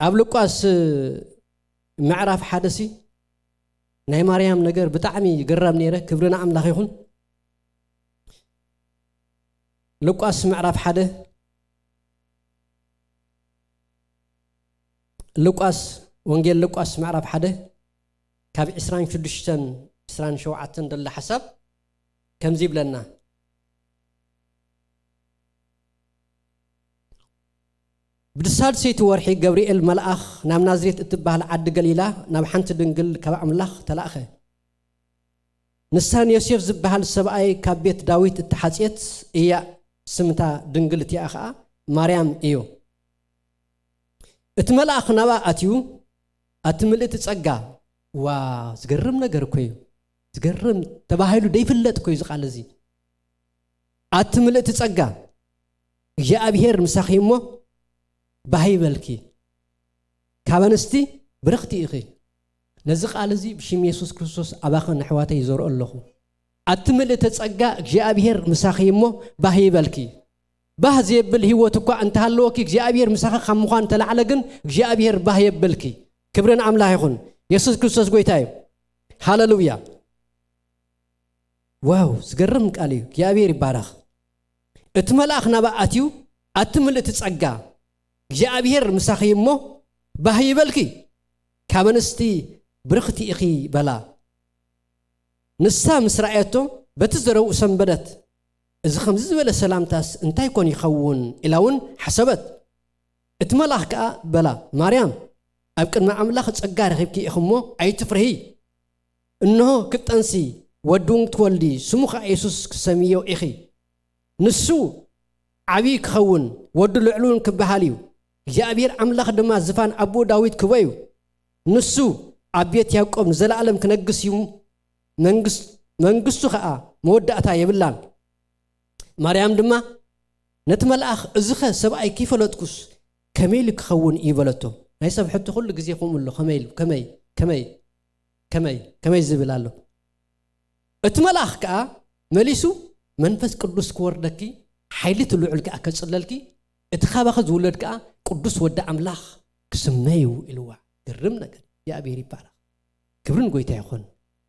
أبلقاس معرف حدثي ناي مريم نجر بتعمي جرب نيره كبرنا أملاخ يخون لقاس معرف حده لقاس وانجيل لقاس معرف حده كاب إسران شدشتن إسران شوعتن دل حسب كم زيب لنا بدسال سيت ورحي جبريل ملأخ نام نازريت اتباه العد قليلا نام حنت دنقل كبع ملاخ تلاخه نسان يوسف زبها السبعي كبيت داويت التحاسيت إيا سمتا دنقلت يا أخا مريم إيو اتملأخ نبا أتيو أتملأت تسقى وزقرم نقر كوي زقرم تباهيلو ديفلت كوي زقال زي أتملأت تسقى جاء بهير مساخيمو باهي بلكي كابنستي برختي إخي نزق على زي بشيم يسوس كريستوس أباخن نحواتي يزور الله أتملأت تسقى جاء بهير مساخيمو باهي بلكي بهزي بالهيوة تقع أنت هالوكي جاء بهير مساخ خمخان تلعلقن جاء بهير باهي بلكي كبرنا عملا يخون يسوس كريستوس قويتاي هاللويا واو سقرمك عليه جاء بهير بارخ اتملأخ نبأتيو أتملأت تسقى جاء بهير مساخيمو باهي بلكي كابنستي برختي إخي بلا نسا مسرعيتو بتزرو سنبدت إذا خمس ولا سلام تاس انت يكون يخون إلاون حسبت اتملأخ بلا مريم أبكن مع أملاخ تصقار خيبكي إخمو أي تفرهي إنه كتنسي ودون تولدي سموخ يسوس سميو إخي نسو عبيك خون ودو العلون كبهاليو جابير أملاخ دما زفان أبو داويد كويو نسو أبيت ياكم زل عالم كنقص يوم منقصو خاء مودعتا يبلان مريم دما نتمل أخ إزخة سبعي كيف لتكس كميلك خون إيبلتو نايسا بحط كل جزء يقوم له كمي زبلالو اتمل أخ كا مليسو منفس قدوس كوردكي حيلة العلك أكسللكي اتخاب أخذ ولدك قدوس ودع أملاخ كسميو إلوا الرمنا يا أبي ريبارا كبرن قويتا يخون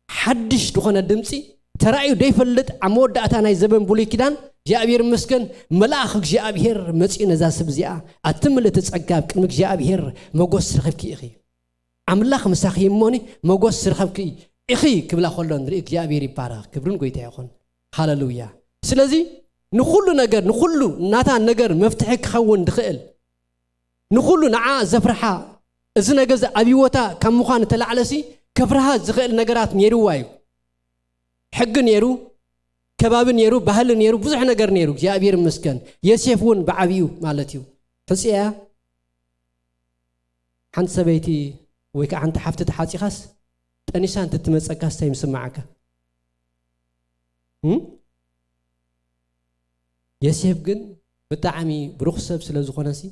حدش دخون الدمسي ترأيو ديفلت عمود دعتانا يزبن بولي كدان يا أبي رمسكن ملاخك يا أبي هير مسئي نزاس بزياء أتمل تتسعقاب كنمك يا أبي هير مقوس رخبكي إخي أملاخ مساخي يموني مقوس رخبكي إخي كبلا خلون ريك يا أبي ريبارا كبرن قويتا يخون هاللويا سلازي نخلو ناتا نجر مفتحك خون دخل نخلو نعا زفرحا إذن جز أبي وتا كم مخان تلعلسي كفرها زخل نجرات نيرو وايو حق نيرو كباب نيرو بهل نيرو بزح نجر نيرو يا أبي المسكن يسيفون بعبيو مالتيو فسيا حنت سبيتي ويك حنت حفتة حاتي خاص تانيسان تتمسك كاستيم سمعك يسيف جن بتعمي برخصة سلازخوناسي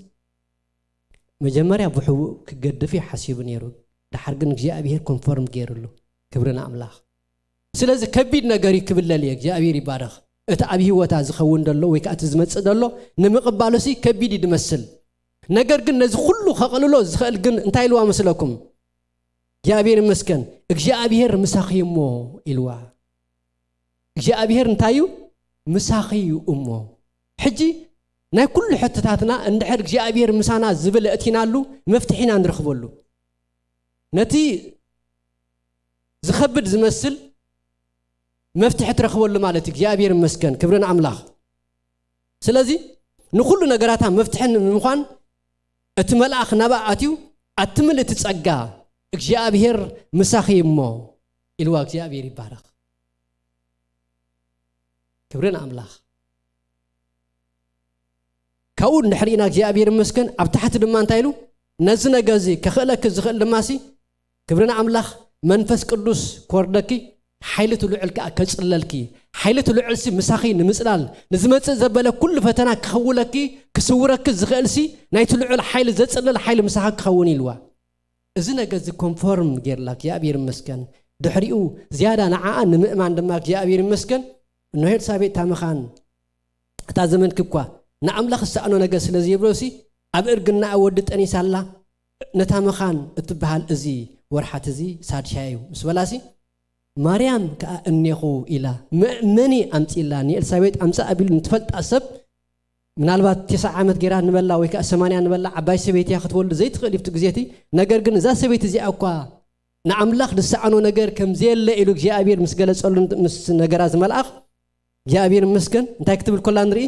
مجمريا بحو كقد في حسيب نيرو دحرجن جاء بيه كونفورم غيرلو كبرنا أملاخ سلازي كبيد نجاري كبل ليك جاء بيه بارخ أتعبيه وتعزخون دلو ويكأت زمت دلو نمقبالسي كبيد يدمسل نجار جن نز كله خقلو زخل جن انتايلوا مسلكم جاء بيه مسكن جاء بيه مساخي مو إلوا جاء بيه انتايو مساخي أمه حجي نا كل حتتاتنا عند حرق جاء بير مسانا زبل اتينا له مفتحينا نرخبو له نتي زخبد زمسل مفتح ترخبو له مالتك جاء بير مسكن كبرنا أملاخ سلازي نقول نجاراتها مفتحن مخان اتملأخ نبأتيو اتمل تتسقى جاء بير مساخي مو الواق جاء بير يبارك كبرنا أملاخ كون نحرينا جاء بير مسكن أبتحت دمان تايلو نزنا جازي كخلك زخل دماسي كبرنا أملاخ منفس قدوس كوردكي حيلة العلك كسللكي حيلة العلسي مساخي نمسلال نزمت زبالة كل فتنا كخولكي كسورك زخلسي نايت العل حيل زتسلل حيل مساخك خوني لوا إذن جازي كونفورم غير لك يا بير مسكن دحريو زيادة نعاء نمأمان دماك يا بير مسكن إنه هيد سابي تامخان تازمن كبكوا نعملخ السأنو نجس لذي بروسي أبقر قلنا أودت أني سالا نتامخان اتبهال أزي ورحات أزي ساد شايو مسولاسي مريم كأنيخو إلا مأمني أمت إلا ني السابيت أمسا أبيل نتفلت أسب من البات 9 عامت جيران نبلا ويكا 8 نبلا عباي سبيت ياخد ولد زي تخليف تجزيتي نجر قلنا زا سبيت زي أوكا نعملخ السأنو نجر كم زي اللي إلوك جاء أبير مسجلس أولن مس نجراز ملأخ جاء أبير مسكن أنت كتب الكل أندري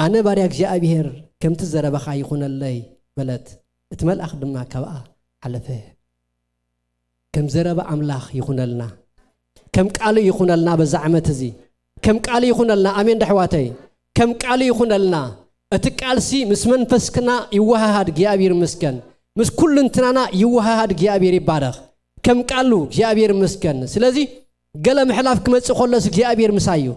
أنا باريك جاء بير كم تزرب خاي يخون اللي بلد اتمل أخدم معك بقى على فيه كم زرب أملاخ يخون لنا كم قال يخون لنا بزعمة زي كم قال يخون لنا أمين دحواتي كم قال يخون لنا اتقال سي مسمن فسكنا يوهاد جاء بير مسكن مس كل انتنا يوهاد جاء بير بارخ كم قالوا جاء بير مسكن سلازي قال محلاف كم تخلص جاء بير مسايو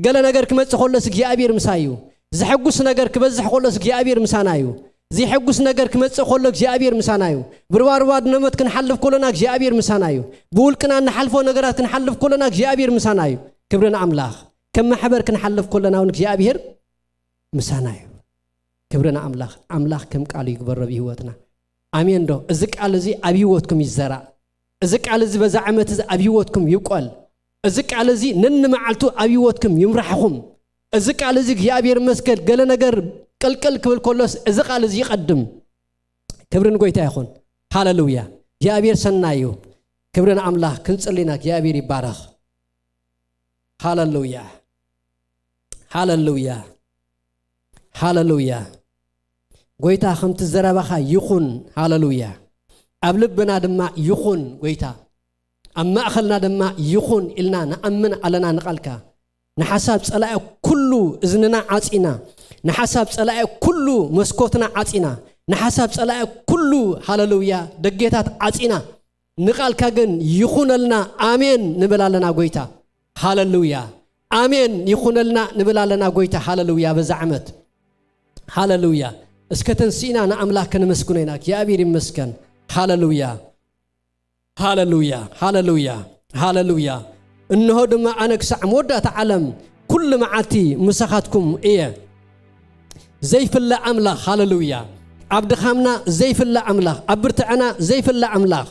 قال نجر كم تخلص جاء بير مسايو زي حقوس نجر كبزح خلص جاء بير مسانايو زي حقوس نجر كم تخلص جاء بير مسانايو برواد نمت كنحلف كلنا جاء بير مسانايو بقول كنا نحلفو نجرات كنحلف كلنا جاء بير مسانايو كبرنا أملاخ كم محبر كنحلف كلنا ونجاء بير مسانايو كبرنا أملاخ كم قالوا يكبر بهوتنا آمين دو إزك على زي أبيوتكم يزرع إزك على زي بزعمة أبيوتكم يقال إزك على زي نن معلتو أبيوتكم يمرحهم إزك على زي يا أبير مسكت قال نجر كل كبل كلس إزك على زي قدم كبرنا قويتا يخون هاللويا يا أبير سنايو كبرنا أملاخ كنت ليناك يا أبير يبارخ هاللويا هاللويا هاللويا قويتا خمت الزرابخا يخون هاللويا أبلبنا دما يخون قويتا أما أخلنا دما يخون إلنا نأمن علينا نقالك نحسب صلاة كله إذننا عاصينا نحسب صلاة كله مسكوتنا عاصينا نحسب صلاة كله هاللويا دقيتات عاصينا نقالك جن يخون لنا آمين نبلا لنا قويتا هاللويا آمين يخون لنا نبلا لنا قويتا هاللويا بزعمت هاللويا اسكتن سينا نأملاك نمسكنينك يا أبيري مسكن هاللويا هاللويا هاللويا هاللويا إنه دم أنا كسع مودة تعلم كل معاتي مسخاتكم إيه زي في الله أملاخ هاللويا عبد خامنا زي في الله أملاخ أبرتعنا زي في الله أملاخ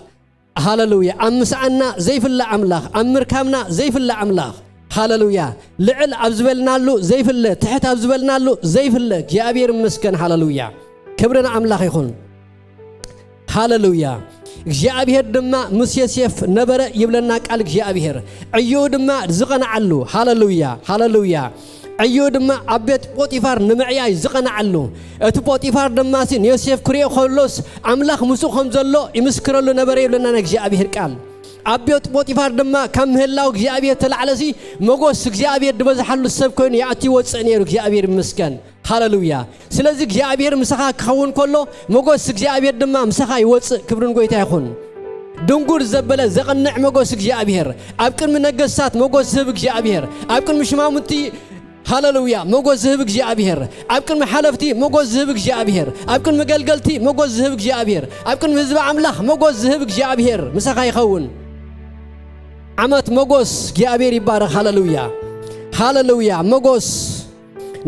هاللويا أمسعنا زي في الله أملاخ أمركامنا زي في الله أملاخ هاللويا لعل أبزبلنا له زي في الله تحت أبزبلنا له زي في الله يا أبير مسكن هاللويا كبرنا أملاخ يخون هاللويا እግዚአብሔር ድማ ሙሴ ዮሴፍ ነበረ ይብለና ቃል እግዚአብሔር እዩ ድማ ዝቀናዓሉ ሃሌሉያ ሃሌሉያ እዩ ድማ አቤት ጶጢፋር ንምዕያይ ዝቀናዓሉ እቲ ጶጢፋር ድማ ሲን ዮሴፍ ክሪኦ ከሎስ አምላኽ ሙሱ ከም ዘሎ ይምስክረሉ ነበረ ይብለና እግዚአብሔር ቃል አቤት ጶጢፋር ድማ ከም ህላው እግዚአብሔር ተላዕለሲ መጎስ እግዚአብሔር ድበዝሐሉ ሰብ ኮይኑ ያቲ ወፅእ ነይሩ እግዚአብሔር ይመስገን ሃሌሉያ ስለዚህ እግዚአብሔር ምሳኻ ክኸውን ከሎ መጎስ እግዚአብሔር ድማ ምሳኻ ይወፅእ ክብርን ጎይታ ይኹን ድንጉር ዘበለ ዘቀንዕ መጎስ እግዚአብሔር ኣብ ቅድሚ ነገስታት መጎስ ዝህብ እግዚአብሔር ኣብ ቅድሚ ሽማሙንቲ ሃሌሉያ መጎስ ዝህብ እግዚአብሔር ኣብ ቅድሚ ሓለፍቲ መጎስ ዝህብ እግዚአብሔር ኣብ ቅድሚ ገልገልቲ መጎስ ዝህብ እግዚአብሔር ኣብ ቅድሚ ህዝቢ አምላኽ መጎስ ዝህብ እግዚአብሔር ምሳኻ ይኸውን ዓመት መጎስ እግዚአብሔር ይባረክ ሃሌሉያ ሃሌሉያ መጎስ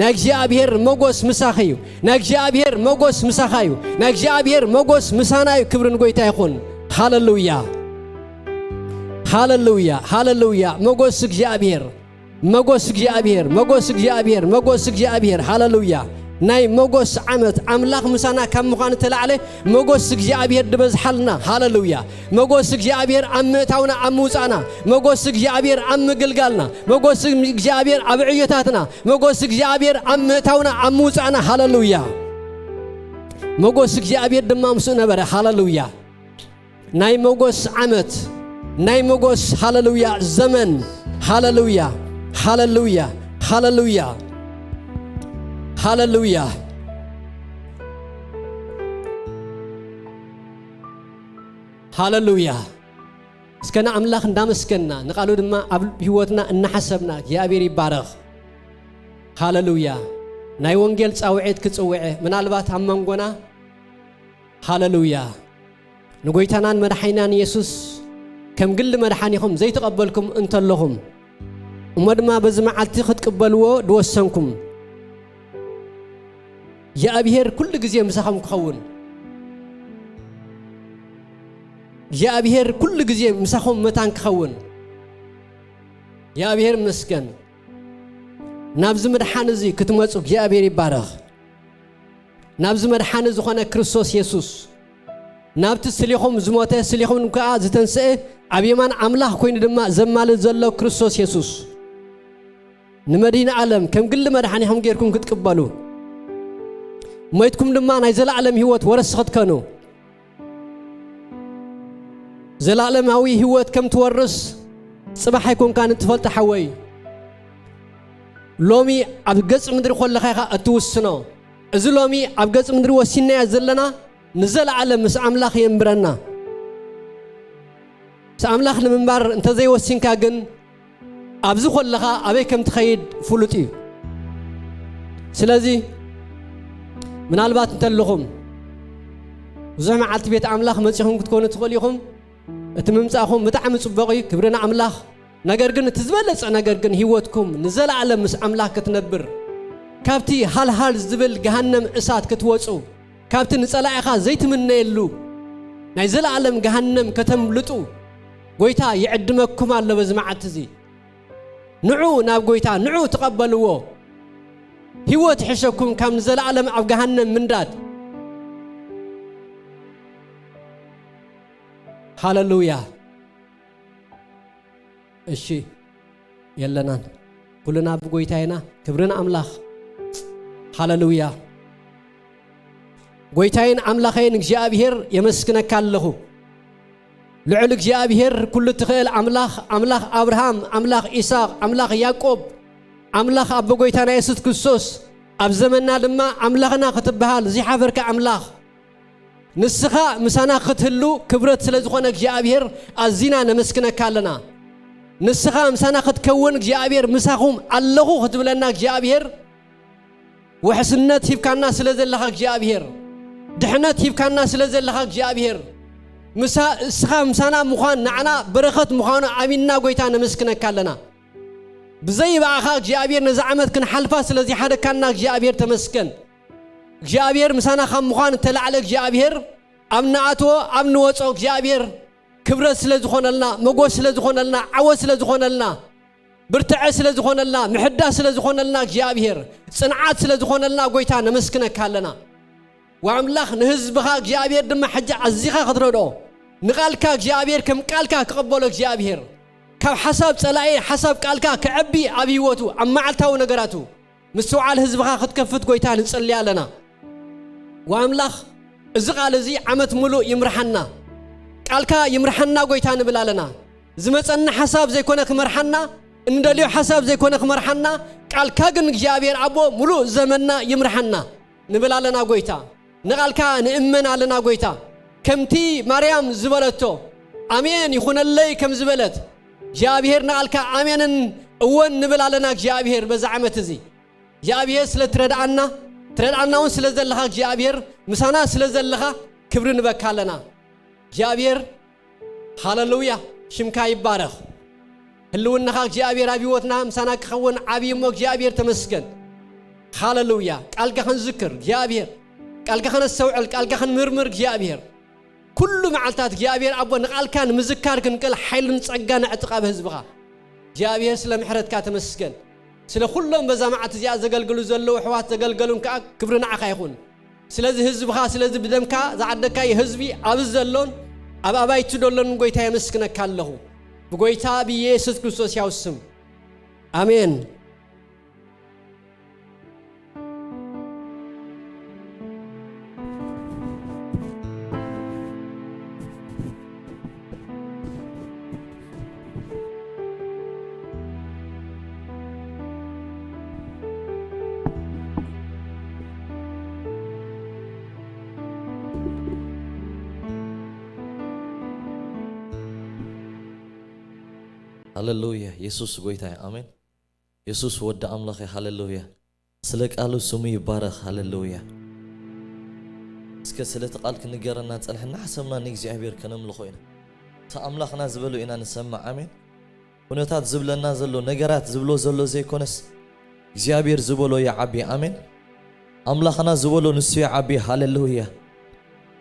ናግዚአብሔር መጎስ ምሳኺዩ ናግዚአብሔር መጎስ ምሳኻዩ ናግዚአብሔር መጎስ ምሳናዩ ክብርን ጎይታ ይኹን ሃሌሉያ ሃሌሉያ ሃሌሉያ መጎስ እግዚአብሔር መጎስ እግዚአብሔር መጎስ እግዚአብሔር መጎስ እግዚአብሔር ሃሌሉያ ናይ መጎስ ዓመት አምላኽ ምሳና ከም ምዃኑ ተላዕለ መጎስ እግዚአብሔር ድበዝሐልና ሃሌሉያ መጎስ እግዚአብሔር አምእታውና አምውፃና መጎስ እግዚአብሔር አምግልጋልና መጎስ እግዚአብሔር አብዕዮታትና መጎስ እግዚአብሔር አምእታውና አምውፃና ሃሌሉያ መጎስ እግዚአብሔር ድማ ምሱ ነበረ ሃሌሉያ ናይ መጎስ ዓመት ናይ መጎስ ሃሌሉያ ዘመን ሃሌሉያ ሃሌሉያ ሃሌሉያ ሃሌሉያ ሃሌሉያ እስከና አምላኽ እንዳመስገንና ንቃሉ ድማ ኣብ ህይወትና እናሐሰብና እግዚአብሔር ይባረኽ ሃሌሉያ ናይ ወንጌል ጻውዒት ክጽውዐ ምናልባት ኣብ መንጎና ሃሌሉያ ንጎይታናን መድሓኒናን ኢየሱስ ከም ግል መድሓኒኹም ዘይተቐበልኩም እንተለኹም እሞ ድማ በዚ መዓልቲ ክትቅበልዎ ድወሰንኩም እግዚአብሔር ኩሉ ጊዜ ምሳኹም ክኸውን እግዚአብሔር ኩሉ ጊዜ ምሳኹም መታን ክኸውን እግዚአብሔር መስገን ናብዚ መድሓኒ እዚ ክትመፁ እግዚአብሔር ይባረኽ ናብዚ መድሓኒ ዝኾነ ክርስቶስ ኢየሱስ ናብቲ ስሊኹም ዝሞተ ስሊኹም ከዓ ዝተንስአ ኣብ የማን አምላኽ ኮይኑ ድማ ዘማልድ ዘሎ ክርስቶስ ኢየሱስ ንመዲና ዓለም ከም ግሊ መድሓኒኹም ጌርኩም ክትቅበሉ ሞይትኩም ድማ ናይ ዘላለም ህይወት ወረስ ክትከኑ ዘላለማዊ ህይወት ከም ትወርስ ጽባሕ ይኮንካን ትፈልጥ ሓወይ ሎሚ ኣብ ገጽ ምድሪ ኮለኻ ኢኻ እትውስኖ እዚ ሎሚ ኣብ ገጽ ምድሪ ወሲናያ ዘለና ንዘላለም ምስ አምላኽ የንብረና ምስ አምላኽ ንምንባር እንተዘይወሲንካ ግን ኣብዚ ኮለኻ ኣበይ ከም ትኸይድ ፍሉጥ እዩ ስለዚ ምናልባት እንተለኹም ብዙሕ መዓልቲ ቤት አምላኽ መጺኹም ክትኮኑ ትኽእሉ ኢኹም እቲ ምምጻእኹም ብጣዕሚ ጽቡቕ እዩ ክብርና አምላኽ ነገር ግን እቲ ዝበለጸ ነገር ግን ህይወትኩም ንዘላለም ምስ አምላኽ ክትነብር ካብቲ ሃልሃል ዝብል ገሃነም እሳት ክትወፁ ካብቲ ንጸላኢኻ ዘይትምነየሉ ናይ ዘላለም ገሃነም ከተምልጡ ጎይታ ይዕድመኩም ኣሎ በዚ መዓልቲ እዚ ንዑ ናብ ጎይታ ንዑ ተቐበልዎ ህይወት ይሕሸኩም ካብ ንዘላለም ኣብ ገሃነም ምንዳድ ሃሌሉያ እሺ የለናን ኩልና ብጎይታይና ክብርና አምላኽ ሃሌሉያ ጎይታይን አምላኸይን እግዚአብሔር የመስክነካ ኣለኹ ልዑል እግዚአብሔር ኩሉ ትኽእል ኣምላኽ አብርሃም ኣምላኽ ኢሳቅ ኣምላኽ ያዕቆብ ኣምላኽ ኣቦ ጎይታና ኢየሱስ ክርስቶስ ኣብ ዘመንና ድማ ኣምላኽና ክትበሃል ዝሓፈርካ ኣምላኽ ንስኻ ምሳና ክትህሉ ክብረት ስለ ዝኾነ እግዚአብሔር ኣዚና ነመስክነካ ኣለና ንስኻ ምሳና ክትከውን እግዚአብሔር ምሳኹም ኣለኹ ክትብለና እግዚአብሔር ወሕስነት ሂብካና ስለ ዘለኻ እግዚአብሔር ድሕነት ሂብካና ስለ ዘለኻ እግዚአብሔር እስኻ ምሳና ምዃን ንዓና በረኸት ምዃኑ ኣሚንና ጎይታ ነመስክነካ ኣለና ብዘይ ባዕኻ እግዚአብሔር ነዚ ዓመት ክንሓልፋ ስለዚ ሓደካና እግዚአብሔር ተመስገን እግዚአብሔር ምሳና ከም ምዃን ተላዕለ እግዚአብሔር ኣብ ንኣቶ ኣብ ንወጾ እግዚአብሔር ክብረት ስለ ዝኾነልና መጎስ ስለ ዝኾነልና ዓወት ስለ ዝኾነልና ብርትዐ ስለ ዝኾነልና ምሕዳስ ስለ ዝኾነልና እግዚአብሔር ጽንዓት ስለ ዝኾነልና ጎይታ ነመስክነካ ኣለና ወአምላኽ ንህዝብኻ እግዚአብሔር ድማ ሕጂ ኣዚኻ ክትረድኦ ንቃልካ እግዚአብሔር ከም ቃልካ ክቕበሎ እግዚአብሔር ካብ ሓሳብ ጸላኢ ሓሳብ ቃልካ ክዕቢ ኣብ ህይወቱ ኣብ መዓልታዊ ነገራቱ ምስተውዓል ህዝብኻ ክትከፍት ጎይታ ንጸልይ ኣለና ወአምላኽ እዚ ቃል እዚ ዓመት ሙሉእ ይምርሐና ቃልካ ይምርሐና ጎይታ ንብል ኣለና ዝመፀና ሓሳብ ዘይኮነ ክመርሐና እንደልዮ ሓሳብ ዘይኮነ ክመርሐና ቃልካ ግን እግዚአብሔር ኣቦ ሙሉእ ዘመንና ይምርሐና ንብል ኣለና ጎይታ ንቃልካ ንእመን ኣለና ጎይታ ከምቲ ማርያም ዝበለቶ ኣሜን ይኹነለይ ከም ዝበለት እግዚአብሔር ንቃልካ ኣሜንን እወን ንብል ኣለና እግዚአብሔር በዛ ዓመት እዚ እግዚአብሔር ስለ ትረድኣናውን ስለ ዘለኻ እግዚአብሔር ምሳና ስለ ዘለኻ ክብሪ ንበካ ኣለና እግዚአብሔር ሃሌሉያ ሽምካ ይባረኽ ህልውናኻ እግዚአብሔር ኣብ ህይወትና ምሳና ክኸውን ዓብይ እሞ እግዚአብሔር ተመስገን ሃሌሉያ ቃልካ ክንዝክር እግዚአብሔር ቃልካ ክነስተውዕል ቃልካ ክንምርምር እግዚአብሔር ኩሉ መዓልታት እግዚአብሔር ኣቦ ንቃልካ ንምዝካር ክንቅል ሓይልን ጸጋን ዕጥቃብ ህዝብኻ እግዚአብሔር ስለ ምሕረትካ ተመስገን ስለ ኩሎም በዛ መዓልት እዚኣ ዘገልግሉ ዘለዉ ኣሕዋት ዘገልገሉን ከዓ ክብሪ ንዓኻ ይኹን ስለዚ ህዝብኻ ስለዚ ብደምካ ዝዓደካ ህዝቢ ኣብ ዘሎን ኣብ ኣባይቲ ደሎን ጎይታ የመስክነካ ኣለኹ ብጎይታ ብኢየሱስ ክርስቶስ ያው ስም ኣሜን ሃሌሉያ ኢየሱስ ጎይታዬ አሜን ኢየሱስ ወደ አምላኽ ሃሌሉያ ስለ ቃሉ ስሙ ይባረኽ ሃሌሉያ እስከ ስለ ተቃል ክንገረና ጸልሕና ሓሰብና ንእግዚአብሔር ከነምልኾ ኢና ተአምላኽና ዝበሉ ኢና ንሰማዕ አሜን ኩነታት ዝብለና ዘሎ ነገራት ዝብሎ ዘሎ ዘይኮነስ እግዚአብሔር ዝበሎ ይዓቢ አሜን አምላኽና ዝበሎ ንሱ ይዓቢ ሃሌሉያ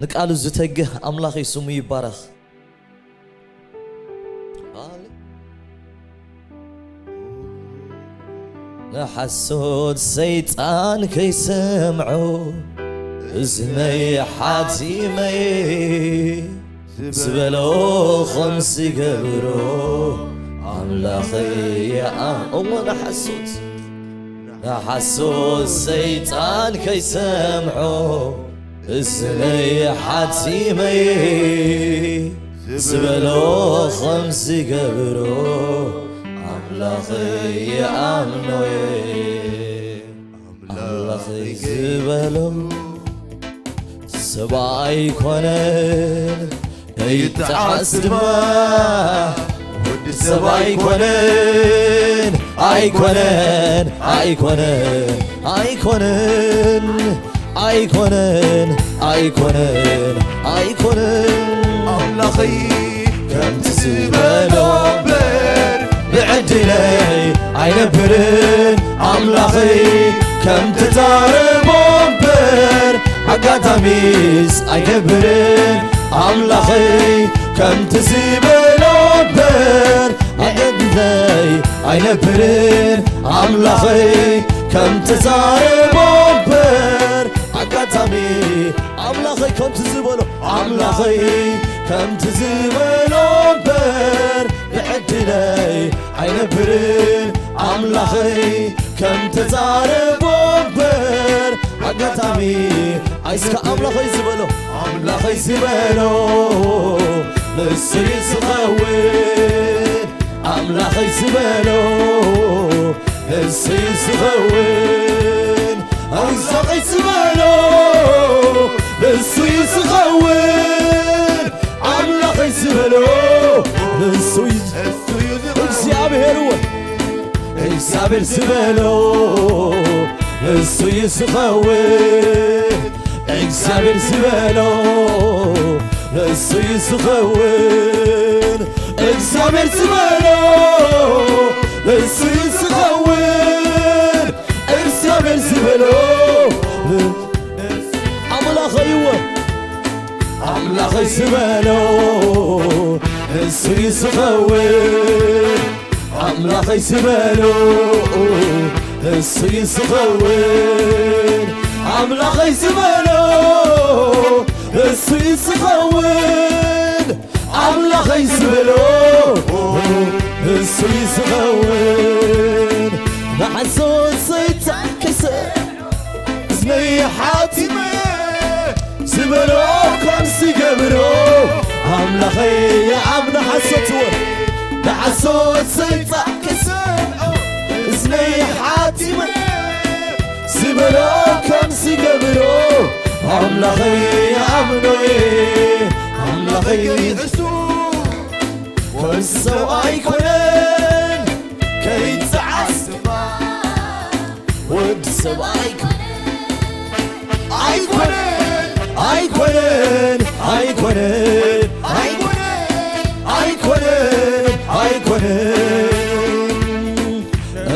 ንቃሉ ዝተግህ አምላኽ ስሙ ይባረኽ نحسود سيطان كي سمعو إزني حاتيمي زبلو خمس قبرو عملاخي يا نحسود سيطان كي سمعو إزني حاتيمي زبلو خمس قبرو أملاخي أملاخي زبالو سبعي كونن يتعسد ما سبعي كونن أي كونن أي كونن أي كونن أي كونن أي كونن أي كونن أملاخي كم تزبالو بعدلي عينبرن أملاخي كم تتعرب بر عقاتميس عينبرن أملاخي كم تسيب الأبر عقدلي عينبرن أملاخي كم تتعرب بر عقاتمي أملاخي كم تسيب أملاخي كم تسيب الأبر بعدلي عينبرن أملاخي كم تزارب بر عقتامي عايزك أملاخي زبلو ንሱ ይዝኸውን ኣምላኸይ ዝበሎ ንሱ ይዝኸውን ኣምላኸይ ዝበሎ ንሱ ይዝኸውን ኣምላኸይ ዝበሎ ንሱ እግዚአብሔር እግዚአብሔር ዝበሎ ንሱ ይዝኸውን እግዚአብሔር ዝበሎ ንሱ ይዝኸውን እግዚአብሔር ዝበሎ ንሱ ይዝኸውን እግዚአብሔር ዝበሎ ኣምላኸይ ዝበሎ ንሱ ይዝኸውን ኣምላኸይ ዝበሎ ንሱ ይዝኸውን ኣምላኸይ ዝበሎ ንሱ ይዝኸውን ኣምላኸይ ዝበሎ ንሱ ይዝኸውን ንሓሶት ሰይጣን እዝነይ ሓቲመ ዝበሎ ከምሲ ገብሮ ኣምላኸይ የኣምነ ሓሶትዎን ንሓሶት ሰይጣን እዝነይ ሓቲመ ዝበሎ ከምሲ ገብሮ ኣምላኸይ የኣምኖየ ኣምላኸይ ወዲ ሰብ ኣይኮነን ከይትዓስባ ወዲ ሰብ ኣይኮነን ኣይኮነን ኣይኮነን ኣይኮነን ኣይኮነን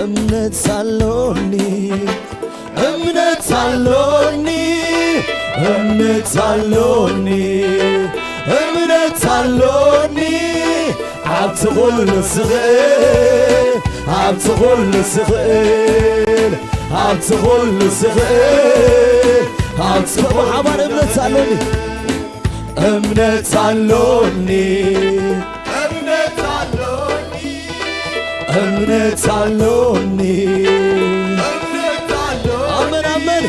እምነት አለኒ እምነት አለኒ እምነት አለኒ እምነት አለኒ ኣብቲ ኩሉ ዝኽእል ኣብቲ ኩሉ ዝኽእል ኣብቲ ኩሉ ዝኽእል ኣብቲ ብሓባር እምነት አለኒ እምነት አለኒ እምነት አለኒ እምነት አለኒ ኣመን ኣመን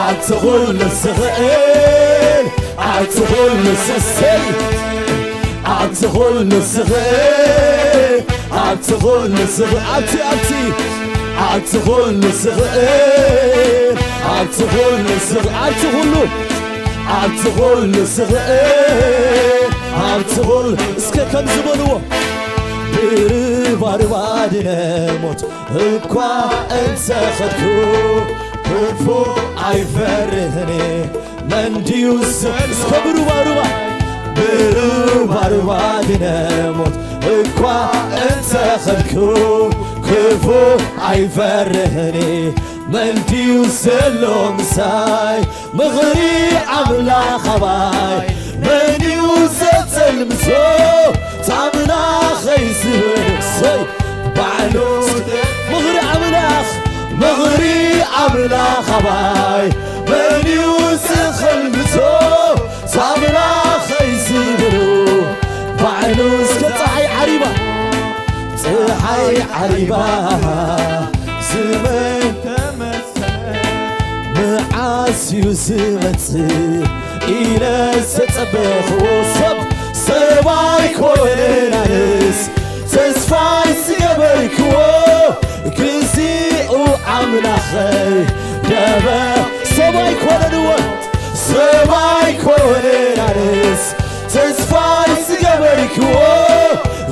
ኣብቲ ኩሉ ዝኽእል ኣብቲ ኩሉ ዝሰይ ኣብቲ ኩሉ ዝኽእል ኣብቲ ኩሉ ዝኽእል ኣብቲ ኣብቲ ኩሉ ዝኽእል ኣብቲ ኩሉ ዝኽእል ኣብቲ ኩሉ ኣብቲ ኩሉ ዝኽእል ኣብቲ ኩሉ እስከ ከም ዝበልዎ ብርባርባድነ ሞት እኳ እንተኸድኩ ክፉ ኣይፈርህኒ መንዲዩስ እስከ ብሩባሩባ ብርባርባድነ ሞት እኳ እንተኸድኩ ክፉ ኣይፈርህኒ መንዲዩ ዘሎ ምሳይ ምኽሪ ኣምላኸባይ መንዲዩ ዘተልምሶ ታምላኸይ ዝበሰይ ባዕሉ ምኽሪ ኣምላኽ ምኽሪ ኣምላኸባይ መንዲዩ ዝኽልምሶ ታምላኸይ ዝበሉ ባዕሉ እስከ ፀሓይ ዓሪባ ፀሓይ ዓሪባ ዝመን መዓስዩ ዝመጽእ ኢለ ዝተጸበኽዎ ሰብ ኣይኮነን ኣነስ ተስፋይ ዝገበርክዎ ግዚኡ ኣምላኸይ ደበ ሰብ ኣይኮነንዎ ሰብ ኣይኮነን ኣነስ ተስፋይ ዝገበርክዎ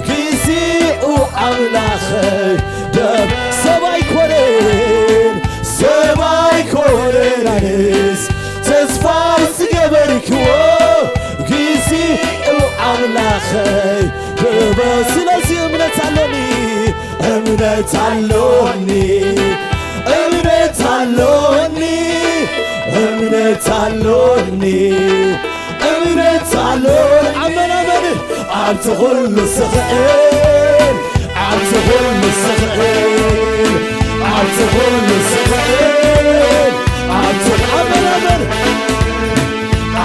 ግዚኡ ኣምላኸይ ደበ ሰብ ኣይኮነን ሰብ ኣይኮነን ኣነስ ተስፋይ ዝገበርክዎ ግዚኡ ኣምላኸይ ደበ ስለዚ እምነት ኣሎኒ እምነት ኣሎኒ እምነት ኣሎኒ እምነት ኣሎኒ እምነት ኣሎኒ ኣመን ኣመን ኣብቲ ኩሉ ዝኽእል ኣብቲ ኩሉ ዝኽእል ኣብቲ ኩሉ ዝኽእል ኣብቲ ኣመን ኣመን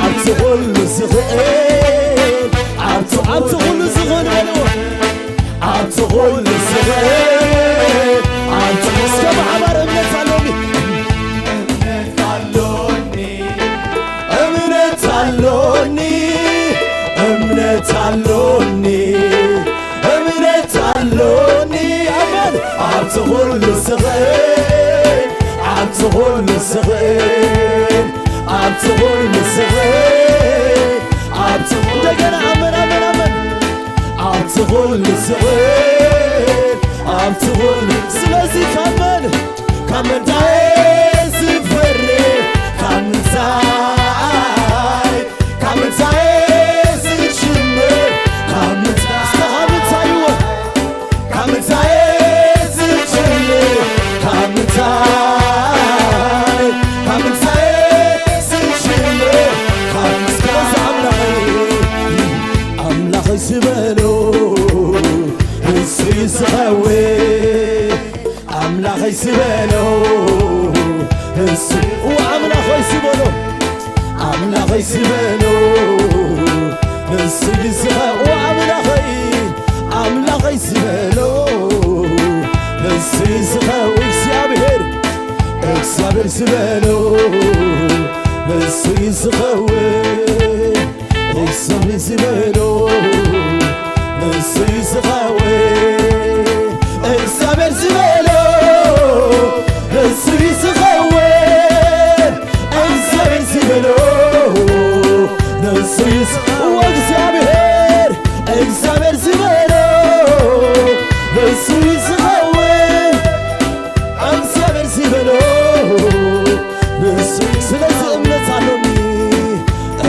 ኣብቲ ኩሉ ዝኽእል ኣብቲ ኩሉ ዝኽእል በልዎ ኣብቲ ኩሉ ዝኽእል ኣብቲ እስከ ማሕበር እምነት ኣሎኒ እምነት ኣሎኒ እምነት ኣሎኒ أبتغل الزغير أبتغل الزغير أبتغل دقنا أمن أمن أمن أبتغل الزغير أبتغل سلازي كمن كمن دايز فري كمن زاي كمن دايز تشمر كمن استغامن تايوه كمن دايز تشمر كمن داي كمن دايز تشمر كمن سكاز أملاخي سبلو سيسغوي أملاخي سبلو وأملاخي سبلو أملاخي سبلو سيسغوي أملاخي سبلو سيسغوي እግዚአብሔር سبلو سيسغوي እግዚአብሔር سبلو سيسغوي እግዚአብሔር سبلو سيسغوي እግዚአብሔር سبلو وእግዚአብሔር እግዚአብሔር سبلو سيسغوي እግዚአብሔር سبلو ስለዚህ እምነት አለኝ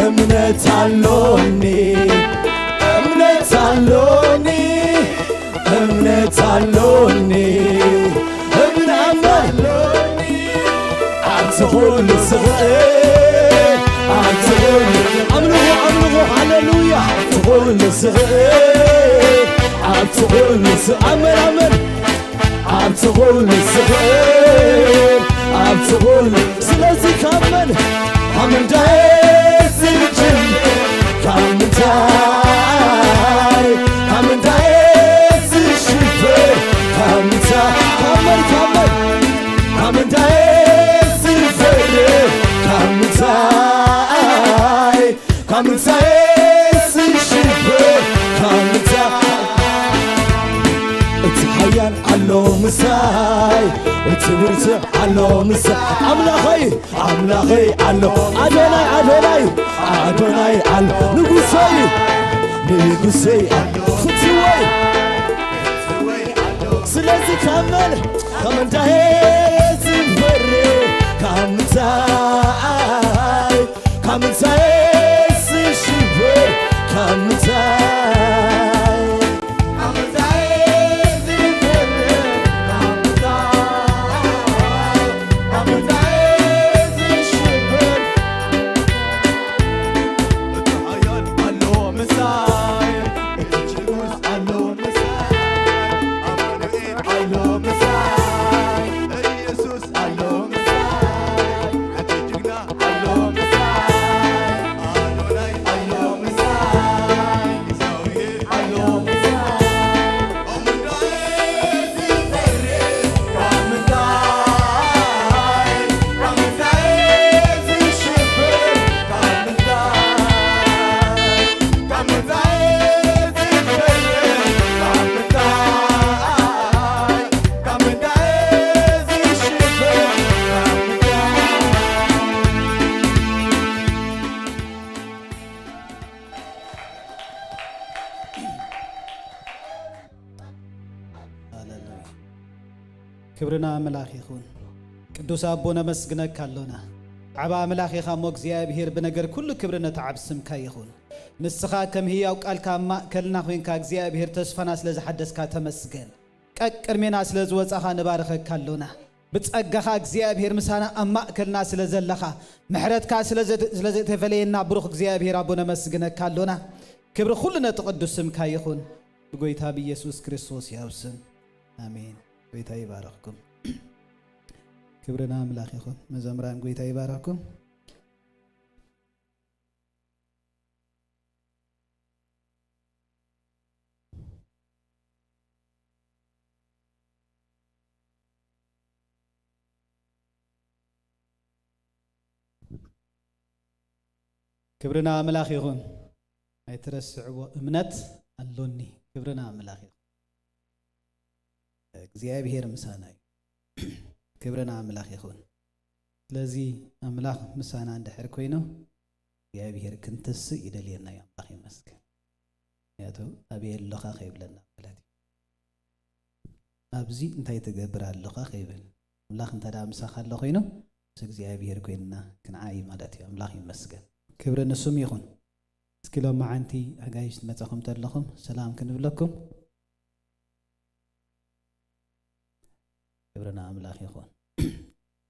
እምነት አለኝ እምነት አለኝ እምነት አለኝ እምነት አለኝ አትሁን ስግእ አትሁን አምልኮ ሃሌሉያ አትሁን ስግእ አትሁን አመን አመን አትሁን ስግእ አትሁን ስለዚህ ካመን አመንዳይ ዝጅም ካምንታይ ካምንታይ ዝሽፍር ካምንታይ ካመን ካመን ካምንታይ ዝፍር ካምንታይ ካምንታይ ዝሽፍር ካምንታይ እትሓያን ኣሎ ምሳይ እትብርት ኣሎ ምሳይ ኣምላኸይ ኣሎ ኣዶናይ ኣሎ ንጉሰይ ኣሎ ፍትወይ ስለዚህ ካመን ከምንታይ ዝፈሪ ከምንታይ ዝሽብር ከምንታይ ክብርና አምላኽ ይኹን ቅዱስ አቦነ መስግነካ አሎና ዓባ አምላኽ ኢኻ ሞ እግዚአብሔር በነገር ኩሉ ክብርና ተዓብስምካ ይኹን ንስኻ ከም ህያው ቃልካ ማእከልና ኮይንካ እግዚአብሔር ተስፋና ስለዝሐደስካ ተመስገን ቀቅርሜና ስለዝወጻኻ ንባረኸካ አሎና ብጸጋኻ እግዚአብሔር ምሳና አማእከልና ስለዘለኻ ምሕረትካ ስለዘተፈለየና ብሩኽ እግዚአብሔር አቦነ መስግነካ አሎና ክብር ኩሉና ተቀድስ ስምካ ይኹን በጌታ በኢየሱስ ክርስቶስ ያውስም አሜን ጌታ ይባርክኩም ክብርና አምላኽ ይኹን መዘምራን ጌታ ይባርክኩም ክብርና አምላኽ ይኹን አይተረስዕዎ እምነት አሎኒ ክብርና አምላኽ ይኹን እግዚአብሔር ምሳናይ ክብርና አምላኽ ይኹን ስለዚህ አምላኽ ምሳና እንድሕር ኮይኑ እግዚአብሔር ክንትስእ ይደልየና እዩ አምላኽ ይመስገን ያቶ አብየ ኣለኻ ከይብለና ማለት ኣብዚ እንታይ ትገብር ኣለኻ ከይብል አምላኽ እንተዳ ምሳኻ ኣሎ ኮይኑ እግዚአብሔር ኮይንና ክንዓይ ማለት እዩ አምላኽ ይመስገን ክብሪ ንሱም ይኹን እስኪ ሎም መዓንቲ ኣጋይሽ ትመጻኹም ተለኹም ሰላም ክንብለኩም ክብርና አምላኽ ይኹን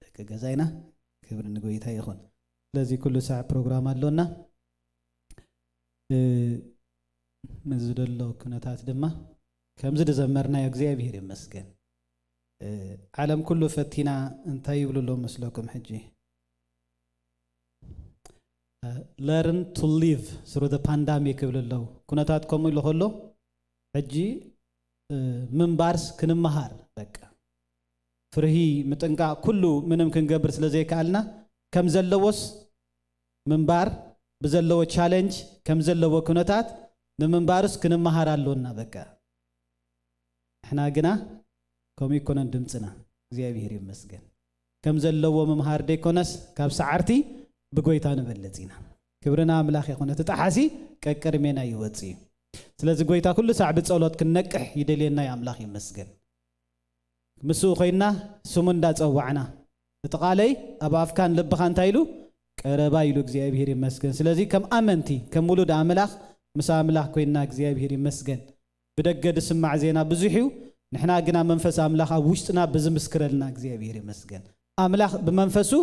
ደቂ ገዛይና ክብሪ ንጎይታ ይኹን ስለዚህ ኩሉ ሰዓት ፕሮግራም አለውና ምዝደሎ ኩነታት ድማ ከምዚ ድዘመርና እግዚአብሔር ይመስገን ዓለም ኩሉ ፈቲና እንታይ ይብሉሎ መስለኩም ሕጂ learn to live through the pandemic ይብሉሎ ኩነታት ከምኡ ኢሉ ከሎ ሕጂ ምንባርስ ክንመሃር በቃ ፍርሂ ምጥንቃ ኩሉ ምንም ክንገብር ስለዘይካልና ከም ዘለዎስ ምንባር ብዘለዎ ቻሌንጅ ከም ዘለዎ ኩነታት ንምንባርስ ክንመሃር ኣለውና በቃ احنا ግና ከም ይኮነን ድምጽና እግዚአብሔር ይመስገን ከም ዘለዎ መምሃር ደይኮነስ ካብ ሰዓርቲ ብጎይታ ንበለጽና ክብርና አምላኽ ይኹን ተጣሓሲ ቀቀርሜና ይወጽ ስለዚህ ጎይታ ኩሉ ሰዓት ብጸሎት ክንነቅሕ ይደልየና አምላኽ ይመስገን ምሱ ኮይና ስሙ እንዳጸዋዕና ተቃለይ አባፍካን ልብኻን ታይሉ ቀረባ ይሉ እግዚአብሔር ይመስገን ስለዚህ ከም አመንቲ ከም ውሉድ አምላኽ ምሳ አምላኽ ኮይና እግዚአብሔር ይመስገን بدقد سمع زينا بزحيو نحنا قنا منفس أملاخ وشتنا بزمسكرلنا እግዚአብሔር ይመስገን أملاخ بمنفسو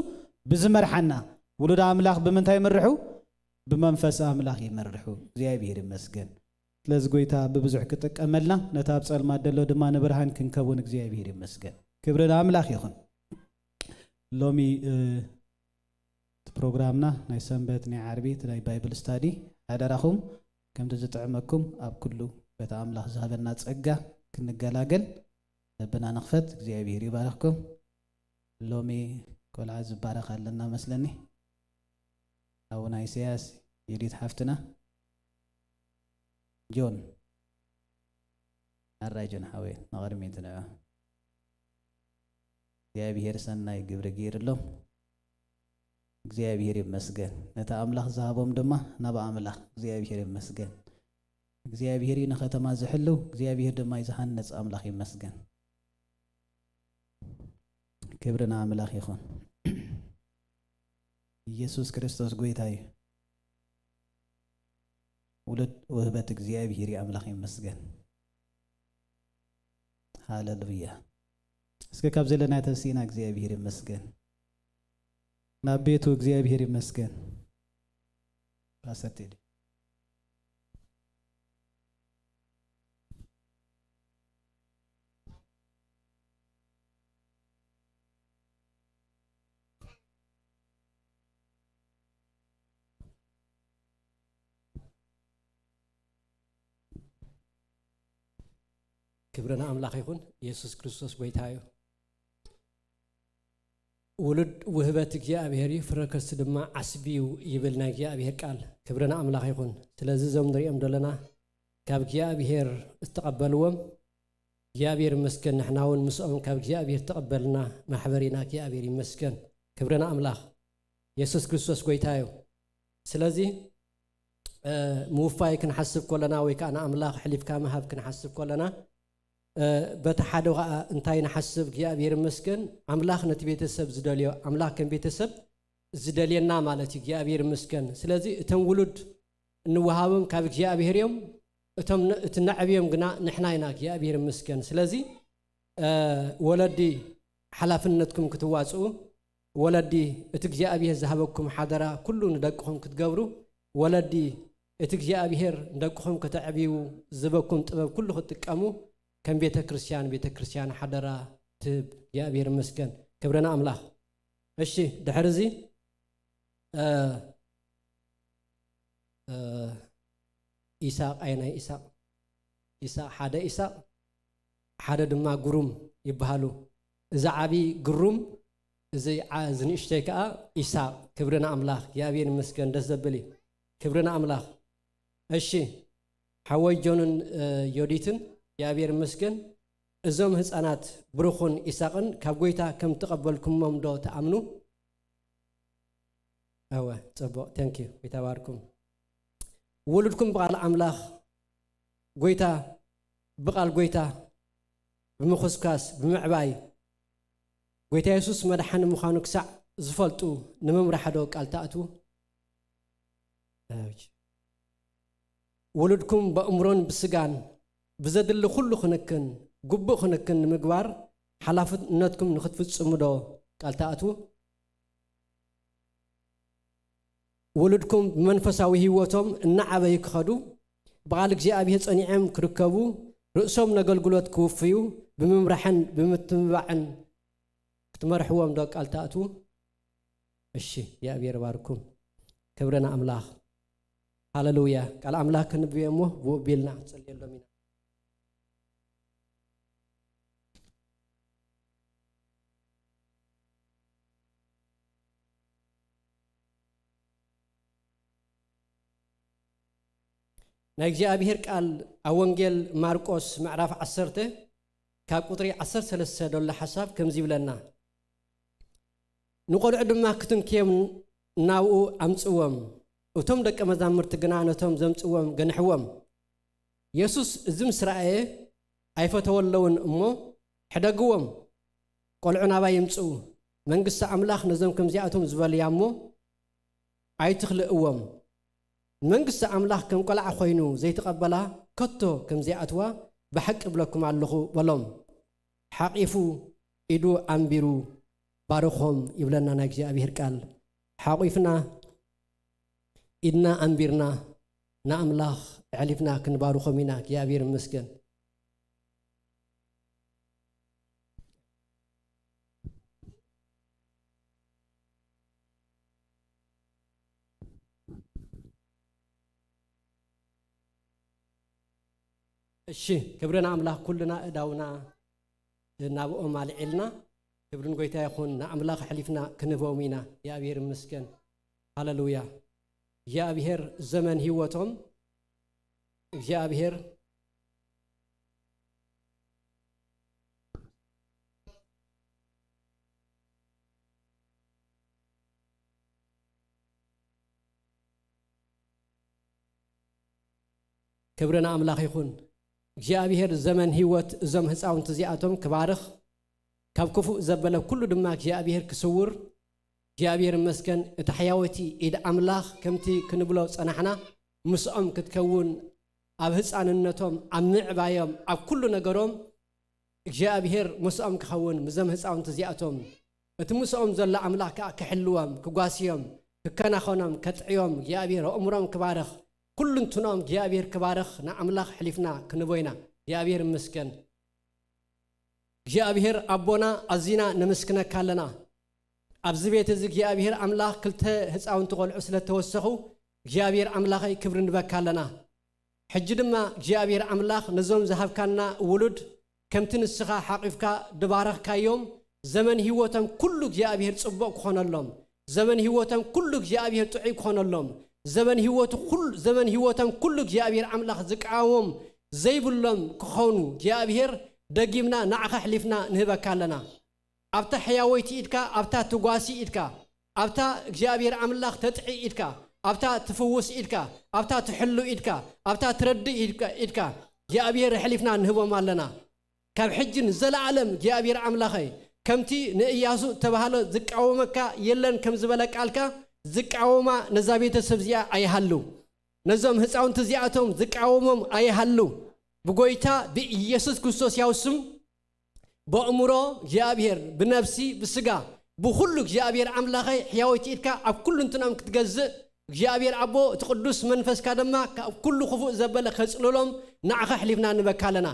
بزمرحنا ولد أملاخ بمنتهي مرحو بمنفس أملاخ يمرحو እግዚአብሔር ይመስገን لازقويتا ببزح كتك أملنا نتاب صال ما دلو دما نبرهان كنكون እግዚአብሔር ይመስገን كبرنا أملاخ يخون لومي برنامجنا ناي سنبت ناي عربي ناي بايبل ستادي هذا راهم كم تزتعمكم أب كله بيت أملاخ زهبنا تصقى كنقلاقل بنا نخفت እግዚአብሔር يبارككم لومي كل عزب بارك لنا مثلني أو ناي سياس يريد حفتنا جون الراجن حوي نغير ميتنا እግዚአብሔር ሰናይ ግብረ ገይርሎም እግዚአብሔር ይመስገን ነታ አምላኽ ዝሃቦም ድማ ናብ አምላኽ እግዚአብሔር ይመስገን እግዚአብሔር ንኸተማ ዝሕልው እግዚአብሔር ድማ ይዝሃነጽ አምላኽ ይመስገን ክብርና አምላኽ ይኹን ኢየሱስ ክርስቶስ ጌታዬ ወለድ ወህበት እግዚአብሔር አምላኽ ይመስገን ሃሌሉያ እስከ ካብ ዘለና ተሲና እግዚአብሔር ይመስገን ናቤቱ እግዚአብሔር ይመስገን ራሰቴ ክብርና አምላኽ ይሁን ኢየሱስ ክርስቶስ ጌታዬ ولد وهبت እግዚአብሔር ፍረከስ ድማ ዓስቢው ይብልና እግዚአብሔር ቃል ክብርና አምላኽ ይሁን ስለዚህ ዘምድሪኦም ደለና ካብ እግዚአብሔር ተቀበልዎም እግዚአብሔር መስገን ንሕናውን ምስኦም ካብ እግዚአብሔር ተቀበልና ማሕበሪና እግዚአብሔር ይመስገን ክብርና አምላኽ ኢየሱስ ክርስቶስ ጌታዬ ስለዚህ ሙፋይ ክንሐስብ ኮለና ወይ ካና አምላኽ ሕሊፍካ ማሃብ ክንሐስብ ኮለና በተሓደው እንታይ ንሐስብ እግዚአብሔር መስገን አምላኽ ነቲ ቤተሰብ ዝደልዮ አምላኽ ከም ቤተሰብ ዝደልየና ማለት እግዚአብሔር መስገን ስለዚህ እተም ውሉድ እንወሃብም ካብ እግዚአብሔርዮም እተም እትናዕብዮም ግና ንሕናይና እግዚአብሔር መስገን ስለዚህ ወለዲ ሓላፍነትኩም ክትዋጽኡ ወለዲ እቲ እግዚአብሔር ዝሃበኩም ሓደራ ኩሉ ንደቅኹም ክትገብሩ ወለዲ እቲ እግዚአብሔር ንደቅኹም ከተዕብዩ ዝበኩም ጥበብ ኩሉ ክትጥቀሙ كم بيت كريستيان حضرا تب يا أبير مسكن كبرنا أملاخ إيشي دحرزي إساق أين إساق حدا دما قروم يبهالو إذا عبي قروم زي عازني اشتكى إساق كبرنا أملاخ يا أبير مسكن دزبلي كبرنا أملاخ إيشي حوي جونن يوديتن እግዚአብሔር ይመስገን እዞም ህፃናት ብሩኹን ኢሳቅን ካብ ጎይታ ከም ተቀበልኩሞም ዶ ተአምኑ أوه صبوا thank you بتواركم ولدكم بقال أملاخ قويتا بقال قويتا بمخسكاس بمعباي قويتا يسوس مدحن مخانك سع زفلتو نممر حدو قال تأتو ولدكم بأمرون بسجان بزدل كل خنكن قب خنكن مقبار حلافت نتكم نخطفت صمدو قال تأتو ولدكم بمنفساوي هيوتهم النعبة يكخدو بقالك جاء به صنيعم كركبو رؤسهم نقلقلوت كوفيو بممرحن بمتبعن كتمرحوهم دو قال تأتو الشي يا أبي رباركم كبرنا أملاخ هاللويا قال أملاك النبي أمه وبيلنا صلي الله منا نجي أبيهر قال أونجيل ماركوس معرف عصرته كقطري 13 دولار حساب كم زيبلنا نقول عندما كتن كيم ناو أمصوم وتم دك مزامر تجنانتهم زمصوم جنحوم يسوس زم سرعة أيفتولون أمه حدقوم قال عنا بيمصو من قصة أملاخ نزم كم زياتهم زبال يامو أيتخلقوم من قصة أملاخ كم قلع خوينو زي تقبلها كتو كم زياتوا بحق بلكم على اللخو ولهم حقيفو إدو أمبيرو بارخهم يبلنا نجزي أبي هركال حقيفنا إدنا أمبيرنا نأملاخ علفنا كن بارخهم هناك يا أبير مسكن الشي كبرنا أملاخ كلنا داونا نابو مال علنا كبرنا قويتا يكون نأملاخ حلفنا كنفومينا يا أبير مسكن هاللويا يا أبير زمن هيوتهم يا أبير كبرنا أملاخ يكون እግዚአብሔር ዘመን ህይወት እዞም ህፃውንቲ እዚኣቶም ክባርኽ ካብ ክፉእ ዘበለ ኩሉ ድማ እግዚአብሔር ክስውር እግዚአብሔር መስከን እቲ ሕያወቲ ኢድ ኣምላኽ ከምቲ ክንብሎ ፀናሕና ምስኦም ክትከውን ኣብ ህፃንነቶም ኣብ ምዕባዮም ኣብ ኩሉ ነገሮም እግዚአብሔር ምስኦም ክኸውን ምዘም ህፃውንቲ እዚኣቶም እቲ ምስኦም ዘሎ ኣምላኽ ከዓ ክሕልዎም ክጓስዮም ክከናኸኖም ከጥዕዮም እግዚአብሔር ኣእምሮም ክባርኽ كل تنام جابير كبارخ نعملاخ حلفنا كنبوينا جابير مسكن جابير أبونا أزينا نمسكنا كلنا أبزبيت زك جابير أملاخ كلته هسأون تقول عسلة توسخو جابير أملاخ كبرن بكلنا حجد ما جابير أملاخ نزوم ذهب كنا ولد كم تنسخة حقيقة دبارخ كيوم زمن هوتم كل جابير صبوك خان اللهم زمن هوتم كل جابير تعيب خان اللهم زمن هوتم كل جابير أملاخ زكعاهم زي بلهم كخونو جابير دقيمنا نعخ حلفنا نهبك لنا أبتا حياويتي إدكا أبتا تقاسي إدكا أبتا جابير أملاخ تتعي إدكا أبتا تفوس إدكا أبتا تحلو إدكا أبتا تردي إدكا جابير حلفنا نهبو مالنا كاب حجن زل عالم جابير أملاخي كمتي نئياسو تبهالو زكعومك يلن كم زبالك عالكا زكعوما نزابيت السبزيا أيهالو نزام هسعون تزياتهم زكعومهم أيهالو بقويتا بيسوس كريستوس يوسم بأمره جابير بنفسي بسجا بخلق جابير أملاخي حياوتي إلكا أب كل انتنام كتجزء جابير أبو تقدس منفس كدما كل خفوق زبالة خسلولهم نعخ حلفنا نبكالنا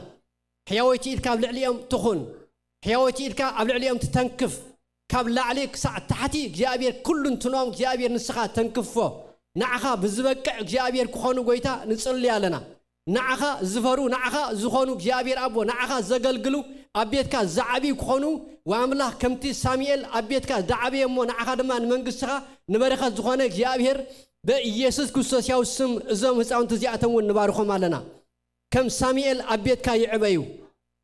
حياوتي إلكا بلعليهم تخون حياوتي إلكا بلعليهم تتنكف كابل عليك ساعة تحتي جابير كل تنام جابير نسخة تنكفه نعخا بزبك جابير كخونو قويتا نصلي لنا نعخا زفرو نعخا زخونو جابير أبو نعخا زقلقلو أبيتك زعبي كخونو وامله كمتي ساميل أبيتك دعبي أمو نعخا دمان منقصها نبرخا زخونك جابير بيسوس كريستوس يوسم زوم هسعون تزيعتهم ونبارخهم لنا كم ساميل أبيتك يعبيو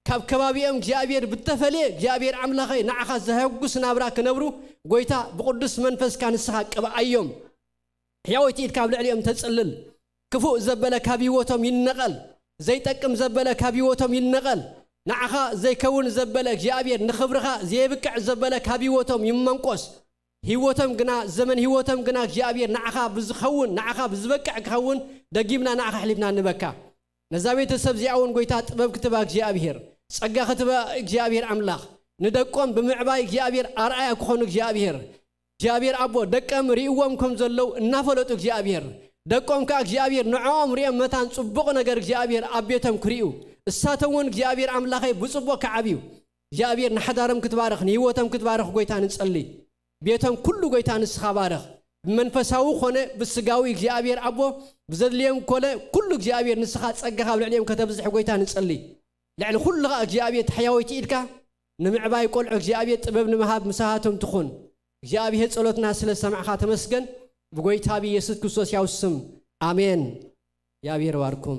ካብ ከባቢኦም እግዚአብሔር ብተፈልየ እግዚአብሔር አምላኸይ ንዓኻ ዘህጉስ ናብራ ክነብሩ ጎይታ ብቅዱስ መንፈስ ካንስኻ ቀባአዮም ሕያወት ኢድ ካብ ልዕሊኦም ተጽልል ክፉእ ዘበለ ካብ ህይወቶም ይነቀል ዘይጠቅም ዘበለ ካብ ህይወቶም ይነቀል ንዓኻ ዘይከውን ዘበለ እግዚአብሔር ንኽብርኻ ዘይብቅዕ ዘበለ ካብ ህይወቶም ይመንቆስ ህይወቶም ግና ዘመን ህይወቶም ግና እግዚአብሔር ንዓኻ ብዝኸውን ንዓኻ ብዝበቅዕ ክኸውን ደጊምና ንዓኻ ሕሊፍና ንበካ ነዛ ቤተሰብ ዚኣውን ጎይታ ጥበብ ክትባ እግዚአብሔር ጸጋ ክትባ እግዚአብሔር አምላኽ ንደቆም ብምዕባይ እግዚአብሔር አርአያ ክኾኑ እግዚአብሔር አቦ ደቀም ሪእዎም ከም ዘለው እናፈለጡ እግዚአብሔር ደቆም ካ እግዚአብሔር ንዓኦም ሪኦም መታን ጽቡቕ ነገር እግዚአብሔር አቤቶም ክሪኡ እሳተውን እግዚአብሔር አምላኸይ ብጽቡቕ ከዓቢው እግዚአብሔር ንሓዳሮም ክትባረኽ ንህይወቶም ክትባረኽ ጎይታ ንጸሊ ቤቶም ኩሉ ጎይታ ንስኻ ባረኽ መንፈሳዊ ኾነ ብስጋዊ እግዚአብሔር አቦ ብዘድልዮም ኮለ ኩሉ እግዚአብሔር ንስኻ ጸጋ ካብ ልዕሊኦም ከተብዝሕ ጎይታ ንጸሊ ልዕሊ ኩሉኻ እግዚአብሔር ተሕያወይቲ ኢድካ ንምዕባይ ቆልዑ እግዚአብሔር ጥበብ ንምሃብ ምሳሃቶም ትኹን እግዚአብሔር ጸሎትና ስለ ሰማዕኻ ተመስገን በጎይታ በኢየሱስ ክርስቶስ ያው ስም አሜን እግዚአብሔር ባርኩም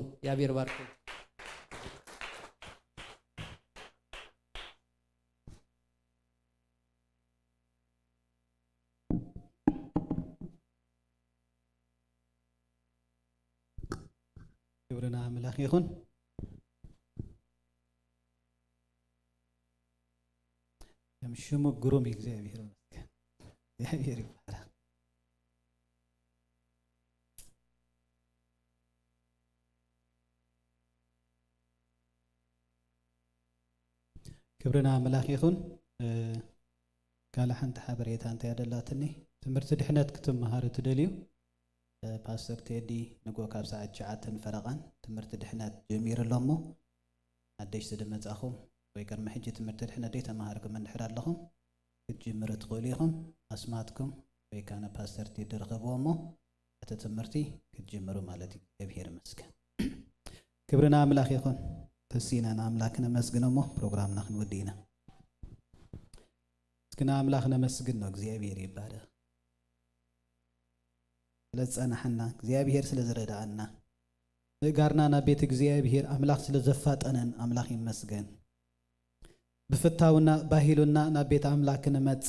ክብርና አምላኽ ይኹን ሽሙ ግሩም እግዚአብሔር ይመስገን እግዚአብሔር ይባረክ ክብርና አምላኽ ይኹን ካለ ሓንቲ ሓበሬታ እንታይ ያደላትኒ ትምህርቲ ድሕነት ክትመሃሩ ትደልዩ ፓስተር ቴዲ ንጎ ካብ ሰዓት 9 ፈረቓን ትምህርቲ ድሕነት ጀሚሩሎሞ ኣደሽቲ ድመጻኹም ወይ ቅድሚ ሕጂ ትምህርቲ ድሕነት ደይ ተማሃርኩም እንድሕር ኣለኹም ክትጅምሩ ትኽእሉ ኢኹም ኣስማትኩም ወይ ካነ ፓስተር ቴዲ ረኸብዎሞ እቲ ትምህርቲ ክትጅምሩ ማለት እዩ እግዚአብሔር ይመስገን ክብርና አምላኽ ይኹን ተሲና አምላክ ነመስግን እሞ ፕሮግራምና ክንወዲ ኢና እስኪና አምላክ ነመስግን ነው እግዚአብሔር ይባረክ ስለጸናሕና እግዚአብሔር ስለዝረዳአና እጋርና ና ቤት እግዚአብሔር አምላክ ስለዘፋጠነን አምላክ ይመስገን በፍታውና ባሂሉና ና ቤት አምላክ ነመጽ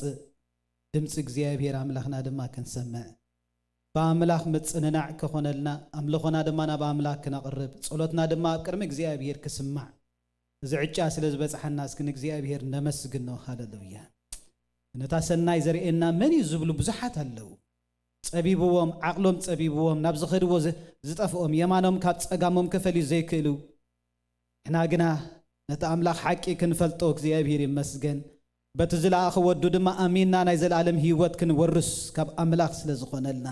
ድምጽ እግዚአብሔር አምላክና ድማ ከንሰምዕ በአምላክ መጽንናዕ ከሆነልና አምልኾና ድማ ና በአምላክ ነቅርብ ጸሎትና ድማ ቅድመ እግዚአብሔር ክስማዕ ዝዕጫ ስለዝበጽሐና እስኪን እግዚአብሔር ነመስግን ነው ሃሌሉያ ነታ ሰናይ ዘርኤና መን ይዝብሉ ብዙሓት አለው ጸቢብዎም ዓቅሎም ጸቢብዎም ናብ ዝኸድዎ ዝጠፍኦም የማኖም ካብ ጸጋሞም ከፈልዩ ዘይክእሉ ሕና ግና ነታ አምላክ ሓቂ ክንፈልጦ እግዚአብሔር ይመስገን በቲ ዝለኣኸ ወዱ ድማ አሚንና ናይ ዘለዓለም ህይወት ክንወርስ ካብ አምላክ ስለዝኾነልና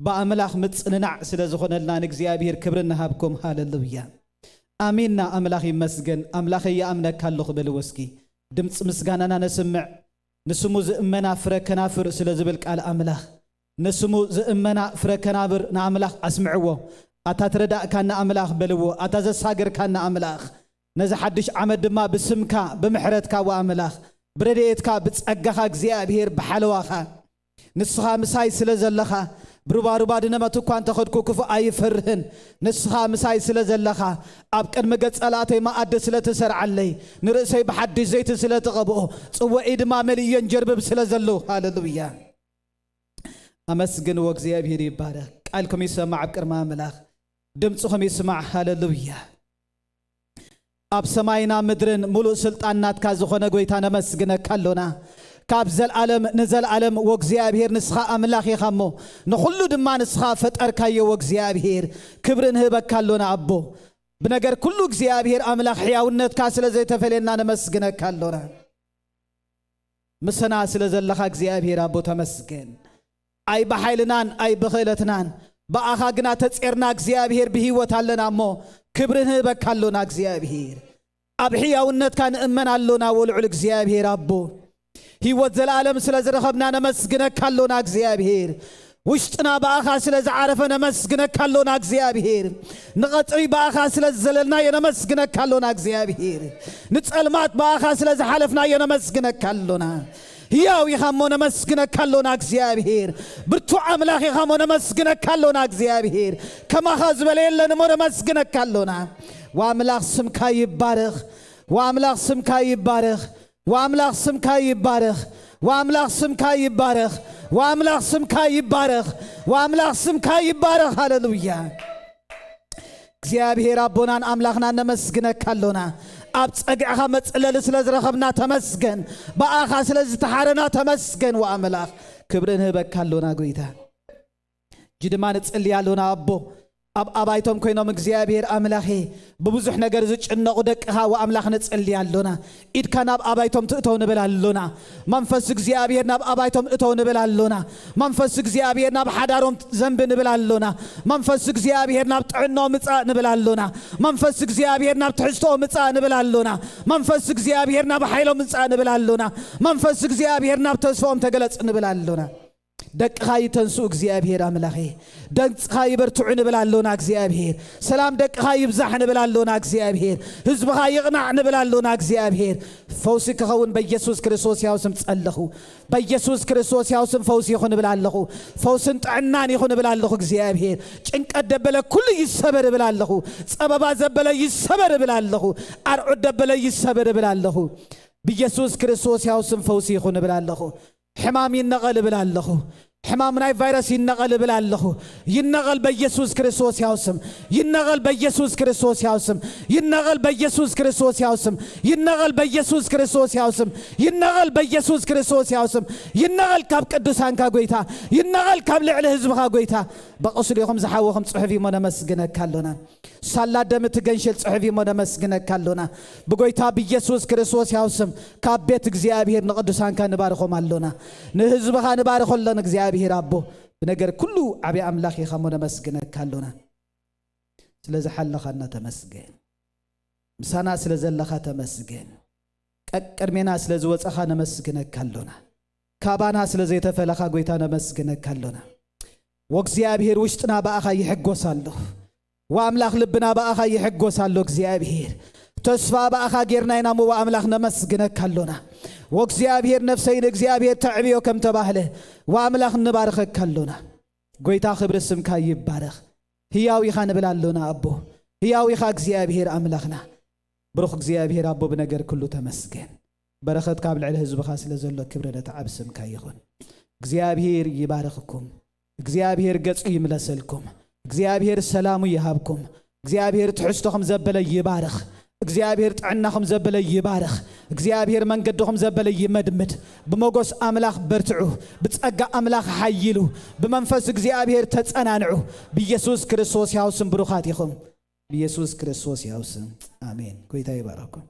በአምላክ ምጽንናዕ ስለዝኾነልና ንእግዚአብሔር ክብር ንሃብኩም ሃሌሉያ አሚንና አምላክ ይመስገን አምላክ ያምነካ ኣለኹ በልወስኪ ድምጽ ምስጋናና ነስምዕ ንስሙ ዝእመና ፍረ ከናፍር ስለዝብል ቃል አምላክ نسمو زئمنا فركنابر نعملاخ أسمعوه أتاترداء كان نعملاخ بلوه أتازساقر كان نعملاخ نزا حدش عمد ما بسمكا بمحرتكا وعملاخ برديتكا بتسأقخا زيابير بحلواخا نسخا مساي سلزلخا بروبا روبا دينما تكوان تخدكو كفو أي فرهن نسخا مساي سلزلخا أبكر مقد صلاتي ما أدى سلتسر علي نرأسي بحد زيت سلتغبوه سوى إيد ما مليون جرب بسلزلو هاللويا أمسجن وجزيابير يبارك قالكم يسمع بكر ما ملاخ دمتكم يسمع هاللويا أب سماينا مدرن ملو سلطانات كازخونا قويتانا مسجنا كالونا كابزل عالم نزل عالم وجزيابير نسخة أملاخ يخمو نخلو دما نسخة فتر كاي وجزيابير كبرن هبك كالونا أبو بنجر كله جزيابير أملاخ حياونت كاسل زي تفلينا نمسجنا كالونا مسنا سلزلخا جزيابير أبو تمسجن أي بحيلنان أي بخيلتنان بأخاقنا تسعرنا እግዚአብሔር بهيوت علنا مو كبرنه بكالونا እግዚአብሔር أبحيا ونت كان أمن علونا والعل እግዚአብሔር أبو هيوت زلالم سلزرخبنا نمسقنا كالونا እግዚአብሔር وشتنا بأخا سلز عرفنا مسقنا كالونا እግዚአብሔር نغطري بأخا سلز زللنا ينمسقنا كالونا እግዚአብሔር نتسأل مات بأخا سلز حلفنا ينمسقنا كالونا ياو يخمونا مسكنا كالونا እግዚአብሔር برتو عملاخ يخمونا مسكنا كالونا እግዚአብሔር كما خازبل يلا نمونا مسكنا كالونا وعملاخ سمكا يبارخ وأملاخ سمكا يبارخ وأملاخ سمكا يبارخ وأملاخ سمكا يبارخ وأملاخ سمكا يبارخ وأملاخ سمكا يبارخ هاللويا እግዚአብሔር አቦናን አምላኽና ነመስግነካ አሎና ኣብ ጸግዕኻ መጽለል ስለዝረኸብና ተመስገን በኣኻ ስለዝተሓረና ተመስገን ወኣምላኽ ክብርን ህበካ አሎና ጎይታ ጅድማ ንጽልይ አሎና አቦ ኣብ ኣባይቶም ኮይኖም እግዚአብሔር አምላኼ በብዙሕ ነገር ዝጭነቁ ደቅኻ ወአምላኽ ንጽልይ አሎና ኢድካ ናብ ኣባይቶም ትእተው ንብል አሎና መንፈስ እግዚአብሔር ናብ ኣባይቶም እተው ንብል አሎና መንፈስ እግዚአብሔር ናብ ሓዳሮም ዘንብ ንብል አሎና መንፈስ እግዚአብሔር ናብ ጥዕኖም ምጻእ ንብል አሎና መንፈስ እግዚአብሔር ናብ ትሕዝቶኦም ምጻእ ንብል አሎና መንፈስ እግዚአብሔር ናብ ሓይሎም ምጻእ ንብል አሎና መንፈስ እግዚአብሔር ናብ ተስፋኦም ተገለጽ ንብል አሎና ደቅኻ ይተንሱ እግዚአብሔር አምላኼ ደቅኻ ይበርትዑ ንብል አሎና እግዚአብሔር ሰላም ደቅኻ ይብዛሕ ንብል አሎና እግዚአብሔር ህዝብኻ ይቕናዕ ንብል አሎና እግዚአብሔር ፈውሲ ክኸውን በኢየሱስ ክርስቶስ ያው ስም ጸለኹ በኢየሱስ ክርስቶስ ያው ስም ፈውሲ ይኹን ንብል ኣለኹ ፈውስን ጥዕናን ይኹን ንብል ኣለኹ እግዚአብሔር ጭንቀት ደበለ ኩሉ ይሰበር ንብል ኣለኹ ጸበባ ዘበለ ይሰበር ንብል ኣለኹ አርዑ ደበለ ይሰበር ንብል ኣለኹ በኢየሱስ ክርስቶስ ያው ስም ፈውሲ ይኹን ንብል ኣለኹ حمام ينقل بالله حمام ناي فيروس ينقل بالله ينقل بيسوس كريستوس ياوسم ينقل بيسوس كريستوس ياوسم ينقل بيسوس كريستوس ياوسم ينقل بيسوس كريستوس ياوسم ينقل بيسوس كريستوس ياوسم ينقل كاب قدسان كا غويتا ينقل كاب لعل حزبها غويتا بقصريكم زحاوكم صحفي مو نمسغنك كالونا ሳላ ደም ትገንሽል ጽሕፊ መደመስግነካ አሎና በጎይታ በኢየሱስ ክርስቶስ ያውስም ካቤት እግዚአብሔር ንቅዱሳን ካንባርኾም አሎና ንህዝብኻ ንባርኾለን እግዚአብሔር አቦ በነገር ኩሉ ዓቢ አምላኽ ይኻ መደመስግነካ አሎና ስለዚ ሓለኻና ተመስገን ምሳና ስለዘለኻ ተመስገን ቀቅድሜና ስለዝወፀኻ ነመስግነካ አሎና ካባና ስለዘይተፈለኻ ጎይታ ነመስግነካ አሎና ወእግዚአብሔር ውሽጥና በአኻ ይሕጎሳለሁ وأملاخ لبنا بأخا يحقوس الله እግዚአብሔር ተስፋ በአኻ ጌርናይና ሞ ወአምላኽ ነመስግነካ አሎና ወእግዚአብሔር ነፍሰይን እግዚአብሔር ተዕቢዮ ከም ተባህለ ወአምላኽ ንባርከካ አሎና ጎይታ ክብር ስምካ ይባረኽ ሕያው ኢኻ ንብል አሎና አቦ ሕያው ኢኻ እግዚአብሔር አምላኽና ብሩኽ እግዚአብሔር አቦ በነገር ኩሉ ተመስገን በረኸት ካብ ልዕል ህዝብኻ ስለዘሎ ክብር ለተዓብ ስምካ ይኹን እግዚአብሔር ይባርኽኩም እግዚአብሔር ገጹ ይምለሰልኩም እግዚአብሔር ሰላሙ ይሃብኩም እግዚአብሔር ትሕዝቶኩም ዘበለ ይባርኽ እግዚአብሔር ጥዕናኩም ዘበለ ይባርኽ እግዚአብሔር መንገድኩም ዘበለ ይመድምድ በመጎስ አምላኽ በርትዑ በጸጋ አምላኽ ኃይሉ በመንፈስ እግዚአብሔር ተጸናንዑ በኢየሱስ ክርስቶስ ያውስም ብሩኻት ይኹም በኢየሱስ ክርስቶስ ያውስም አሜን ጎይታ ይባርክኩም